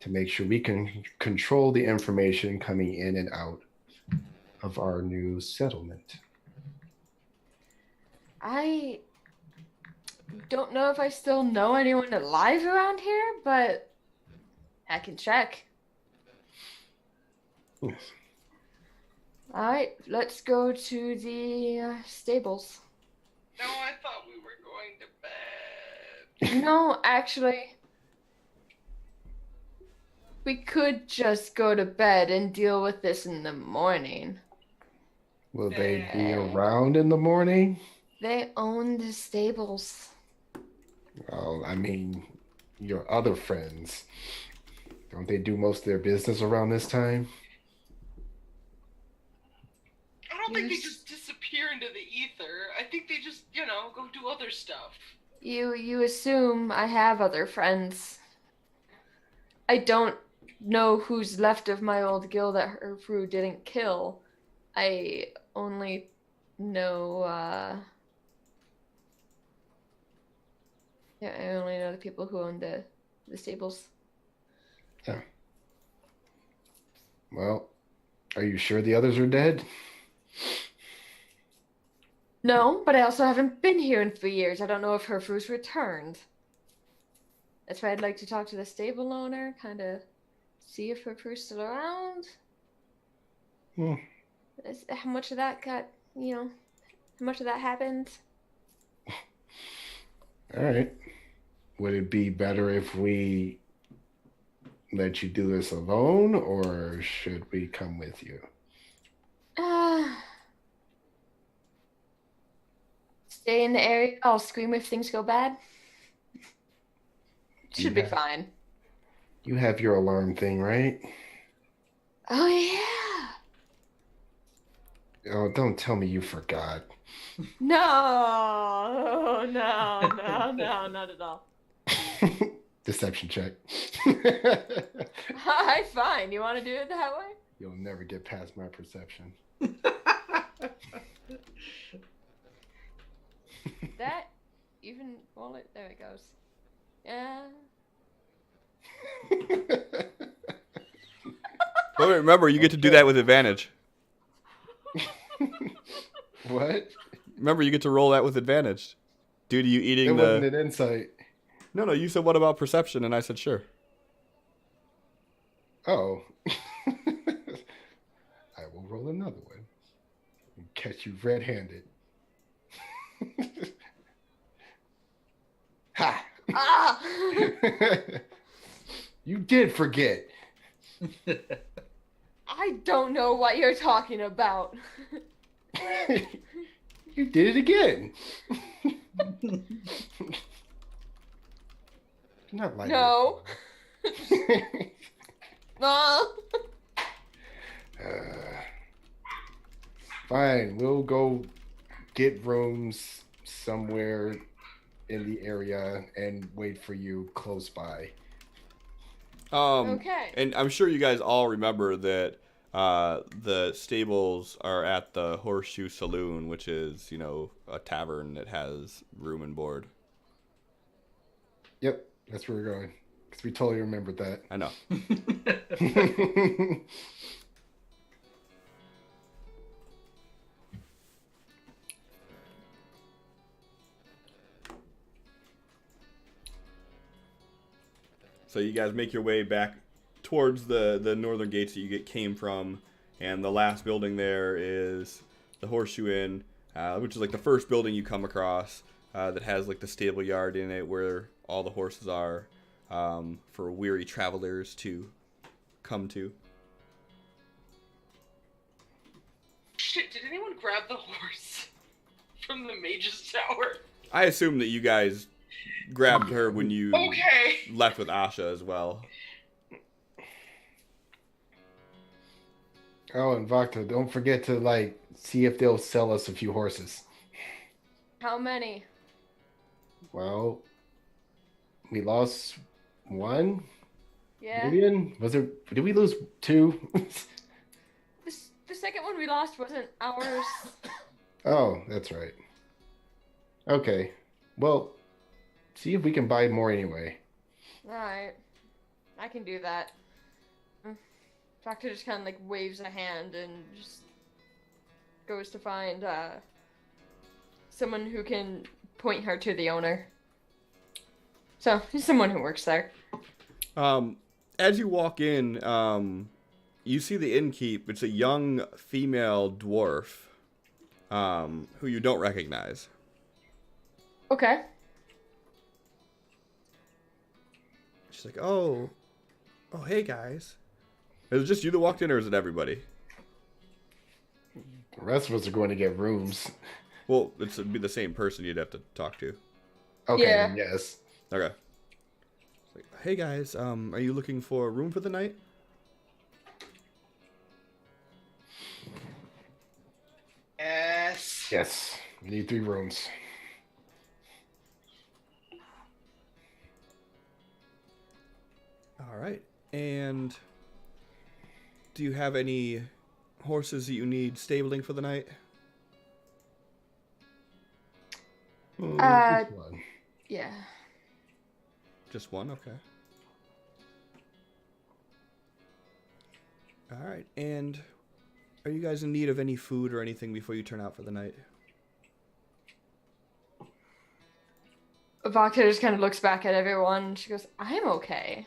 to make sure we can control the information coming in and out of our new settlement. I don't know if I still know anyone alive around here, but I can check. Yes. All right, let's go to the stables. No, I thought we were going to bed. No, actually, we could just go to bed and deal with this in the morning. Will they be around in the morning? They own the stables. Well, I mean, your other friends. Don't they do most of their business around this time? I don't think they just disappear into the ether. I think they just, go do other stuff. You assume I have other friends. I don't know who's left of my old guild that her crew didn't kill. I only know, I only know the people who own the stables. Yeah. Well, are you sure the others are dead? No, but I also haven't been here in 3 years. I don't know if Herfru's returned. That's why I'd like to talk to the stable owner, kind of see if Herfru's still around. How much of that got, how much of that happened? All right. Would it be better if we let you do this alone, or should we come with you? Stay in the area. I'll scream if things go bad. Should be fine. You have your alarm thing, right? Oh, yeah. Oh, don't tell me you forgot. No, not at all. Deception check. Alright, fine. You want to do it that way? You'll never get past my perception. That even wallet. There it goes. Yeah. But remember, you get to do that with advantage. What? Remember, you get to roll that with advantage. Due to you eating It wasn't an insight. No, you said what about perception, and I said sure. Oh. I will roll another one. And catch you red-handed. Ha! Ah! You did forget. I don't know what you're talking about. You did it again. Not like No. No. Fine, we'll go get rooms somewhere in the area and wait for you close by. Okay. And I'm sure you guys all remember that the stables are at the Horseshoe Saloon, which is, a tavern that has room and board. Yep, that's where we're going. Because we totally remembered that. I know. So you guys make your way back towards the northern gates that you came from, and the last building there is the Horseshoe Inn, which is like the first building you come across that has like the stable yard in it where all the horses are for weary travelers to come to. Shit, did anyone grab the horse from the mage's tower? I assume that you guys grabbed her when you Okay. left with Asha as well. Oh, and Vakta, don't forget to see if they'll sell us a few horses. How many? Well, we lost 1 Yeah. million? Was there? Did we lose 2? The second one we lost wasn't ours. Oh, that's right. Okay. Well, see if we can buy more anyway. Alright. I can do that. Doctor just kind of like waves a hand and just goes to find someone who can point her to the owner. So, someone who works there. As you walk in, you see the innkeep. It's a young female dwarf, who you don't recognize. Okay. She's like, oh, hey guys. Is it just you that walked in, or is it everybody? The rest of us are going to get rooms. Well, it'd be the same person you'd have to talk to. Okay, Yeah. yes. Okay. It's like, hey guys, are you looking for a room for the night? Yes. Yes. We need 3 rooms. All right. And do you have any horses that you need stabling for the night? Just 1. Yeah. Just one? Okay. All right. And are you guys in need of any food or anything before you turn out for the night? Vodka just kind of looks back at everyone. She goes, I'm okay.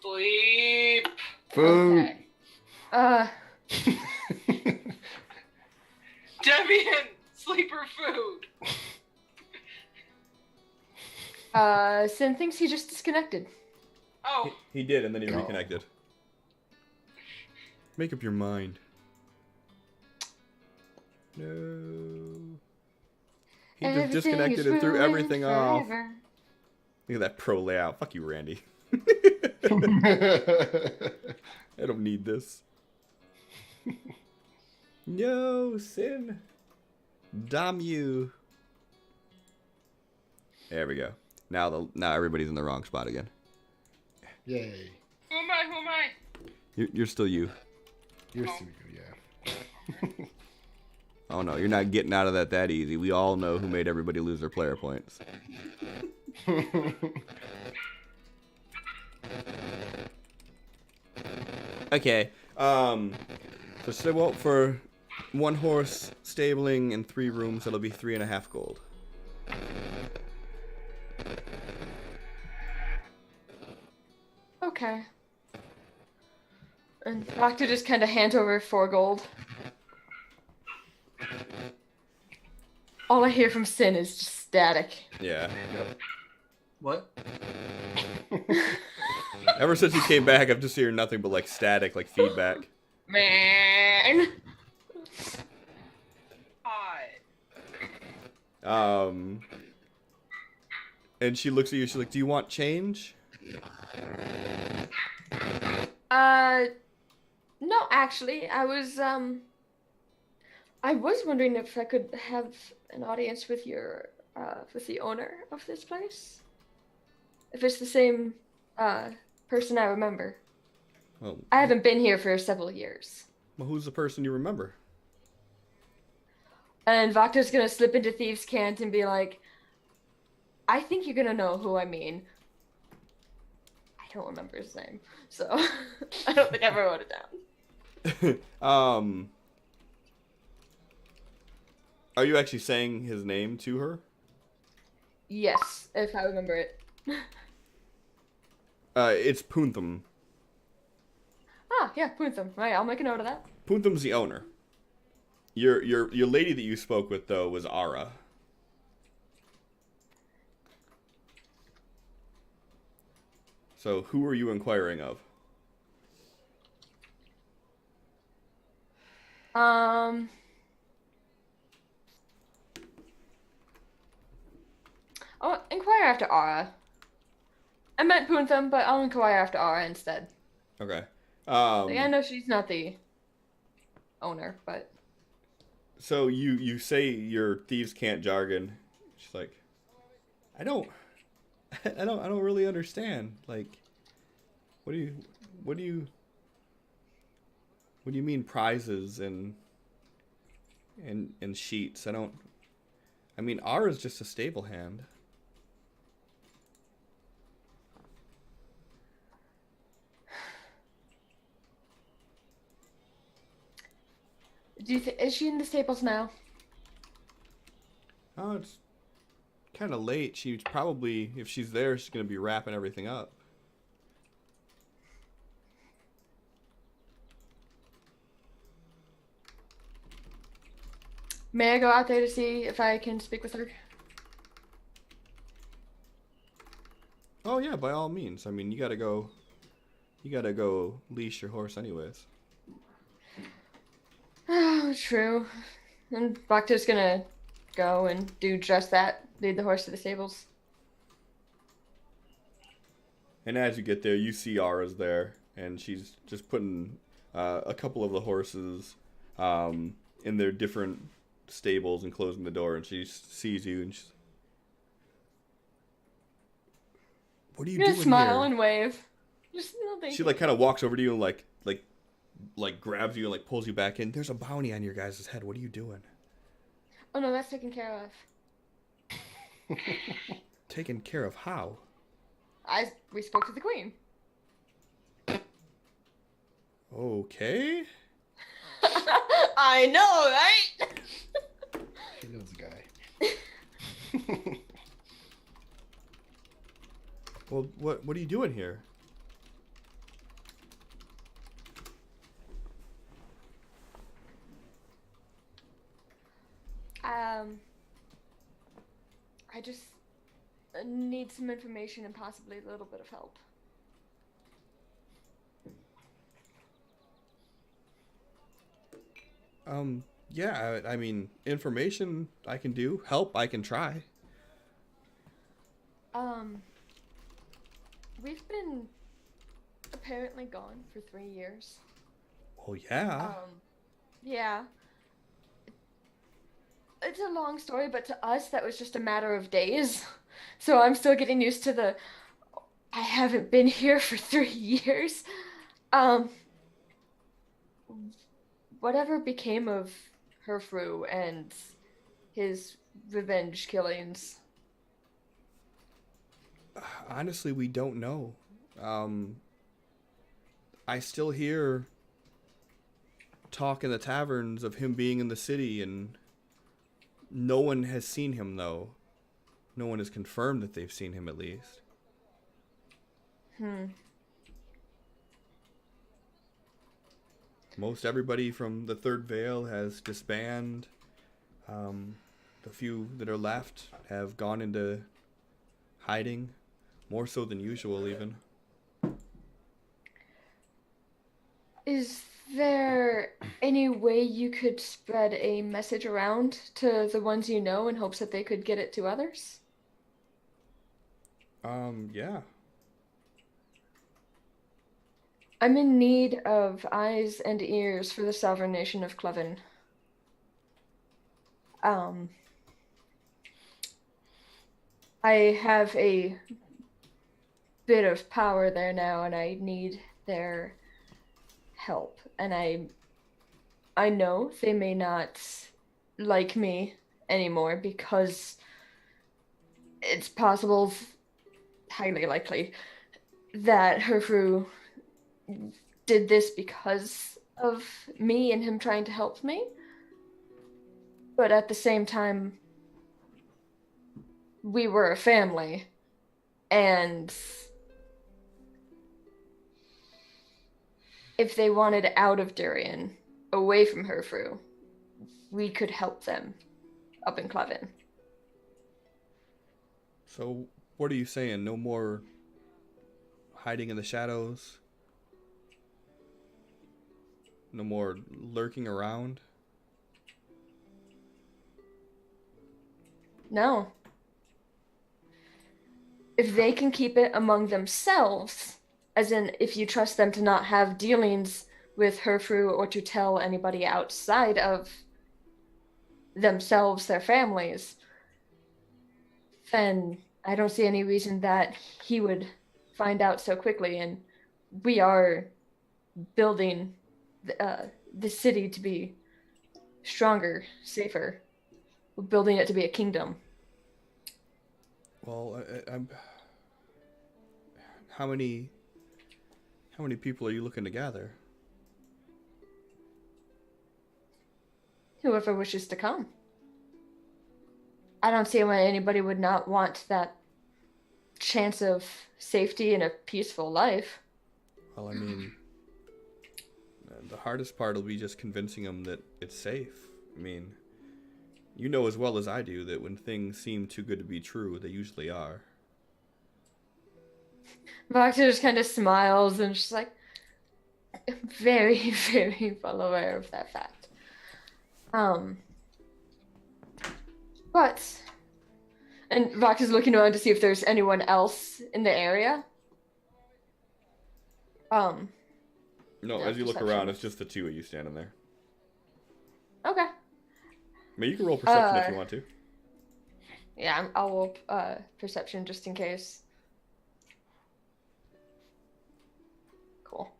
Sleep. Food. Okay. Debian. Sleeper food. Sin thinks he just disconnected. Oh. He did, and then he Oh. reconnected. Make up your mind. No. He just disconnected and threw everything off. Look at that pro layout. Fuck you, Randy. I don't need this. No, Sin. Damn you. There we go. Now everybody's in the wrong spot again. Yay. Who am I? Who am I? You're still you. You're still you, yeah. Oh no, you're not getting out of that easy. We all know who made everybody lose their player points. Okay. So for 1 horse stabling and 3 rooms, that'll be 3.5 gold. Okay. And Doctor just kind of hands over 4 gold. All I hear from Sin is just static. Yeah. What? Ever since you came back, I've just heard nothing but like static, like feedback. Man. Hi. And she looks at you. She's like, "Do you want change?" No, actually, I was wondering if I could have an audience with with the owner of this place. If it's the same, person I remember. Well, I haven't been here for several years. who's the person you remember? And Vakta's gonna slip into Thieves' Cant and be like, I think you're gonna know who I mean. I don't remember his name, so I don't think I ever wrote it down. Are you actually saying his name to her? Yes, if I remember it. It's Puntham. Ah, yeah, Puntham. Right, I'll make a note of that. Puntham's the owner. Your lady that you spoke with though was Ara. So who are you inquiring of? I'll inquire after Ara. I meant Puntham, but I'll inquire after Ara instead. Okay. Like, I know she's not the owner, but So you say your thieves can't jargon. She's like, I don't really understand. Like, What do you what do you what do you mean prizes and sheets? I mean R is just a stable hand. Is she in the stables now? Oh, it's kind of late. She's probably, if she's there, she's gonna be wrapping everything up. May I go out there to see if I can speak with her? Oh yeah, by all means. I mean, you gotta go leash your horse anyways. Oh, true. And Bakto's gonna go and do just that. Lead the horse to the stables. And as you get there, you see Ara's there, and she's just putting a couple of the horses in their different stables and closing the door, and she sees you, and she's, "What are you doing smile here?" and wave. Just nothing. She like kind of walks over to you and like grabs you and like pulls you back in. There's a bounty on your guys' head. What are you doing? Oh no, that's taken care of. Taken care of how? We spoke to the queen. Okay. I know, right? She knows the guy. Well, what are you doing here? I just need some information and possibly a little bit of help. Yeah, I mean, information I can do, help I can try. We've been apparently gone for 3 years. Well, yeah. Yeah. It's a long story, but to us, that was just a matter of days. So I'm still getting used to I haven't been here for 3 years. Whatever became of Herfru and his revenge killings? Honestly, we don't know. I still hear talk in the taverns of him being in the city, and no one has seen him, though. No one has confirmed that they've seen him, at least. Most everybody from the Third Veil has disbanded. The few that are left have gone into hiding, more so than usual, even. Is there any way you could spread a message around to the ones you know in hopes that they could get it to others? Yeah. I'm in need of eyes and ears for the sovereign nation of Cleven. I have a bit of power there now, and I need their help. And I know they may not like me anymore because it's possible, highly likely, that Herfru did this because of me and him trying to help me. But at the same time, we were a family, and if they wanted out of Durian, away from Herfru, we could help them up in Cleven. So, what are you saying? No more hiding in the shadows? No more lurking around? No. If they can keep it among themselves, as in if you trust them to not have dealings with Herfru or to tell anybody outside of themselves, their families, then I don't see any reason that he would find out so quickly and we are building the city to be stronger, safer. We're building it to be a kingdom. Well, I'm. How many people are you looking to gather? Whoever wishes to come. I don't see why anybody would not want that chance of safety and a peaceful life. Well, I mean, the hardest part will be just convincing them that it's safe. I mean, you know as well as I do that when things seem too good to be true, they usually are. Vakta just kind of smiles and just like, very, very well aware of that fact. But, and Vakta's looking around to see if there's anyone else in the area. No, as you look perception. around, it's just the two of you standing there. Okay. I mean, you can roll perception if you want to. Yeah, I'll roll perception just in case. Cool.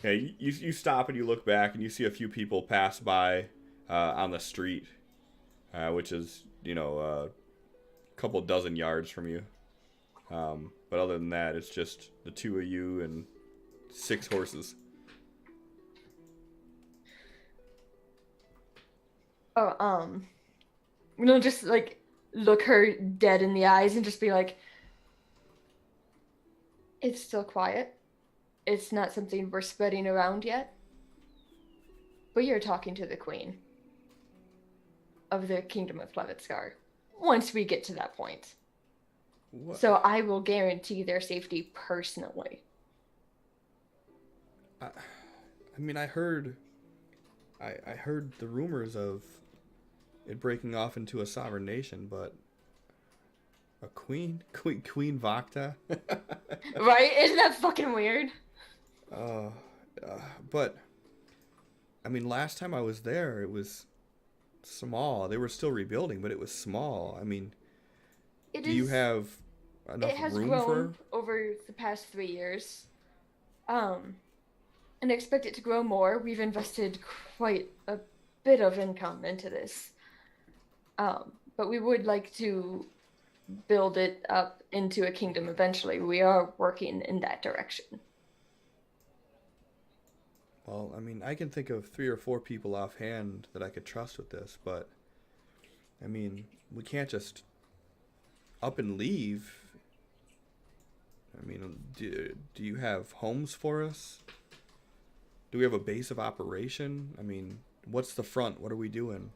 Yeah, you stop and you look back and you see a few people pass by on the street, which is, a couple dozen yards from you. But other than that, it's just the two of you and 6 horses. Oh, just like look her dead in the eyes and just be like, it's still quiet. It's not something we're spreading around yet. But you're talking to the queen of the kingdom of Plevetskar once we get to that point. What? So I will guarantee their safety personally. I mean, I heard the rumors of it breaking off into a sovereign nation, but a Queen Vakta? Right? Isn't that fucking weird? But I mean, last time I was there, it was small. They were still rebuilding, but it was small. I mean, you have enough it has room grown for over the past 3 years. And I expect it to grow more. We've invested quite a bit of income into this. But we would like to build it up into a kingdom eventually. We are working in that direction. Well, I mean, I can think of 3 or 4 people offhand that I could trust with this, but I mean, we can't just up and leave. I mean, do you have homes for us? Do we have a base of operation? I mean, what's the front? What are we doing?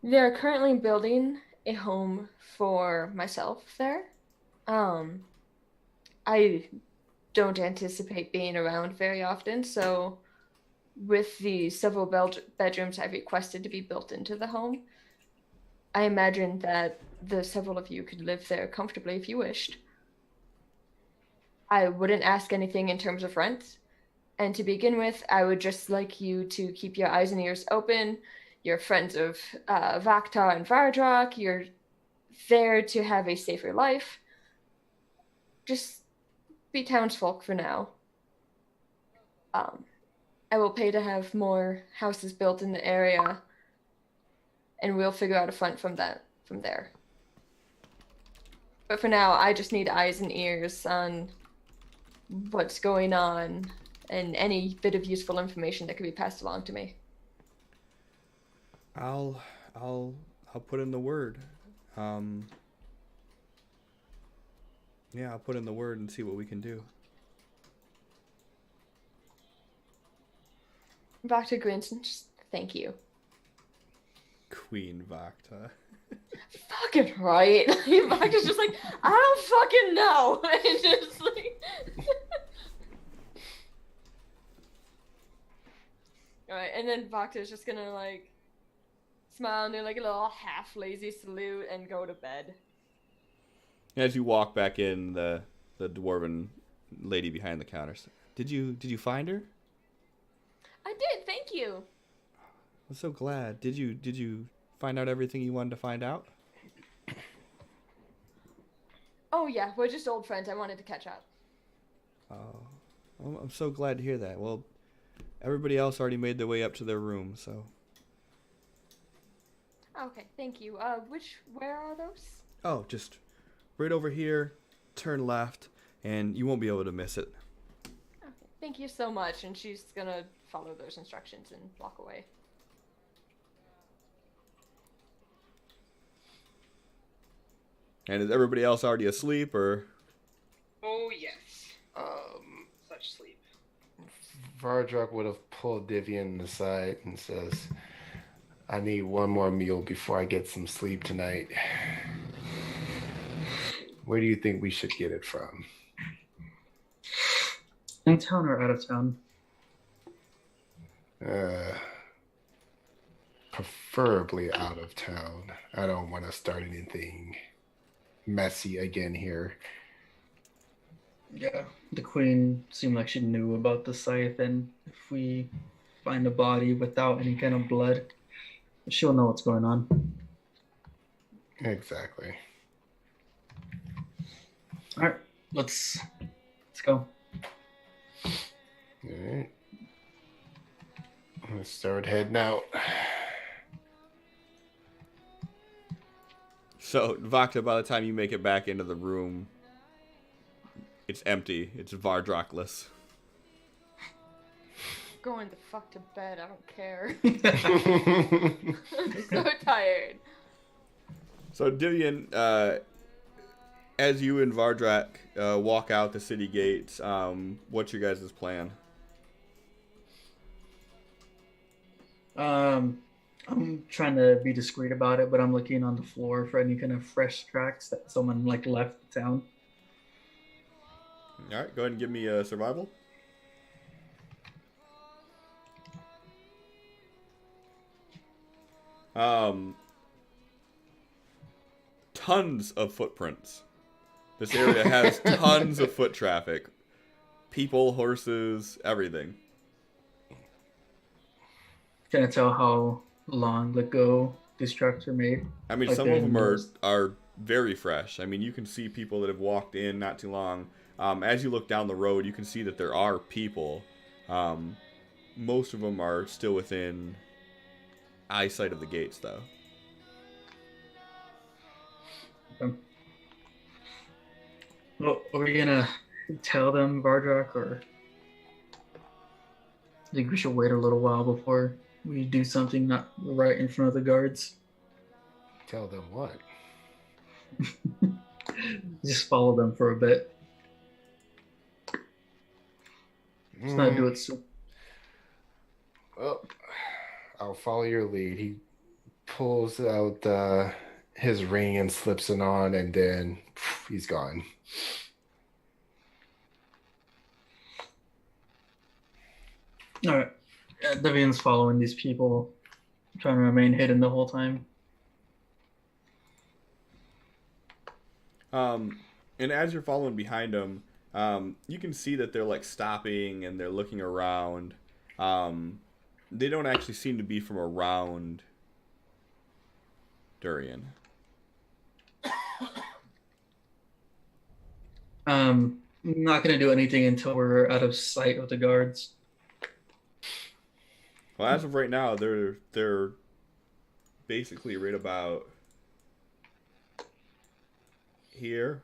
They're currently building a home for myself there. I don't anticipate being around very often, so with the several bedrooms I've requested to be built into the home, I imagine that the several of you could live there comfortably if you wished. I wouldn't ask anything in terms of rent, and to begin with, I would just like you to keep your eyes and ears open. You're friends of Vakta and Vardrak. You're there to have a safer life. Just be townsfolk for now. I will pay to have more houses built in the area, and we'll figure out a front from there. But for now, I just need eyes and ears on what's going on and any bit of useful information that could be passed along to me. I'll put in the word. Yeah, I'll put in the word and see what we can do. Vakta grins and just thank you. Queen Vakta. Fucking right. Vakta's just like, I don't fucking know. And just like Alright, and then Vakta's just gonna like smile and do like a little half lazy salute and go to bed. As you walk back in, the dwarven lady behind the counter says, Did you find her? I did, thank you. I'm so glad. Did you find out everything you wanted to find out? Oh yeah, we're just old friends. I wanted to catch up. Oh, I'm so glad to hear that. Well, everybody else already made their way up to their room, so. Okay, thank you. Where are those? Oh, just right over here, turn left, and you won't be able to miss it. Okay, thank you so much. And she's gonna follow those instructions and walk away. And is everybody else already asleep, or? Oh yes. Such sleep. Vardrock would have pulled Divian aside and says, I need one more meal before I get some sleep tonight. Where do you think we should get it from? In town or out of town? Preferably out of town. I don't want to start anything messy again here. Yeah. The queen seemed like she knew about the scythe, and if we find a body without any kind of blood, she'll know what's going on. Exactly. All right, let's go. All right. Let's start heading out. So, Vakta, by the time you make it back into the room, it's empty. It's Vardrockless. Going the fuck to bed. I don't care. I'm so tired. So, Divian, as you and Vardrak walk out the city gates, what's your guys' plan? I'm trying to be discreet about it, but I'm looking on the floor for any kind of fresh tracks that someone like left the town. All right, go ahead and give me a survival. Tons of footprints. This area has tons of foot traffic. People, horses, everything. Can I tell how long ago these tracks were made? I mean, Like some they're of them indoors? are very fresh. I mean, you can see people that have walked in not too long. As you look down the road, you can see that there are people. Most of them are still within eyesight of the gates, though. Well, are we gonna tell them, Vardrak, or I think we should wait a little while before we do something not right in front of the guards? Tell them what? Just follow them for a bit. Let's not do it soon. Well, I'll follow your lead. He pulls out his ring and slips it on, and then he's gone. All right. Devian's following these people, trying to remain hidden the whole time. And as you're following behind them, you can see that they're like stopping and they're looking around. They don't actually seem to be from around Durian. I'm not gonna do anything until we're out of sight of the guards. Well, as of right now, they're basically right about here,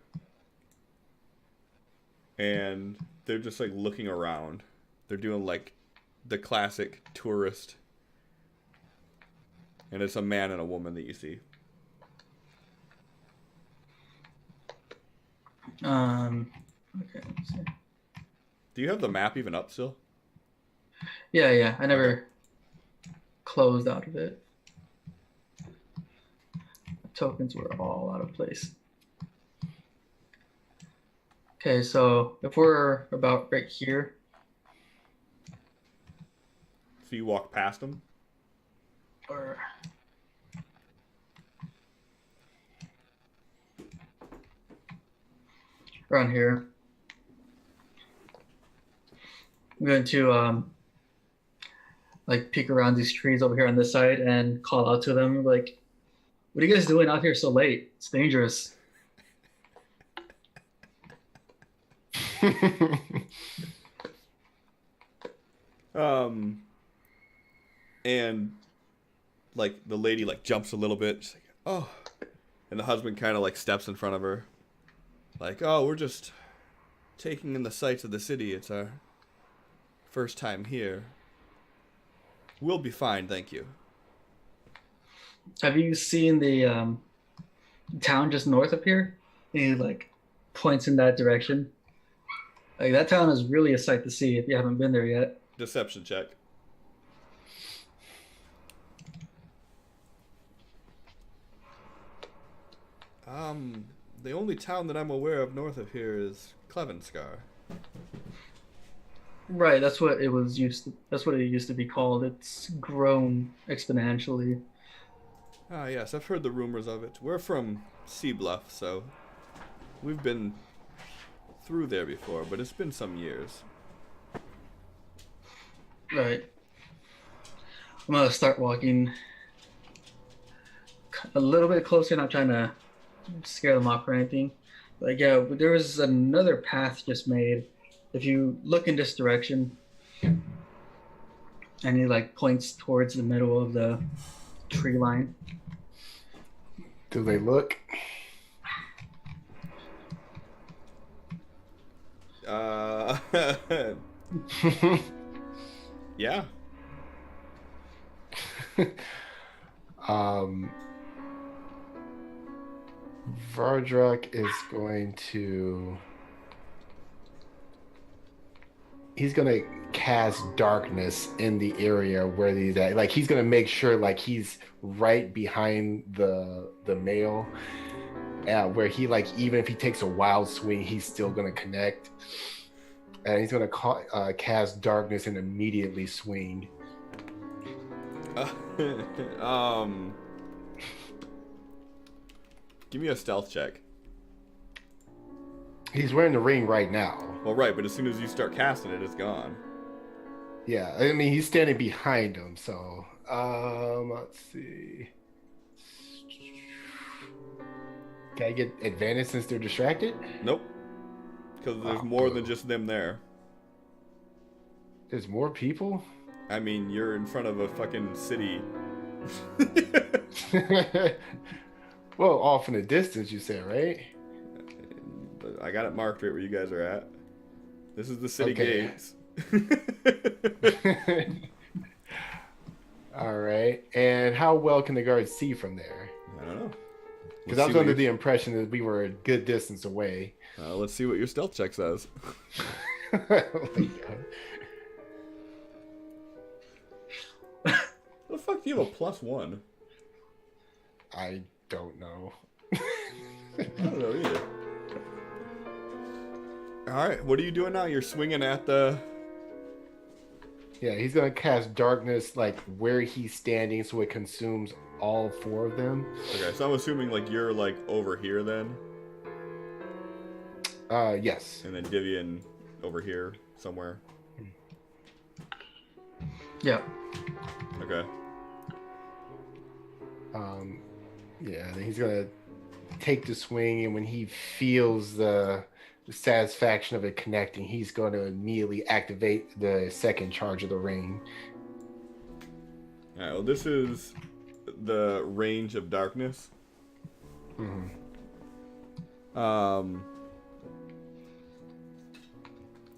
and they're just like looking around. They're doing like the classic tourist, and it's a man and a woman that you see. Okay. Let's see. Do you have the map even up still? Yeah. I never closed out of it. Tokens were all out of place. Okay, so if we're about right here, So you walk past them. or around here, I'm going to like peek around these trees over here on this side and call out to them like, "What are you guys doing out here so late? It's dangerous." And like the lady like jumps a little bit. She's like, "Oh," and the husband kind of like steps in front of her, like, "Oh, we're just taking in the sights of the city. It's our first time here. We'll be fine, thank you." Have you seen the town just north of here? And he like points in that direction. Like that town is really a sight to see if you haven't been there yet. Deception check. The only town that I'm aware of north of here is Clevenskar. Right, that's what it was used to. That's what it used to be called. It's grown exponentially. Ah, yes, I've heard the rumors of it. We're from Sea Bluff, so we've been through there before, but it's been some years. Right. I'm gonna start walking a little bit closer, not trying to scare them off or anything. Like, yeah, there was another path just made. If you look in this direction, and he like points towards the middle of the tree line. Do they look? Yeah. Vardrak is going to. He's gonna cast darkness in the area where he's at. Like he's gonna make sure like he's right behind the male, where he like even if he takes a wild swing, he's still gonna connect. And he's gonna cast darkness and immediately swing. Give me a stealth check. He's wearing the ring right now. Well, right, but as soon as you start casting it, it's gone. Yeah, I mean he's standing behind him, so let's see. Can I get advantage since they're distracted? Nope. Because there's more than just them there. There's more people? I mean, you're in front of a fucking city. Well, off in the distance, you said, right? I got it marked right where you guys are at. This is the city gates. All right. And how well can the guards see from there? I don't know. Because I was under the impression that we were a good distance away. Let's see what your stealth check says. Oh my God. The fuck do you have a +1? I don't know. I don't know either. Alright, what are you doing now? You're swinging at the... Yeah, he's going to cast darkness like where he's standing so it consumes all four of them. Okay, so I'm assuming like you're like over here then? Yes. And then Divian over here somewhere? Yeah. Okay. Yeah, then he's gonna take the swing, and when he feels the satisfaction of it connecting, he's going to immediately activate the second charge of the ring. Alright, well this is the range of darkness. Mm-hmm.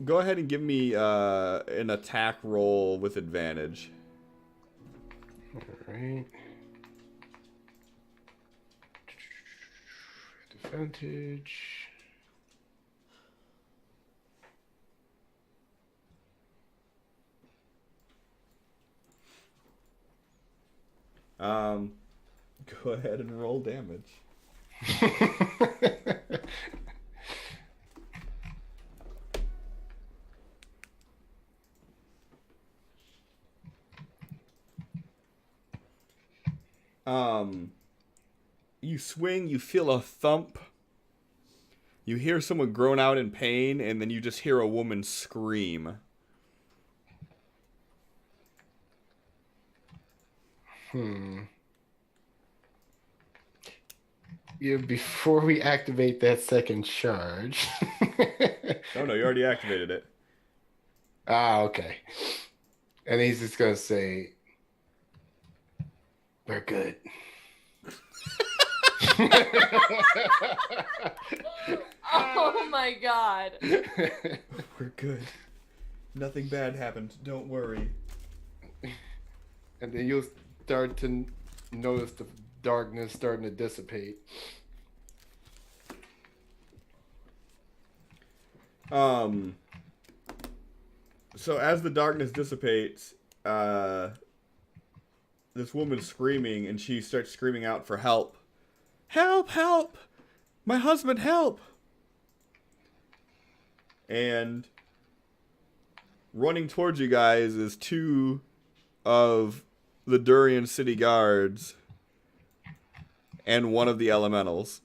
Go ahead and give me an attack roll with advantage. All right. Advantage. Go ahead and roll damage. You swing, you feel a thump. You hear someone groan out in pain, and then you just hear a woman scream. Yeah, before we activate that second charge. Oh no, you already activated it. Okay. And he's just gonna say, "We're good." Oh my god. We're good. Nothing bad happened. Don't worry. And then you'll start to notice the darkness starting to dissipate. So as the darkness dissipates, this woman's screaming, and she starts screaming out for help. Help! Help! My husband, help! And running towards you guys is two of the Durian City Guards and one of the elementals.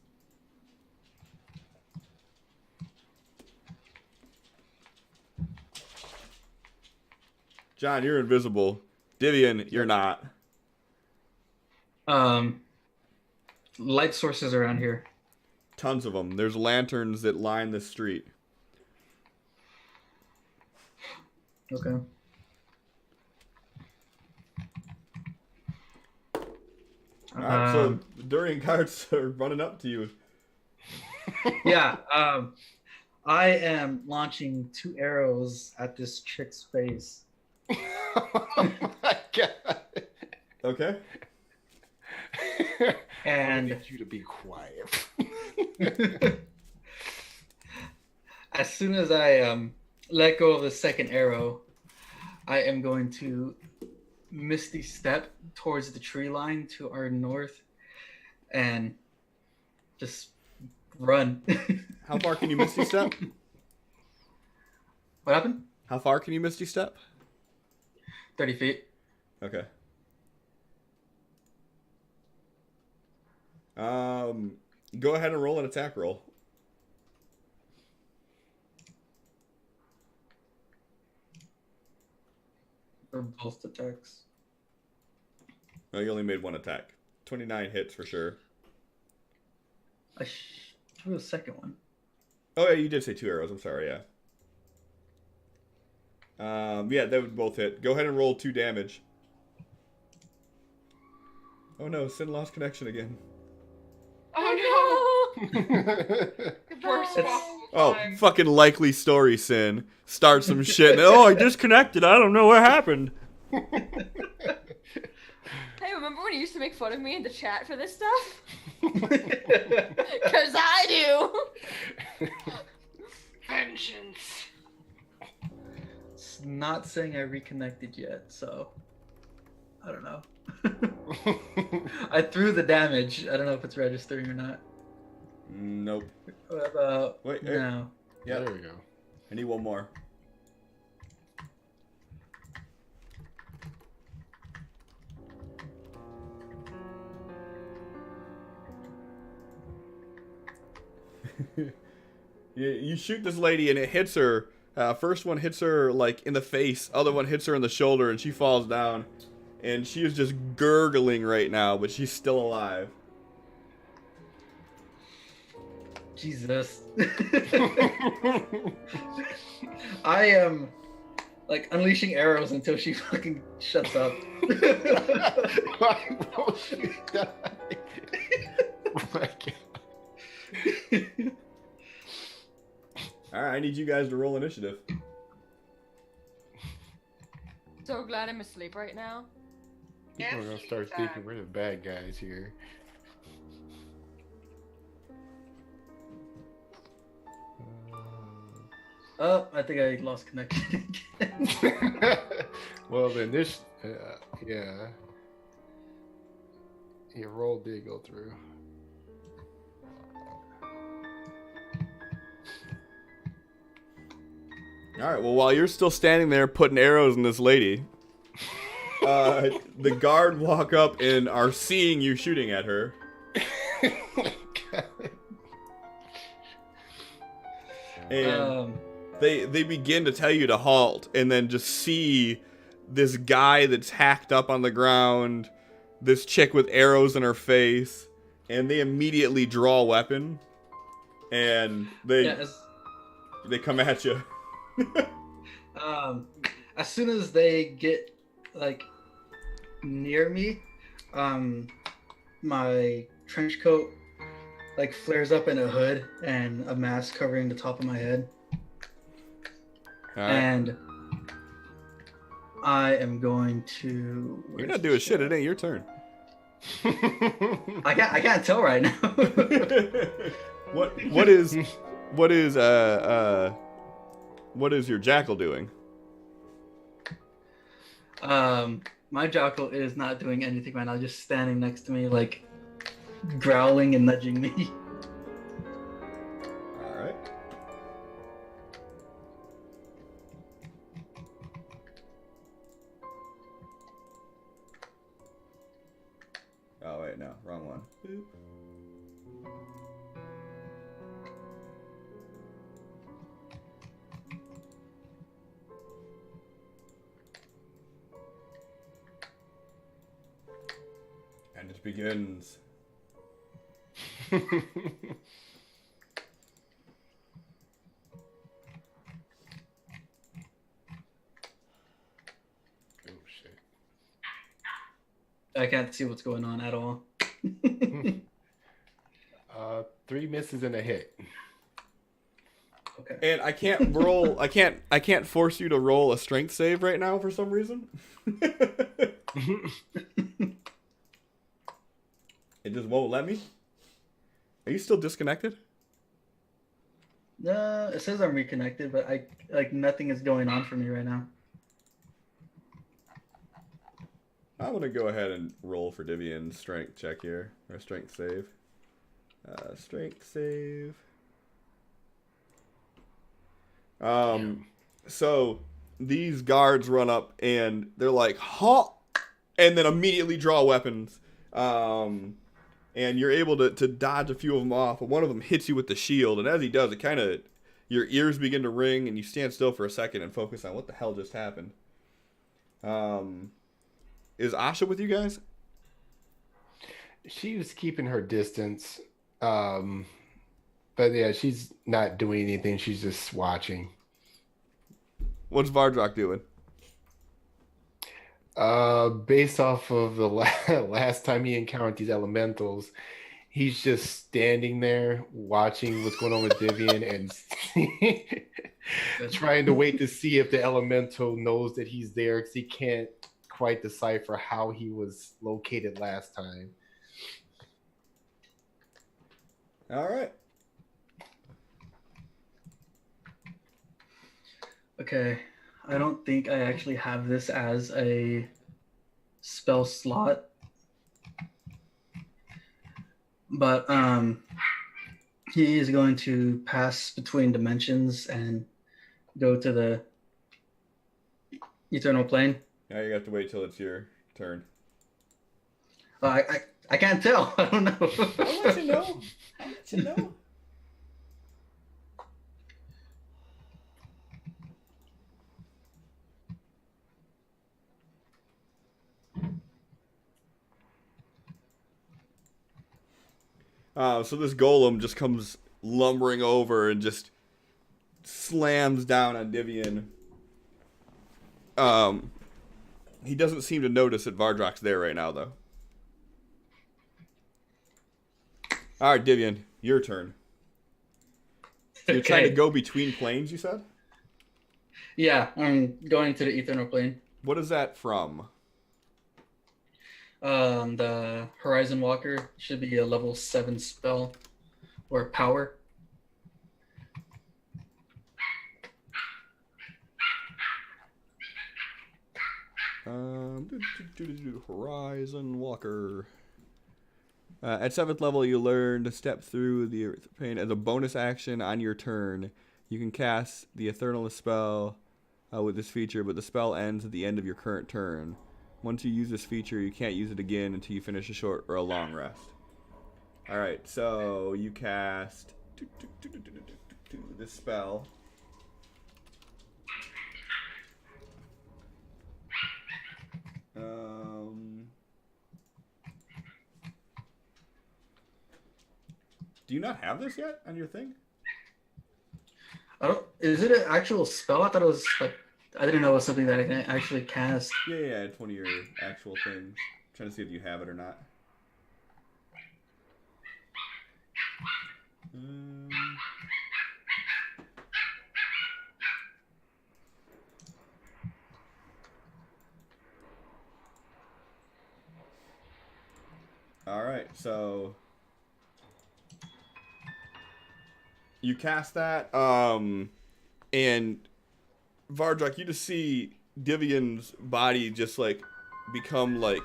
John, you're invisible. Divian, you're not. Light sources around here. Tons of them. There's lanterns that line the street. Okay. Alright, so the Durian guards are running up to you. Yeah. I am launching 2 arrows at this chick's face. Oh my god. Okay. And I need you to be quiet. as soon as I let go of the second arrow, I am going to misty step towards the tree line to our north and just run. How far can you misty step? What happened? How far can you misty step? 30 feet. Okay. Go ahead and roll an attack roll. For both attacks. No, you only made one attack. 29 hits for sure. I threw a second one. Oh yeah, you did say 2 arrows. I'm sorry, yeah. Yeah, that would both hit. Go ahead and roll 2 damage. Oh no, Sin lost connection again. Oh no! Goodbye. Worst possible Oh, time. fucking likely story, Sin. Start some shit. And, oh, I disconnected. I don't know what happened. Hey, remember when you used to make fun of me in the chat for this stuff? Because I do. Vengeance. It's not saying I reconnected yet, so I don't know. I threw the damage. I don't know if it's registering or not. Nope. What about Wait, now? Yeah, There we go. I need one more. You shoot this lady and it hits her. First one hits her like in the face, other one hits her in the shoulder, and she falls down. And she is just gurgling right now, but she's still alive. Jesus. I am like unleashing arrows until she fucking shuts up. Why won't she die? Oh my god. Alright, I need you guys to roll initiative. So glad I'm asleep right now. People are gonna start thinking we're the bad guys here. Oh, I think I lost connection again. Well, then this, yeah. Your roll did go through. Alright, well, while you're still standing there putting arrows in this lady, the guard walk up and are seeing you shooting at her. And they begin to tell you to halt, and then just see this guy that's hacked up on the ground, this chick with arrows in her face, and they immediately draw a weapon, and they come at you. As soon as they get near me, my trench coat flares up in a hood and a mask covering the top of my head. All right. And I am going to. You're not doing shit. It ain't your turn. I can't tell right now. What is your jackal doing? My jackal is not doing anything right now. Just standing next to me, growling and nudging me. All right. Oh wait, no, wrong one. Boop. And it begins. Oh shit. I can't see what's going on at all. 3 misses and a hit. Okay. And I can't roll. I can't force you to roll a strength save right now for some reason. It just won't let me. Are you still disconnected? No, it says I'm reconnected, but nothing is going on for me right now. I'm gonna go ahead and roll for Divian's strength check here, or strength save. Strength save. So these guards run up and they're like, "Huh," and then immediately draw weapons. And you're able to dodge a few of them off, but one of them hits you with the shield, and as he does, your ears begin to ring, and you stand still for a second and focus on what the hell just happened. Is Asha with you guys? She was keeping her distance, but yeah, she's not doing anything. She's just watching. What's Vardrock doing? Based off of the last time he encountered these elementals, he's just standing there watching what's going on with Divian and trying to wait to see if the elemental knows that he's there, because he can't quite decipher how he was located last time. All right. Okay. I don't think I actually have this as a spell slot. But he is going to pass between dimensions and go to the eternal plane. Now you have to wait till it's your turn. I can't tell. I don't know. I'll let you know. I'll let you know. So this golem just comes lumbering over and just slams down on Divian. He doesn't seem to notice that Vardrock's there right now, though. All right, Divian, your turn. So you're trying to go between planes, you said? Yeah, I'm going to the eternal plane. What is that from? The Horizon Walker should be a level 7 spell or power. Horizon Walker. At 7th level, you learn to step through the pain as a bonus action on your turn. You can cast the Eternalist spell with this feature, but the spell ends at the end of your current turn. Once you use this feature, you can't use it again until you finish a short or a long rest. Alright, so you cast this spell. Do you not have this yet on your thing? I don't. Is it an actual spell? I thought it was like. I didn't know it was something that I can actually cast. Yeah, it's one of your actual things. I'm trying to see if you have it or not. All right, so you cast that, and Vardrak, you just see Divian's body just like become like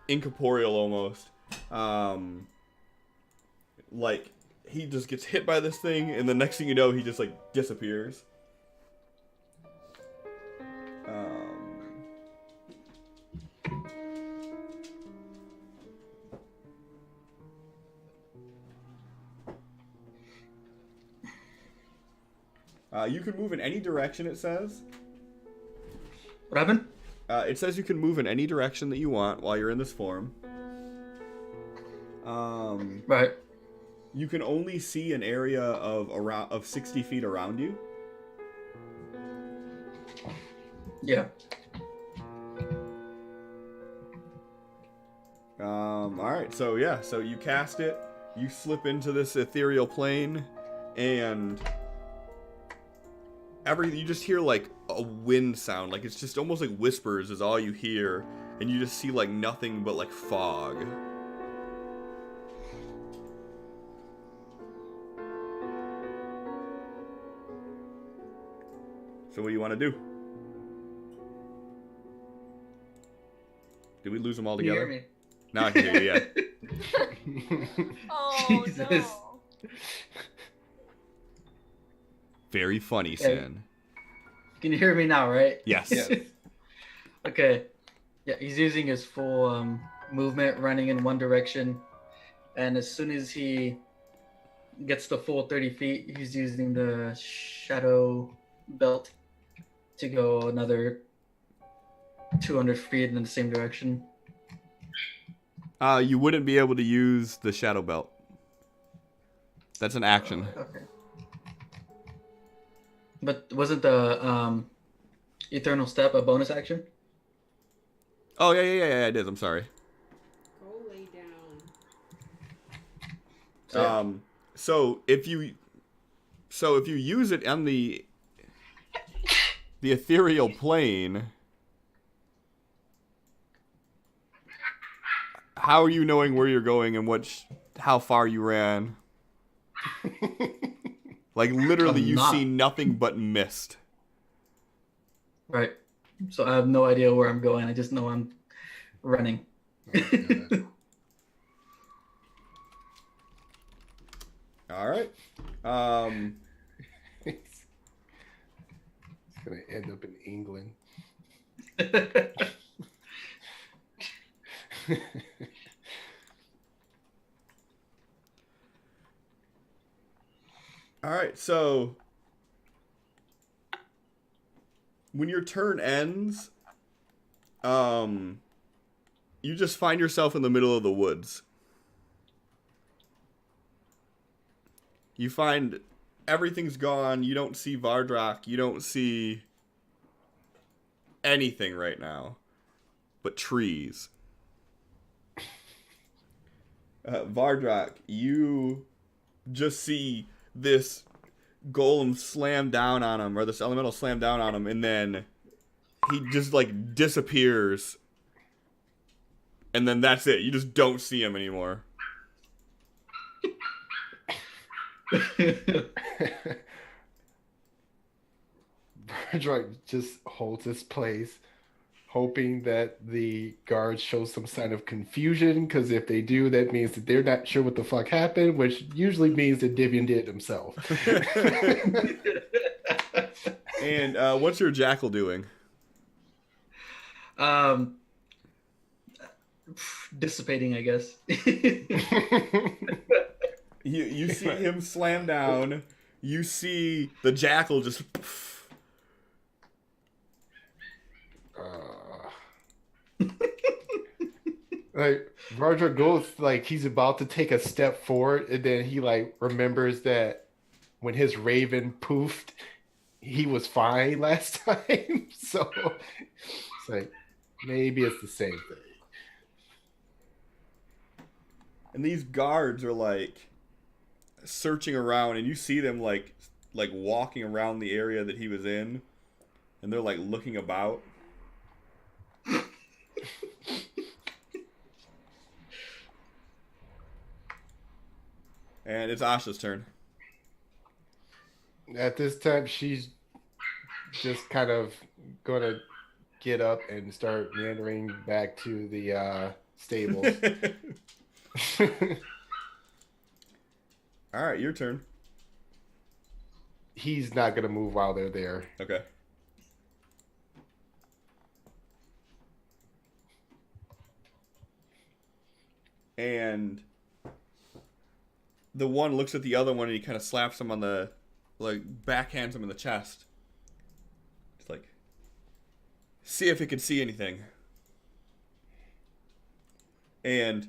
incorporeal almost. Like he just gets hit by this thing, and the next thing you know, he just like disappears. You can move in any direction, it says. What happened? It says you can move in any direction that you want while you're in this form. Right. You can only see an area of 60 feet around you. Yeah. Alright, so yeah, so you cast it, you slip into this ethereal plane, and you just hear like a wind sound, like it's just almost like whispers is all you hear, and you just see like nothing but like fog. So what do you want to do? Did we lose them all Can you together? hear me? Now I can hear you, yeah. Oh Jesus. no. Very funny, Okay. Sin. Can you hear me now, right? Yes. Yes. Okay. Yeah, he's using his full movement, running in one direction, and as soon as he gets the full 30 feet, he's using the shadow belt to go another 200 feet in the same direction. You wouldn't be able to use the shadow belt. That's an action. Okay. But wasn't the Eternal Step a bonus action? Oh, yeah, it is. I'm sorry. Go lay down. So if you use it on the ethereal plane, how are you knowing where you're going and how far you ran? Like literally, you see nothing but mist. Right. So I have no idea where I'm going. I just know I'm running. All right. It's gonna end up in England. All right, so when your turn ends, you just find yourself in the middle of the woods. You find everything's gone. You don't see Vardrak. You don't see anything right now but trees. Vardrak, you just see this golem slam down on him, or this elemental slam down on him, and then he just like disappears, and then that's it. You just don't see him anymore. Vardrak just holds his place, hoping that the guards show some sign of confusion, because if they do, that means that they're not sure what the fuck happened, which usually means that Divian did it himself. And what's your jackal doing? Dissipating, I guess. You see him slam down. You see the jackal just. Like Roger goes like he's about to take a step forward, and then he like remembers that when his raven poofed, he was fine last time. So it's like maybe it's the same thing. And these guards are like searching around, and you see them like walking around the area that he was in, and they're like looking about. And it's Asha's turn. At this time, she's just kind of gonna get up and start meandering back to the stables. All right, your turn. He's not gonna move while they're there. Okay. And the one looks at the other one and he kind of slaps him on the, like, backhands him in the chest. It's like, see if he can see anything. And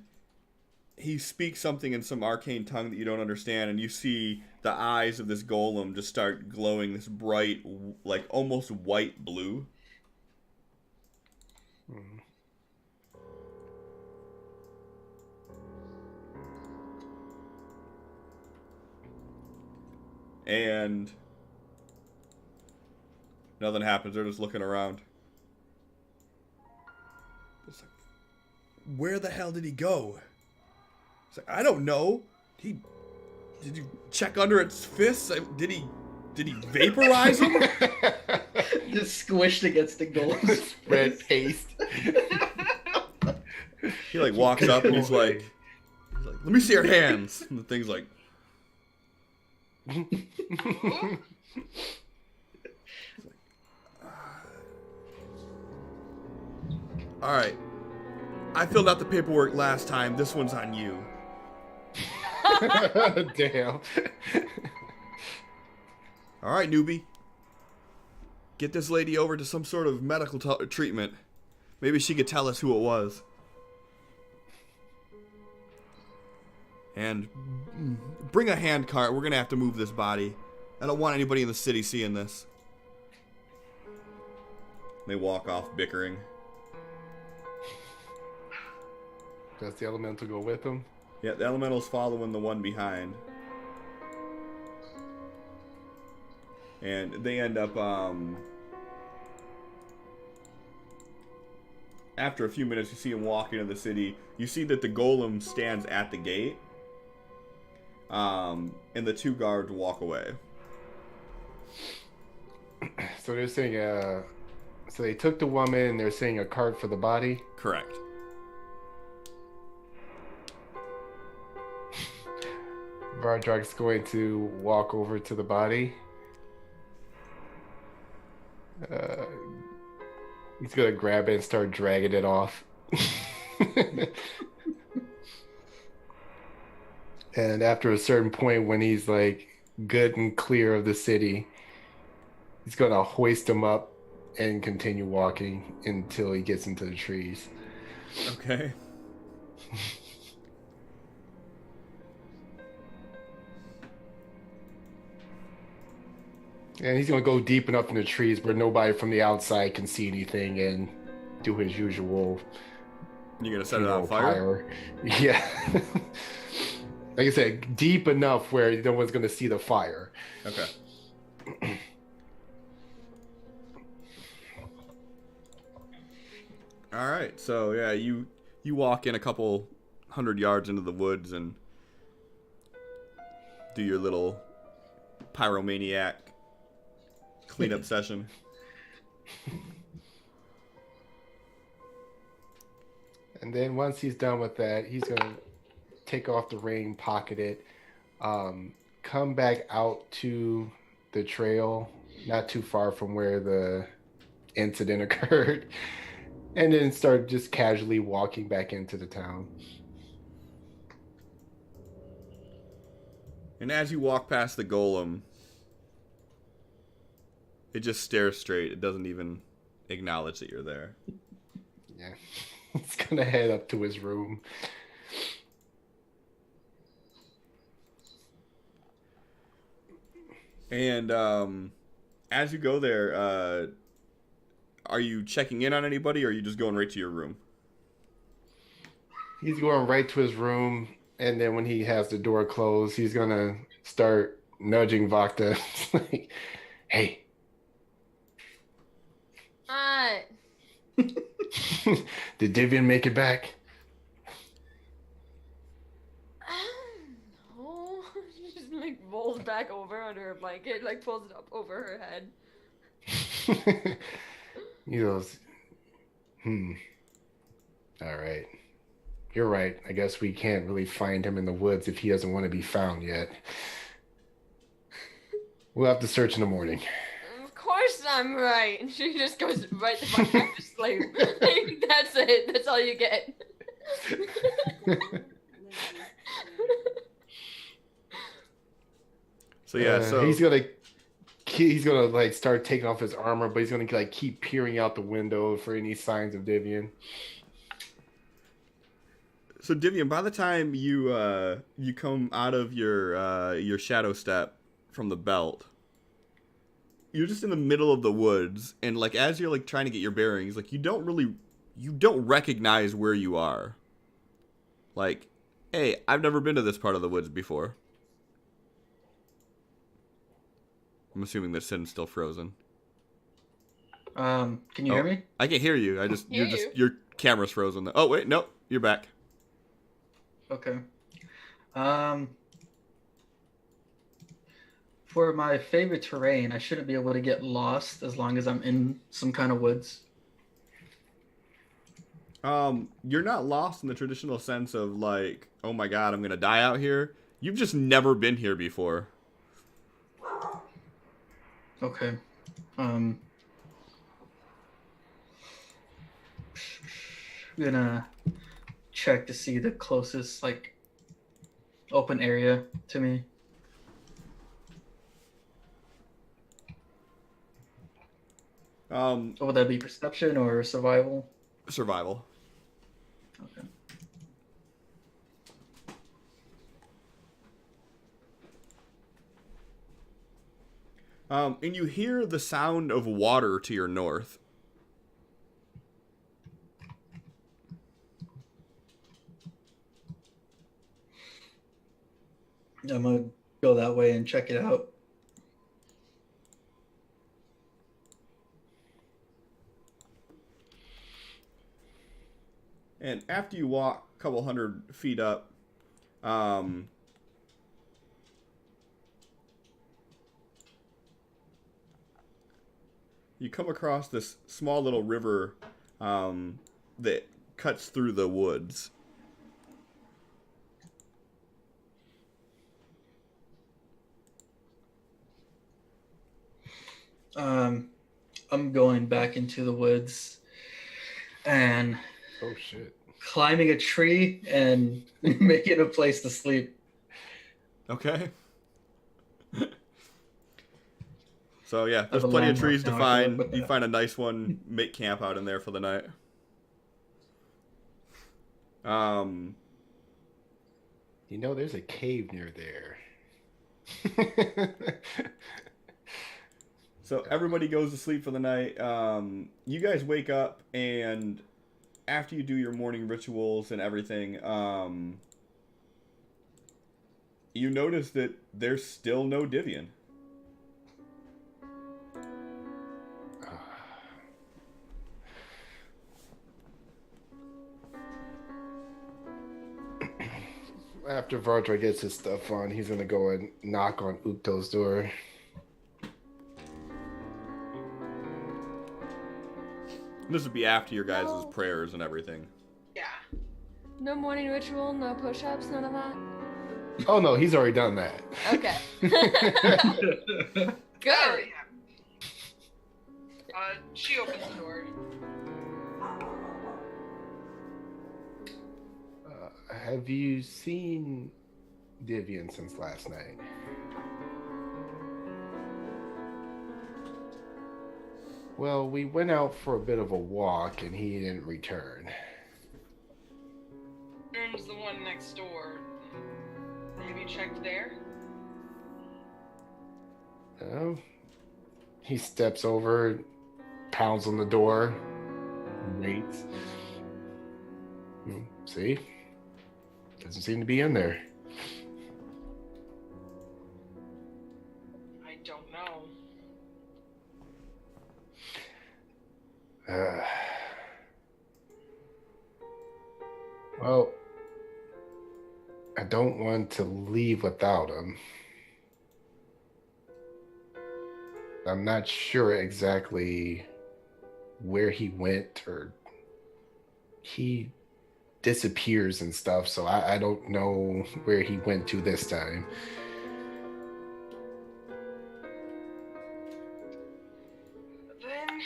he speaks something in some arcane tongue that you don't understand, and you see the eyes of this golem just start glowing this bright, like, almost white blue. Hmm. And nothing happens. They're just looking around. It's like, where the hell did he go? It's like, I don't know. Did you check under its fists? Did he vaporize him? Just squished against the goals. Red paste. He like walks up and he's like, let me see your hands. And the thing's like, all right. I filled out the paperwork last time. This one's on you. Damn. All right, newbie. Get this lady over to some sort of medical treatment. Maybe she could tell us who it was. And bring a hand cart. We're going to have to move this body. I don't want anybody in the city seeing this. They walk off bickering. Does the elemental go with him? Yeah, the elemental's following the one behind. And they end up, after a few minutes, you see him walk into the city. You see that the golem stands at the gate. And the two guards walk away. So they're saying, so they took the woman and they're saying a cart for the body? Correct. Vardrak's going to walk over to the body. He's going to grab it and start dragging it off. And after a certain point, when he's like good and clear of the city, he's going to hoist him up and continue walking until he gets into the trees. Okay. And he's going to go deep enough in the trees where nobody from the outside can see anything and do his usual. You're going to set it on fire? Yeah. Like I said, deep enough where no one's going to see the fire. Okay. All right. So, yeah, you walk in a couple 100 yards into the woods and do your little pyromaniac cleanup session. And then once he's done with that, he's going to take off the ring, pocket it, come back out to the trail, not too far from where the incident occurred, and then start just casually walking back into the town. And as you walk past the golem, it just stares straight. It doesn't even acknowledge that you're there. Yeah. He's gonna head up to his room. And as you go there, are you checking in on anybody, or are you just going right to your room? He's going right to his room, and then when he has the door closed, he's gonna start nudging Vakta. Like, hey, did Divian make it back? No. She just like rolls back over under her blanket, like pulls it up over her head. He goes, all right. You're right. I guess we can't really find him in the woods if he doesn't want to be found yet. We'll have to search in the morning. Of course I'm right. And she just goes right the fuck back to sleep. Like, that's it. That's all you get. So yeah, he's gonna like start taking off his armor, but he's gonna like keep peering out the window for any signs of Divian. So Divian, by the time you come out of your shadow step from the belt, you're just in the middle of the woods, and like as you're like trying to get your bearings, like you don't recognize where you are. Like, hey, I've never been to this part of the woods before. I'm assuming that Sin's still frozen. Can you hear me? I can't hear you. Your camera's frozen. Oh wait, no, you're back. Okay. For my favorite terrain, I shouldn't be able to get lost as long as I'm in some kind of woods. You're not lost in the traditional sense of like, oh my god, I'm gonna die out here. You've just never been here before. Okay. I'm gonna check to see the closest like open area to me. Would that be perception or survival? Survival. Okay. And you hear the sound of water to your north. I'm gonna go that way and check it out. And after you walk a couple 100 feet up, you come across this small little river that cuts through the woods. I'm going back into the woods and Oh shit. climbing a tree and making a place to sleep. Okay. So yeah, there's Have a plenty of landmark trees to now, I can find. look with You that. find a nice one, make camp out in there for the night. You know, there's a cave near there. So everybody goes to sleep for the night. You guys wake up, and after you do your morning rituals and everything, you notice that there's still no Divian. After Vardra gets his stuff on, he's gonna go and knock on Ukto's door. This would be after your guys' No. prayers and everything. Yeah. No morning ritual, no push-ups, none of that. Oh no, he's already done that. Okay. That Good. already happened. She opens the door. Have you seen Divian since last night? Well, we went out for a bit of a walk and he didn't return. next door. Have you checked there? He steps over, pounds on the door, waits. See? Doesn't seem to be in there. I don't know. Well, I don't want to leave without him. I'm not sure exactly where he went, or he disappears and stuff, so I don't know where he went to this time. Then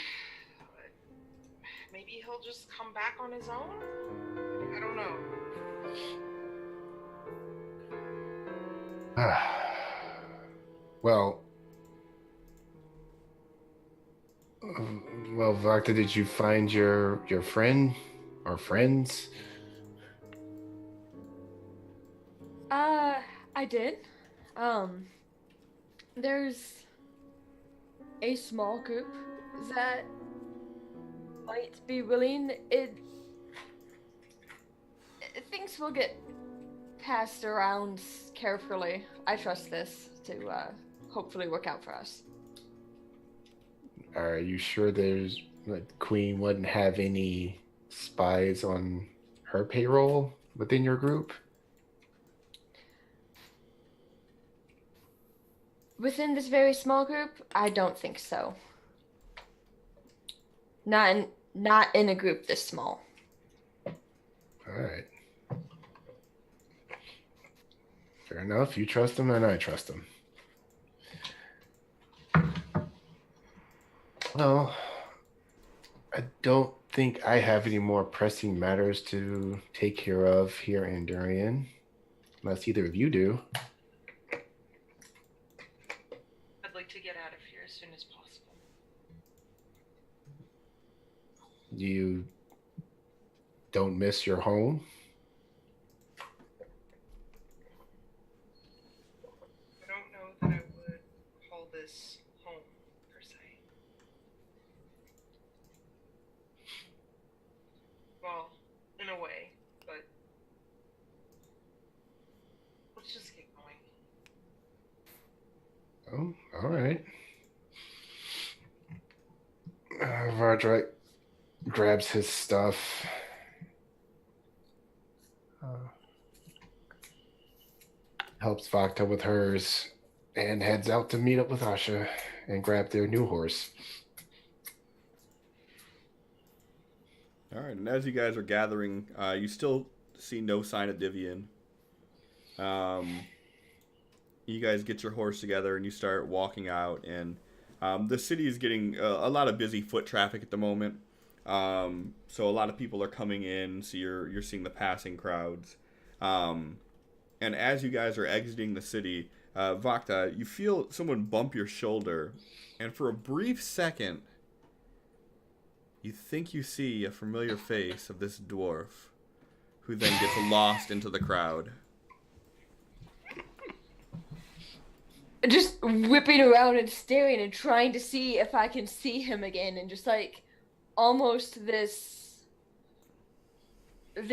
maybe he'll just come back on his own? I don't know. Well, Vakta, did you find your friend or friends? I did. There's a small group that might be willing. Things will get passed around carefully. I trust this to hopefully work out for us. Are you sure there's Queen wouldn't have any spies on her payroll within your group? Within this very small group, I don't think so. Not in a group this small. All right. Fair enough. You trust him, and I trust him. Well, I don't think I have any more pressing matters to take care of here in Durian, unless either of you do. I'd like to get out of here as soon as possible. You don't miss your home? I don't know that I would call this home, per se. Well, in a way, but let's just get going. Oh, all right. Vardrak grabs his stuff. Helps Vakta with hers, and heads out to meet up with Asha and grab their new horse. All right, and as you guys are gathering, you still see no sign of Divian. You guys get your horse together and you start walking out, and the city is getting a lot of busy foot traffic at the moment. So a lot of people are coming in, so you're seeing the passing crowds. And as you guys are exiting the city, Vakta, you feel someone bump your shoulder, and for a brief second, you think you see a familiar face of this dwarf, who then gets lost into the crowd. Just whipping around and staring and trying to see if I can see him again, and just like almost this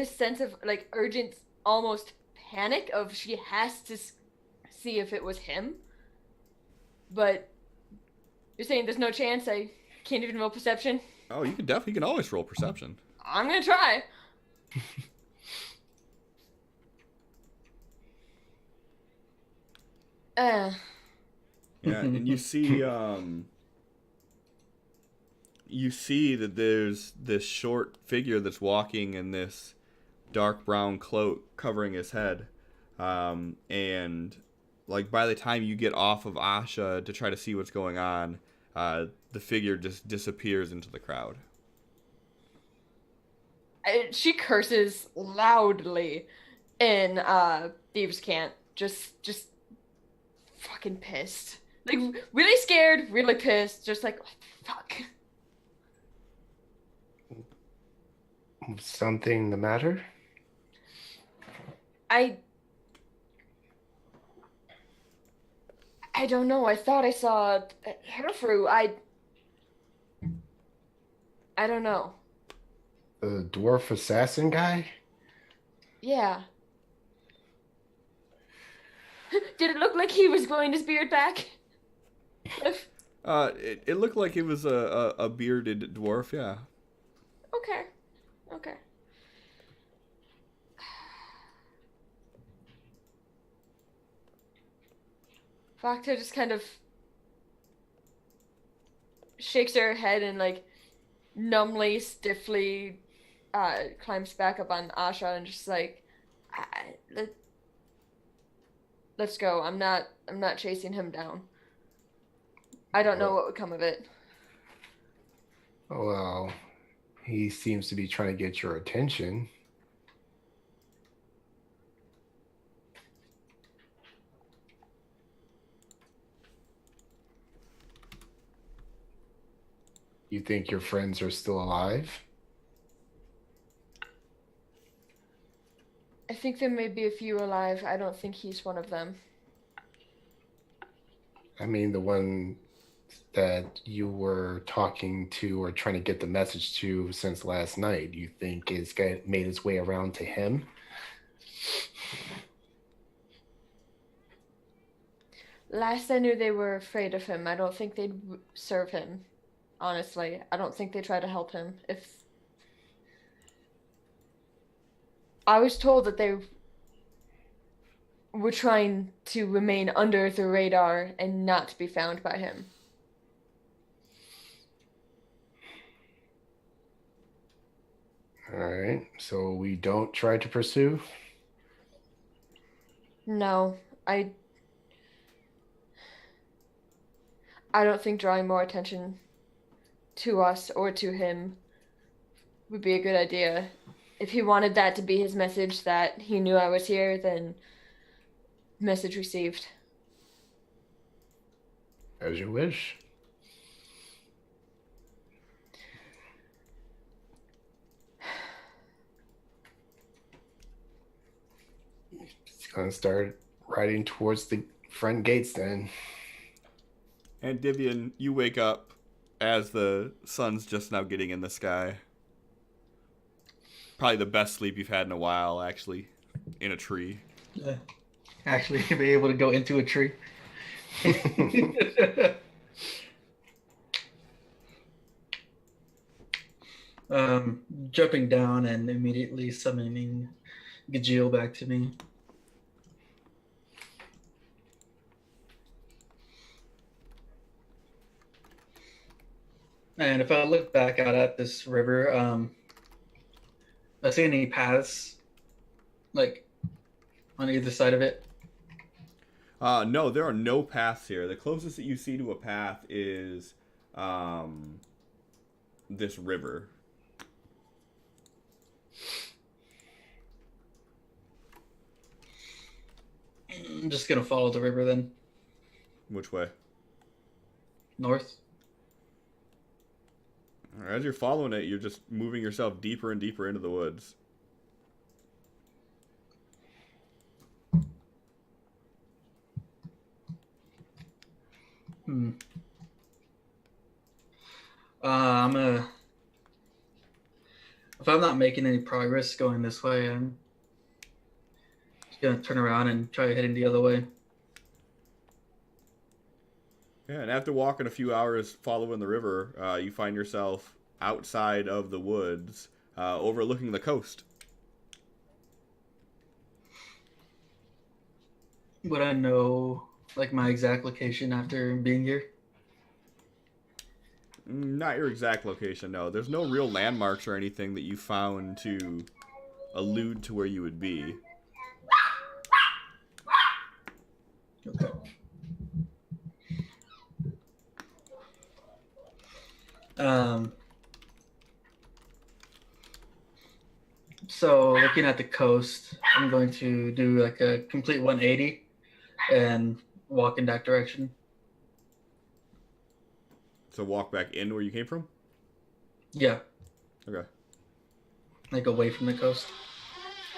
sense of like urgent, almost panic of she has to see if it was him. But you're saying there's no chance? I can't even roll perception? Oh, you can always roll perception. I'm gonna try. Yeah, and you see that there's this short figure that's walking in this dark brown cloak covering his head, and like by the time you get off of Asha to try to see what's going on, the figure just disappears into the crowd. She curses loudly in Thieves' Cant, just fucking pissed, like really scared, really pissed, just like, oh, fuck. Something the matter? I don't know. I thought I saw Herfru. I don't know. The dwarf assassin guy? Yeah. Did it look like he was growing his beard back? It looked like it was a bearded dwarf, yeah. Okay. Okay. Fakta just kind of shakes her head and like numbly, stiffly climbs back up on Asha and just like, let's go. I'm not chasing him down. I don't know what would come of it. Well, he seems to be trying to get your attention. You think your friends are still alive? I think there may be a few alive. I don't think he's one of them. I mean, the one that you were talking to or trying to get the message to since last night, you think made its way around to him? Last I knew, they were afraid of him. I don't think they'd serve him. Honestly, I don't think they try to help him. If I was told that they were trying to remain under the radar and not be found by him. All right, so we don't try to pursue? No, I don't think drawing more attention to us or to him would be a good idea. If he wanted that to be his message, that he knew I was here, then message received. As you wish. He's gonna start riding towards the front gates then. And Divian, you wake up as the sun's just now getting in the sky. Probably the best sleep you've had in a while, actually, in a tree. Actually, be able to go into a tree. Jumping down and immediately summoning Gajeel back to me. And if I look back out at this river, I see any paths, like, on either side of it? No, there are no paths here. The closest that you see to a path is this river. I'm just gonna follow the river then. Which way? North. As you're following it, you're just moving yourself deeper and deeper into the woods. If I'm not making any progress going this way, I'm just gonna turn around and try heading the other way. Yeah, and after walking a few hours following the river, you find yourself outside of the woods, overlooking the coast. Would I know, like, my exact location after being here? Not your exact location, no. There's no real landmarks or anything that you found to allude to where you would be. Okay. So looking at the coast, I'm going to do like a complete 180 and walk in that direction. So walk back in where you came from? Yeah, Okay. like away from the coast.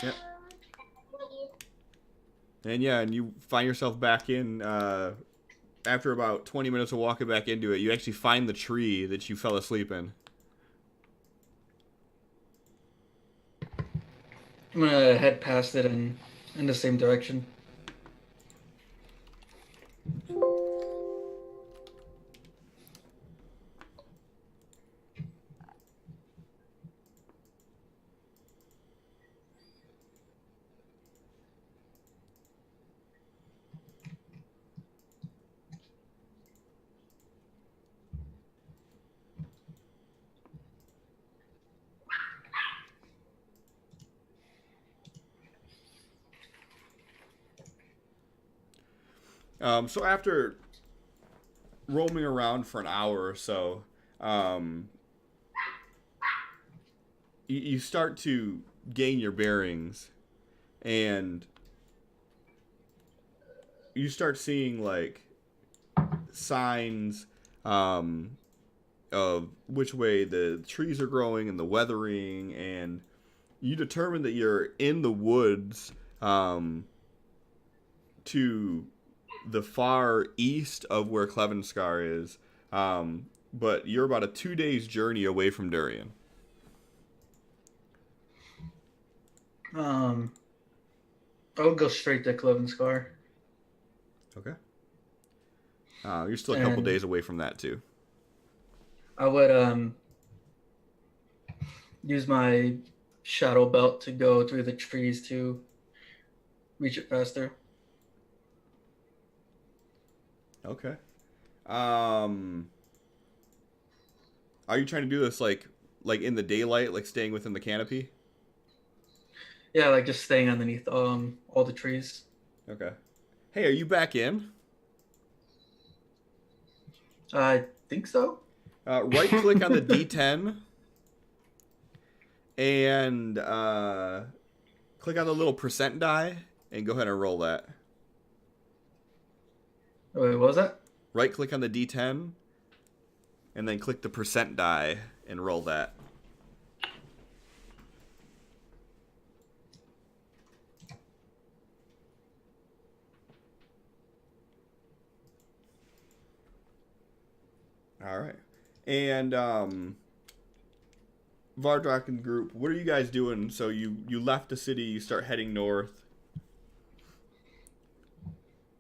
Yep. And yeah, and you find yourself back in, after about 20 minutes of walking back into it, you actually find the tree that you fell asleep in. I'm gonna head past it and in the same direction. So after roaming around for an hour or so, you start to gain your bearings, and you start seeing like signs of which way the trees are growing and the weathering, and you determine that you're in the woods to the far east of where Clevenskar is, but you're about a 2 days journey away from Durian. I would go straight to Cliffhangers. Okay. You're still a couple days away from that too. I would use my shadow belt to go through the trees to reach it faster. Okay. Are you trying to do this like in the daylight, like staying within the canopy? Yeah, like just staying underneath all the trees. Okay. Hey, are you back in? I think so. Right click on the D10 and click on the little percent die and go ahead and roll that. Wait, what was that? Right click on the D10 and then click the percent die and roll that. All right. And Vardrak and group, what are you guys doing? So you left the city, you start heading north.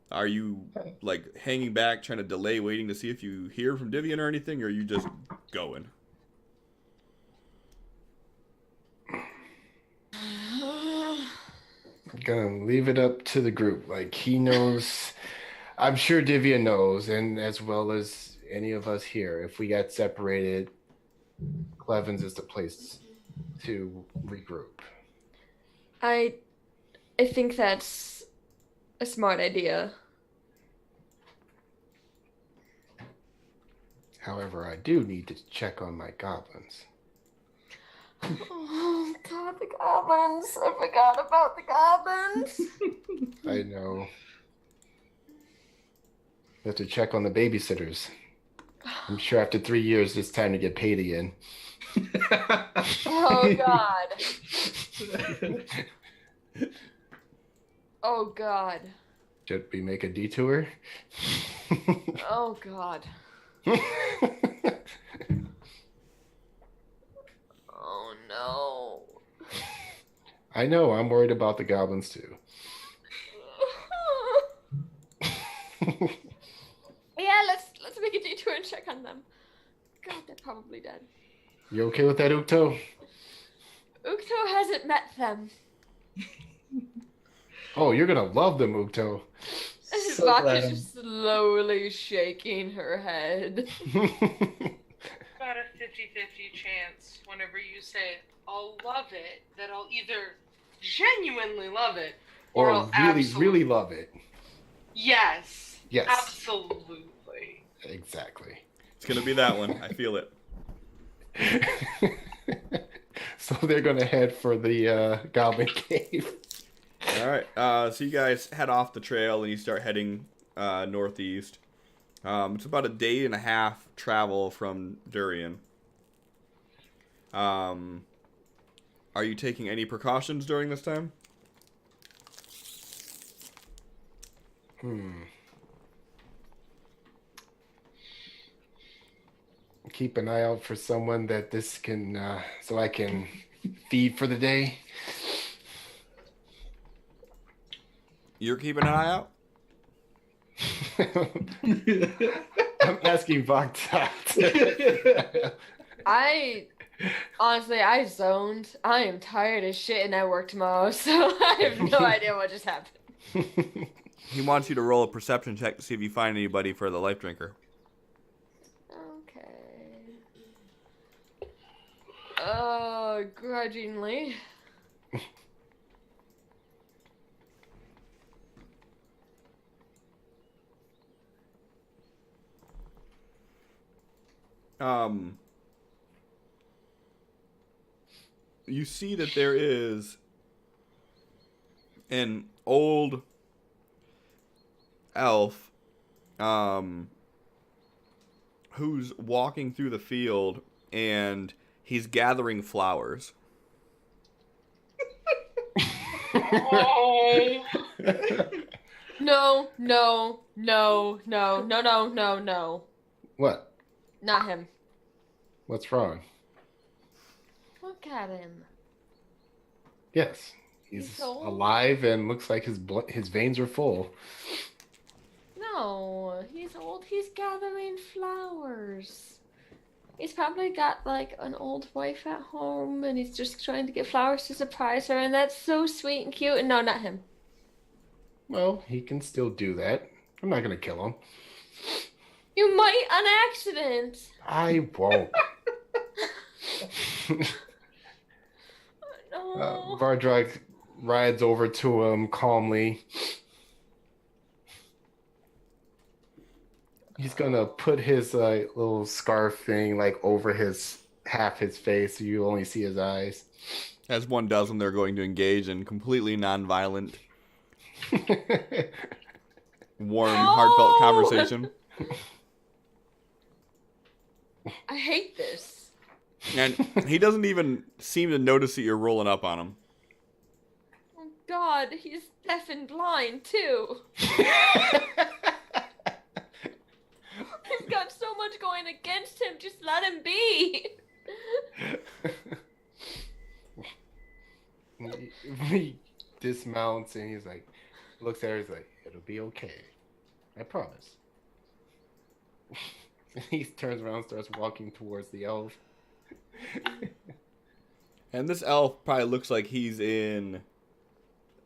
Are you like hanging back, trying to delay, waiting to see if you hear from Divian or anything, or are you just going? I'm gonna leave it up to the group. Like, he knows. I'm sure Divya knows, and as well as any of us here, if we got separated, Clevens is the place to regroup. I think that's a smart idea. However, I do need to check on my goblins. Oh god, the goblins! I forgot about the goblins. I know. We have to check on the babysitters. I'm sure after 3 years, it's time to get paid again. Oh god. Oh god. Should we make a detour? Oh god. Oh no. I know, I'm worried about the goblins too. Yeah, let's make a detour and check on them. God, they're probably dead. You okay with that, Ukto? Ukto hasn't met them. Oh, you're gonna love them, Ukto. So glad Vak is I'm- just slowly shaking her head. About a 50-50 chance whenever you say, I'll love it, that I'll either genuinely love it or, Or I'll really, absolutely... really love it. Yes. Yes. Absolutely. Exactly. It's gonna be that one. I feel it. So they're gonna head for the goblin cave. All right. So you guys head off the trail and you start heading northeast. It's about a day and a half travel from Durian. Are you taking any precautions during this time? Keep an eye out for someone that this can, so I can feed for the day. You're keeping an eye out? I'm asking Vogtot. Honestly, I zoned. I am tired as shit and I work tomorrow, so I have no idea what just happened. He wants you to roll a perception check to see if you find anybody for the life drinker. Okay. Grudgingly. You see that there is an old elf, who's walking through the field and he's gathering flowers. Oh. No. What? Not him. What's wrong? Look at him. Yes, he's He's old. alive and looks like his veins are full. No, he's old. He's gathering flowers. He's probably got like an old wife at home and he's just trying to get flowers to surprise her, and that's so sweet and cute. And no, not him. Well, he can still do that. I'm not gonna kill him. You might on accident. I won't. No. Vardrak rides over to him calmly. He's gonna put his little scarf thing like over half his face, so you only see his eyes. As one does when they're going to engage in completely non-violent, warm, heartfelt conversation. I hate this. And he doesn't even seem to notice that you're rolling up on him. Oh God, he's deaf and blind too. He's got so much going against him. Just let him be. He dismounts and he's like, looks at her, he's like, it'll be okay. I promise. He turns around and starts walking towards the elf. And this elf probably looks like he's in,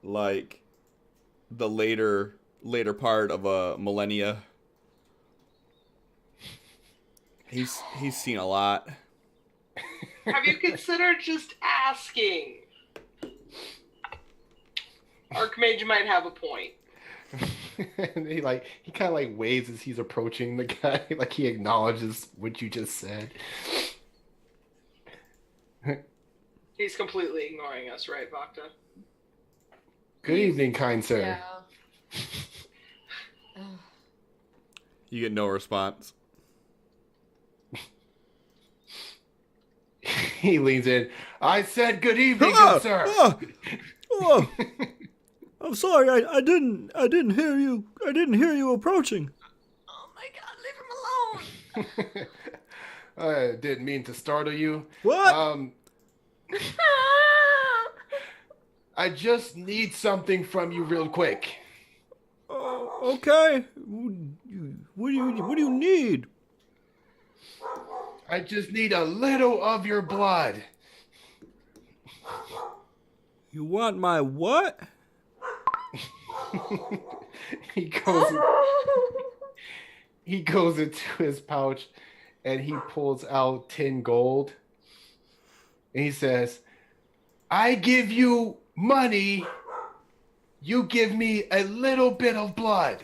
like, the later part of a millennia. He's seen a lot. Have you considered just asking? Archmage might have a point. And he kind of like waves as he's approaching the guy, like he acknowledges what you just said. He's completely ignoring us, right, Vakta? Good evening, kind sir. Yeah. You get no response. He leans in. I said good evening, good sir. I'm sorry, I didn't hear you. I didn't hear you approaching. Oh my God, leave him alone. I didn't mean to startle you. What? I just need something from you real quick. Okay. What do you need? I just need a little of your blood. You want my what? He goes into his pouch and he pulls out 10 gold. And he says, I give you money, you give me a little bit of blood.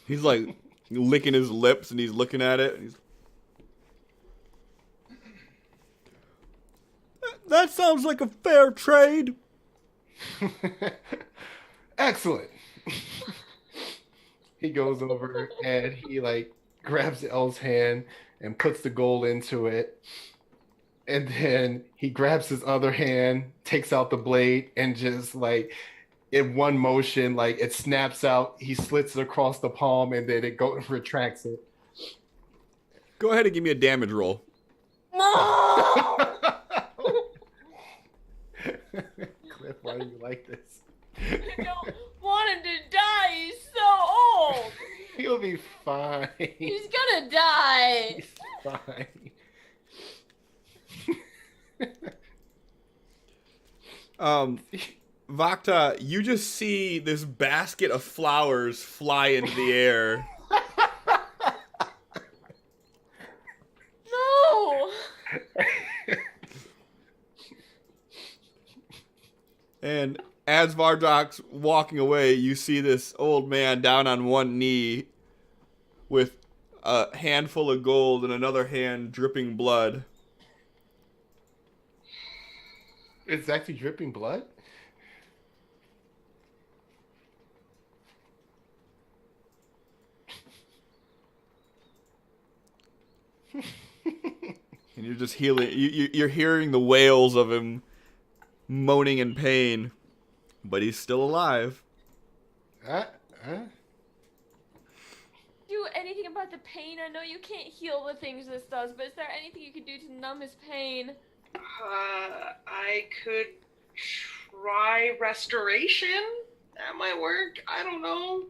He's like licking his lips and he's looking at it. And that sounds like a fair trade. Excellent. He goes over and he like grabs the elf's hand and puts the gold into it And then he grabs his other hand, takes out the blade, and just like in one motion, like it snaps out. He slits it across the palm, and then it retracts it. Go ahead and give me a damage roll. No! Cliff, why do you like this? I don't want him to die. He's so old. He'll be fine. He's gonna die. He's fine. Vakta, you just see this basket of flowers fly into the air. No. And as Vardrak's walking away, you see this old man down on one knee with a handful of gold and another hand dripping blood. It's actually dripping blood? And you're just healing. You're hearing the wails of him moaning in pain, but he's still alive. Do anything about the pain? I know you can't heal the things this does, but is there anything you could do to numb his pain? I could try restoration. That might work. I don't know.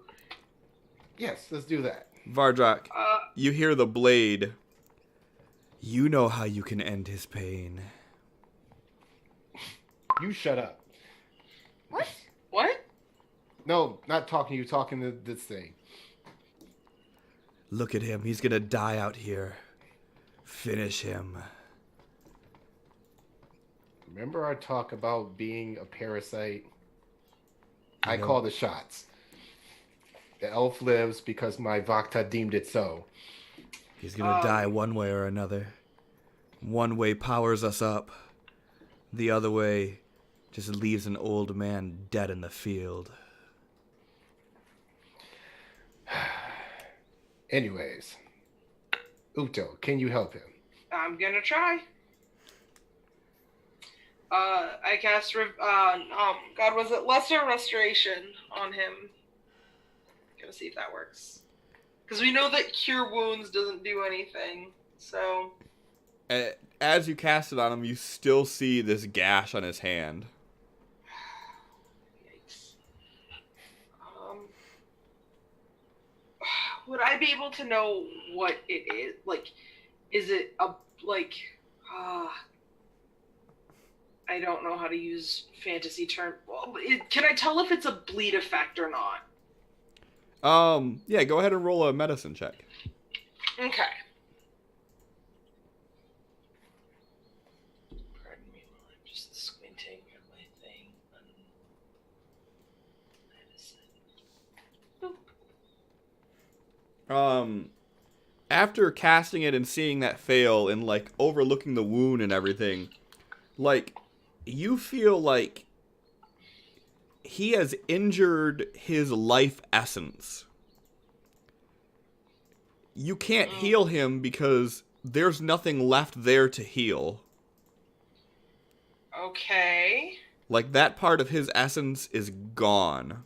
Yes, let's do that. Vardrak, you hear the blade. You know how you can end his pain. You shut up. What? What? No, not talking to you, talking to this thing. Look at him. He's gonna die out here. Finish him. Remember our talk about being a parasite? I know. call the shots. The elf lives because my Vakta deemed it so. He's gonna die one way or another. One way powers us up. The other way just leaves an old man dead in the field. Anyways, Uto, can you help him? I'm gonna try. I cast God, was it lesser restoration on him? Gonna see if that works. Because we know that cure wounds doesn't do anything. So As you cast it on him, you still see this gash on his hand. yikes. Would I be able to know what it is? Like, is it a I don't know how to use fantasy term. Well, can I tell if it's a bleed effect or not? Yeah, go ahead and roll a medicine check. Okay. Pardon me while I'm just squinting at my thing. Medicine. After casting it and seeing that fail and like overlooking the wound and everything, like you feel like he has injured his life essence. You can't heal him because there's nothing left there to heal. Okay. Like that part of his essence is gone.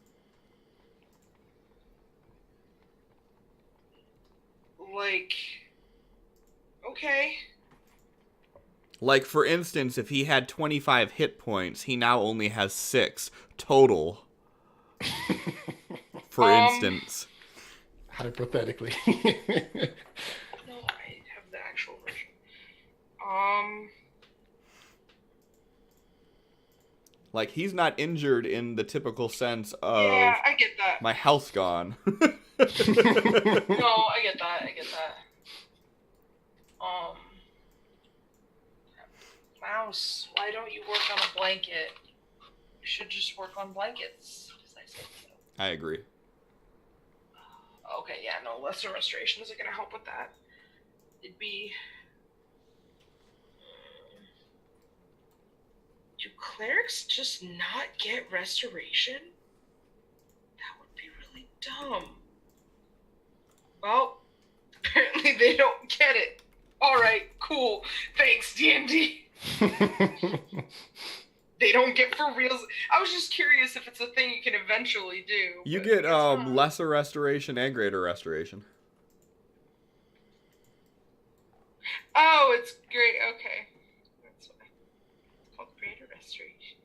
Like, okay. Like, for instance, if he had 25 hit points, he now only has 6 total. For instance. Hypothetically. No, I have the actual version. Like, he's not injured in the typical sense of, Yeah, I get that. my health's gone. No, I get that. Mouse, why don't you work on a blanket? You should just work on blankets. Because I said so. I agree. Okay, yeah, no, lesser restoration isn't going to help with that. It'd be... Do clerics just not get restoration? That would be really dumb. Well, apparently they don't get it. Alright, cool. Thanks, DM. D&D. They don't get for reals. I was just curious if it's a thing you can eventually do. You but get it's not. lesser restoration and greater restoration. Oh, it's great. Okay. That's why. It's called greater restoration.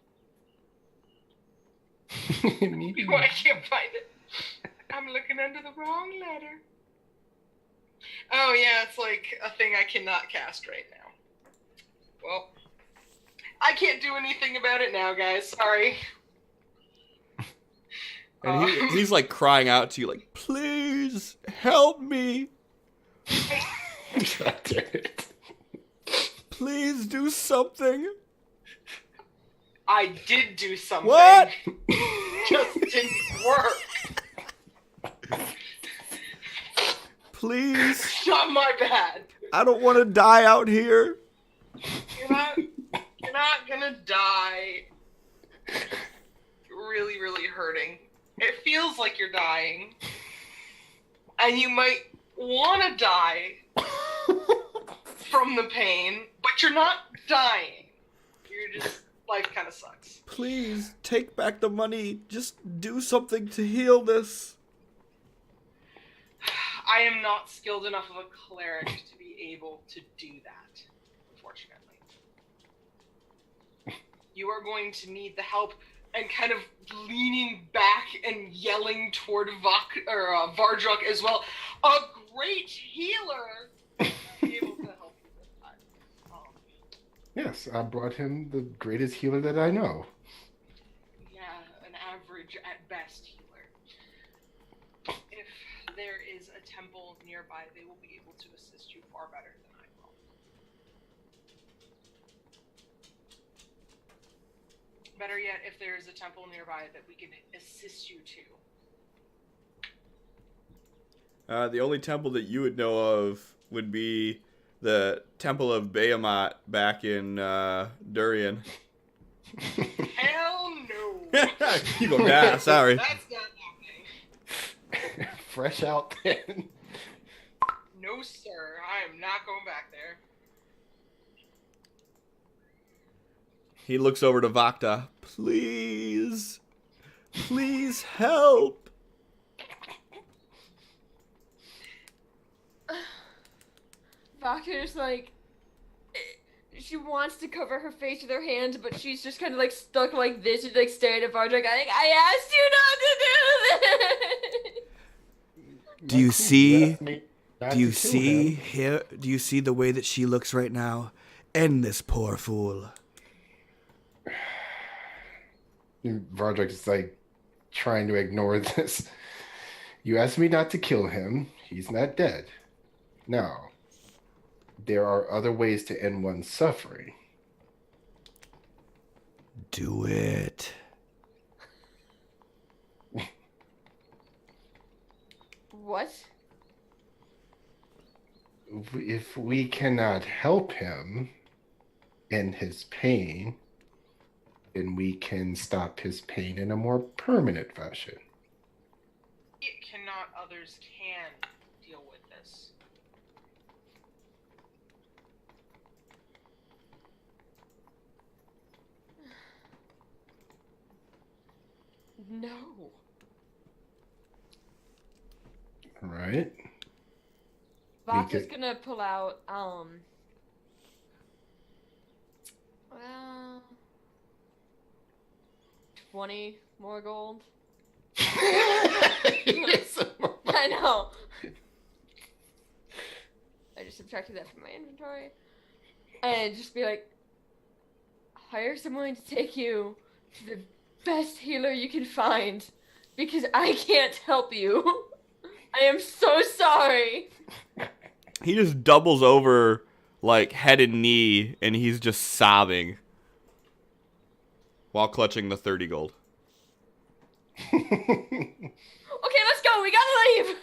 Why I can't find it. I'm looking under the wrong letter. Oh, yeah, it's like a thing I cannot cast right now. Well, I can't do anything about it now, guys. Sorry. And he's like crying out to you, like, please help me. God damn it. Please do something. I did do something. What? Just didn't work. Please. It's not my bad. I don't want to die out here. You're not gonna die. Really, really hurting. It feels like you're dying. And you might want to die from the pain, but you're not dying. You're just, life kind of sucks. Please take back the money. Just do something to heal this. I am not skilled enough of a cleric to be able to do that, unfortunately. You are going to need the help, and kind of leaning back and yelling toward Vardruk as well. A great healer to be able to help you with that. Yes, I brought him the greatest healer that I know. Yeah, an average at best healer. If there is a temple nearby, they will be able to assist you far better than I will. Better yet, if there is a temple nearby that we can assist you to. The only temple that you would know of would be the Temple of Behemoth back in Durian. Hell no! You go down, sorry. That's not happening. Fresh out then. No, sir. I am not going back there. He looks over to Vakta. Please. Please help. Vakta's like, she wants to cover her face with her hands, but she's just kind of like stuck like this, and like staring at Vardruk. I asked you not to do this. Do you see? Not Do you to kill see him. here? Do you see the way that she looks right now? End this poor fool. Vardruk is like trying to ignore this. You asked me not to kill him. He's not dead. Now, there are other ways to end one's suffering. Do it. What? If we cannot help him in his pain, then we can stop his pain in a more permanent fashion. It cannot, others can deal with this. No. Right? Vakta's could- gonna pull out, well, 20 more gold. I know. I just subtracted that from my inventory. And just be like, hire someone to take you to the best healer you can find, because I can't help you. I am so sorry. He just doubles over, like, head and knee, and he's just sobbing while clutching the 30 gold. Okay, let's go. We gotta leave.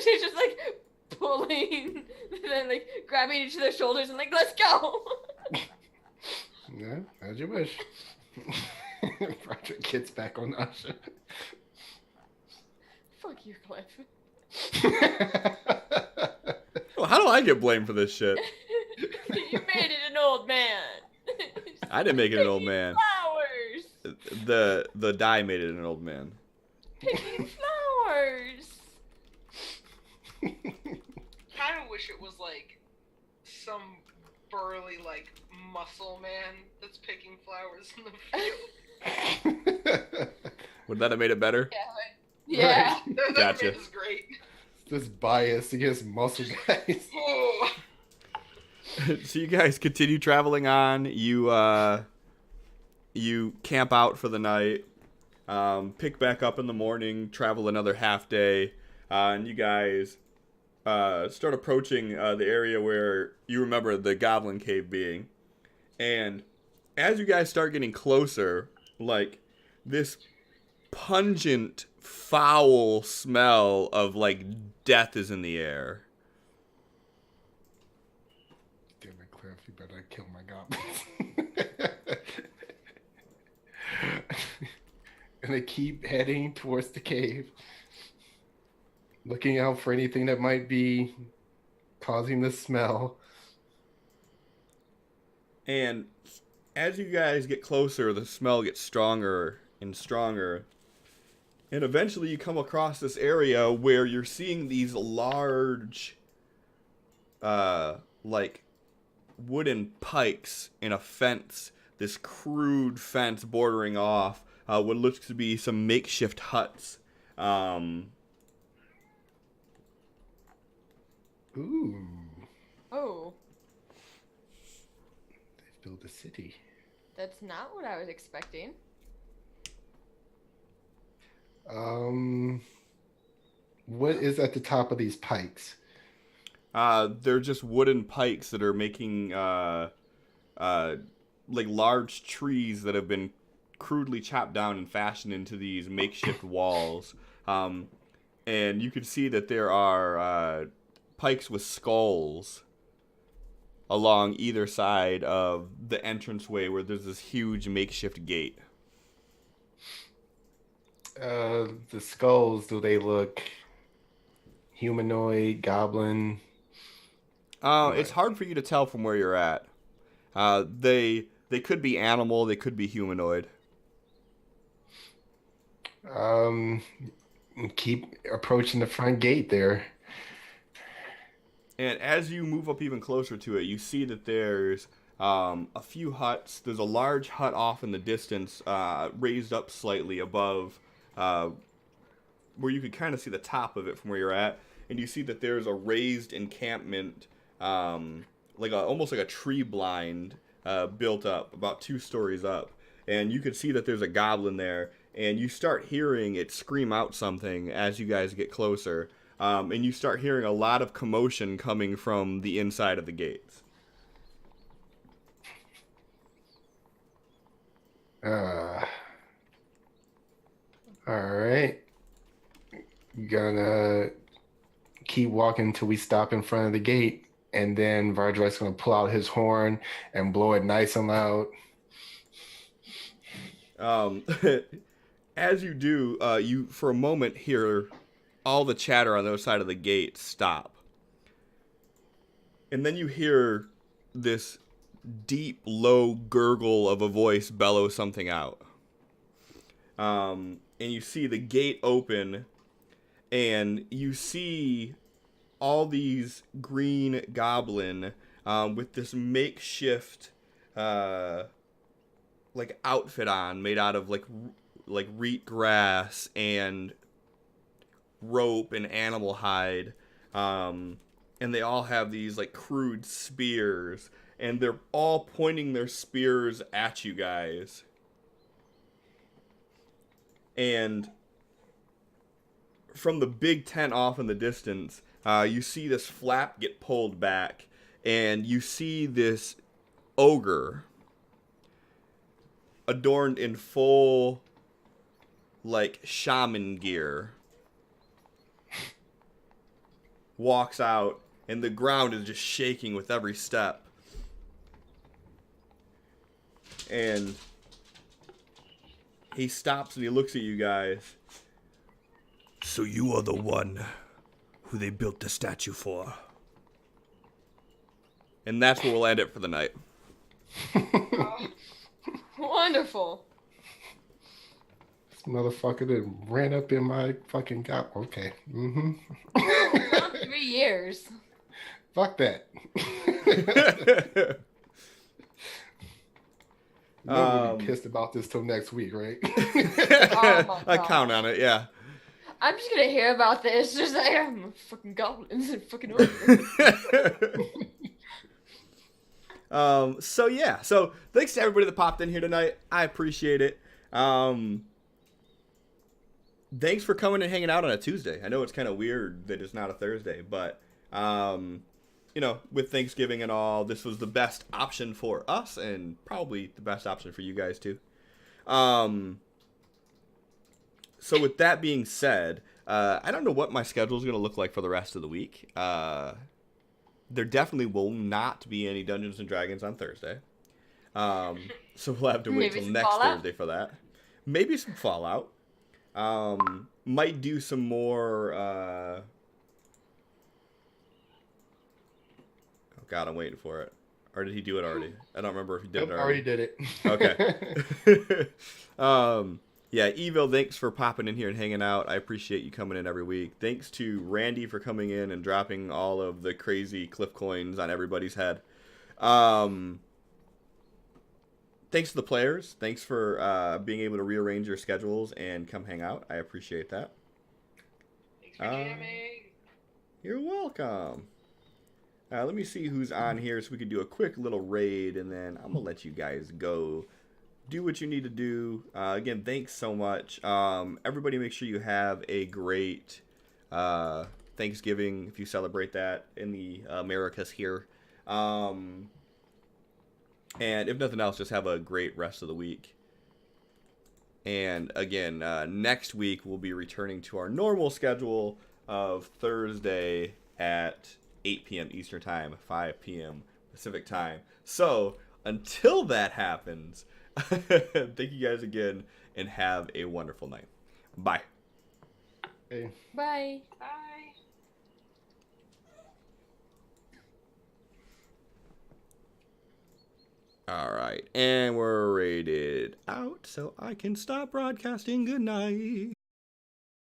She's just like pulling, and then like grabbing each of their shoulders and like, let's go. Yeah, as you wish. Vardruk gets back on Asha. Fuck you, Cliff. Oh, how do I get blamed for this shit? You made it an old man. I didn't make it an old man. Flowers. The dye made it an old man. Picking flowers. Kind of wish it was like some burly like muscle man that's picking flowers in the field. Would that have made it better? Yeah. That Gotcha. man is great. This bias against muscle guys. Oh. So you guys continue traveling on. You camp out for the night. Pick back up in the morning. Travel another half day, and you guys start approaching the area where you remember the goblin cave being. And as you guys start getting closer, like this pungent, foul smell of like death is in the air. Damn it, Cliff, you better kill my goblins. And they keep heading towards the cave, looking out for anything that might be causing the smell. And as you guys get closer, the smell gets stronger and stronger. And eventually you come across this area where you're seeing these large, like, wooden pikes in a fence. This crude fence bordering off what looks to be some makeshift huts. Ooh, Oh, they've built a city. that's not what I was expecting. What is at the top of these pikes? They're just wooden pikes that are making like large trees that have been crudely chopped down and fashioned into these makeshift walls. And you can see that there are pikes with skulls along either side of the entranceway where there's this huge makeshift gate. The skulls, do they look humanoid, goblin? It's hard for you to tell from where you're at. They could be animal, they could be humanoid. Keep approaching the front gate there. And as you move up even closer to it, you see that there's a few huts. There's a large hut off in the distance, raised up slightly above, where you could kind of see the top of it from where you're at. And you see that there's a raised encampment, almost like a tree blind, built up about 2 stories up. And you can see that there's a goblin there. And you start hearing it scream out something as you guys get closer. And you start hearing a lot of commotion coming from the inside of the gates. Alright. Gonna keep walking until we stop in front of the gate. And then Vardrak's gonna pull out his horn and blow it nice and loud. As you do, you for a moment hear all the chatter on the other side of the gate stop. And then you hear this deep, low gurgle of a voice bellow something out. And you see the gate open, and you see all these green goblin with this makeshift like outfit on, made out of like reed grass and rope and animal hide, and they all have these like crude spears, and they're all pointing their spears at you guys. And from the big tent off in the distance, you see this flap get pulled back, and you see this ogre adorned in full like shaman gear walks out, and the ground is just shaking with every step. And he stops and he looks at you guys. So you are the one who they built the statue for? And that's where we'll end it for the night. Wonderful. This motherfucker that ran up in my fucking gap. Okay. Mm-hmm. Not 3 years. Fuck that. Nobody be pissed about this till next week, right? Oh my I count on it, yeah. I'm just gonna hear about this. Just like I'm fucking goblins and fucking ogres. So yeah, so thanks to everybody that popped in here tonight. I appreciate it. Thanks for coming and hanging out on a Tuesday. I know it's kind of weird that it's not a Thursday, but you know, with Thanksgiving and all, this was the best option for us and probably the best option for you guys too. So with that being said, I don't know what my schedule is going to look like for the rest of the week. There definitely will not be any Dungeons and Dragons on Thursday. So we'll have to wait till next Thursday for that. Maybe some Fallout. Might do some more. Oh God, I'm waiting for it. Or did he do it already? I don't remember if he did it already. Already did it. Okay. Yeah, Evil, thanks for popping in here and hanging out. I appreciate you coming in every week. Thanks to Randy for coming in and dropping all of the crazy cliff coins on everybody's head. Thanks to the players. Thanks for being able to rearrange your schedules and come hang out. I appreciate that. Thanks for jamming. You're welcome. Let me see who's on here so we can do a quick little raid, and then I'm going to let you guys go. Do what you need to do. Again, thanks so much. Everybody make sure you have a great Thanksgiving if you celebrate that in the Americas here. And if nothing else, just have a great rest of the week. And again, next week we'll be returning to our normal schedule of Thursday at 8 p.m. Eastern Time, 5 p.m. Pacific Time. So until that happens, thank you guys again and have a wonderful night. Bye. Hey. Bye. Bye. All right, and we're rated out, so I can stop broadcasting. Good night.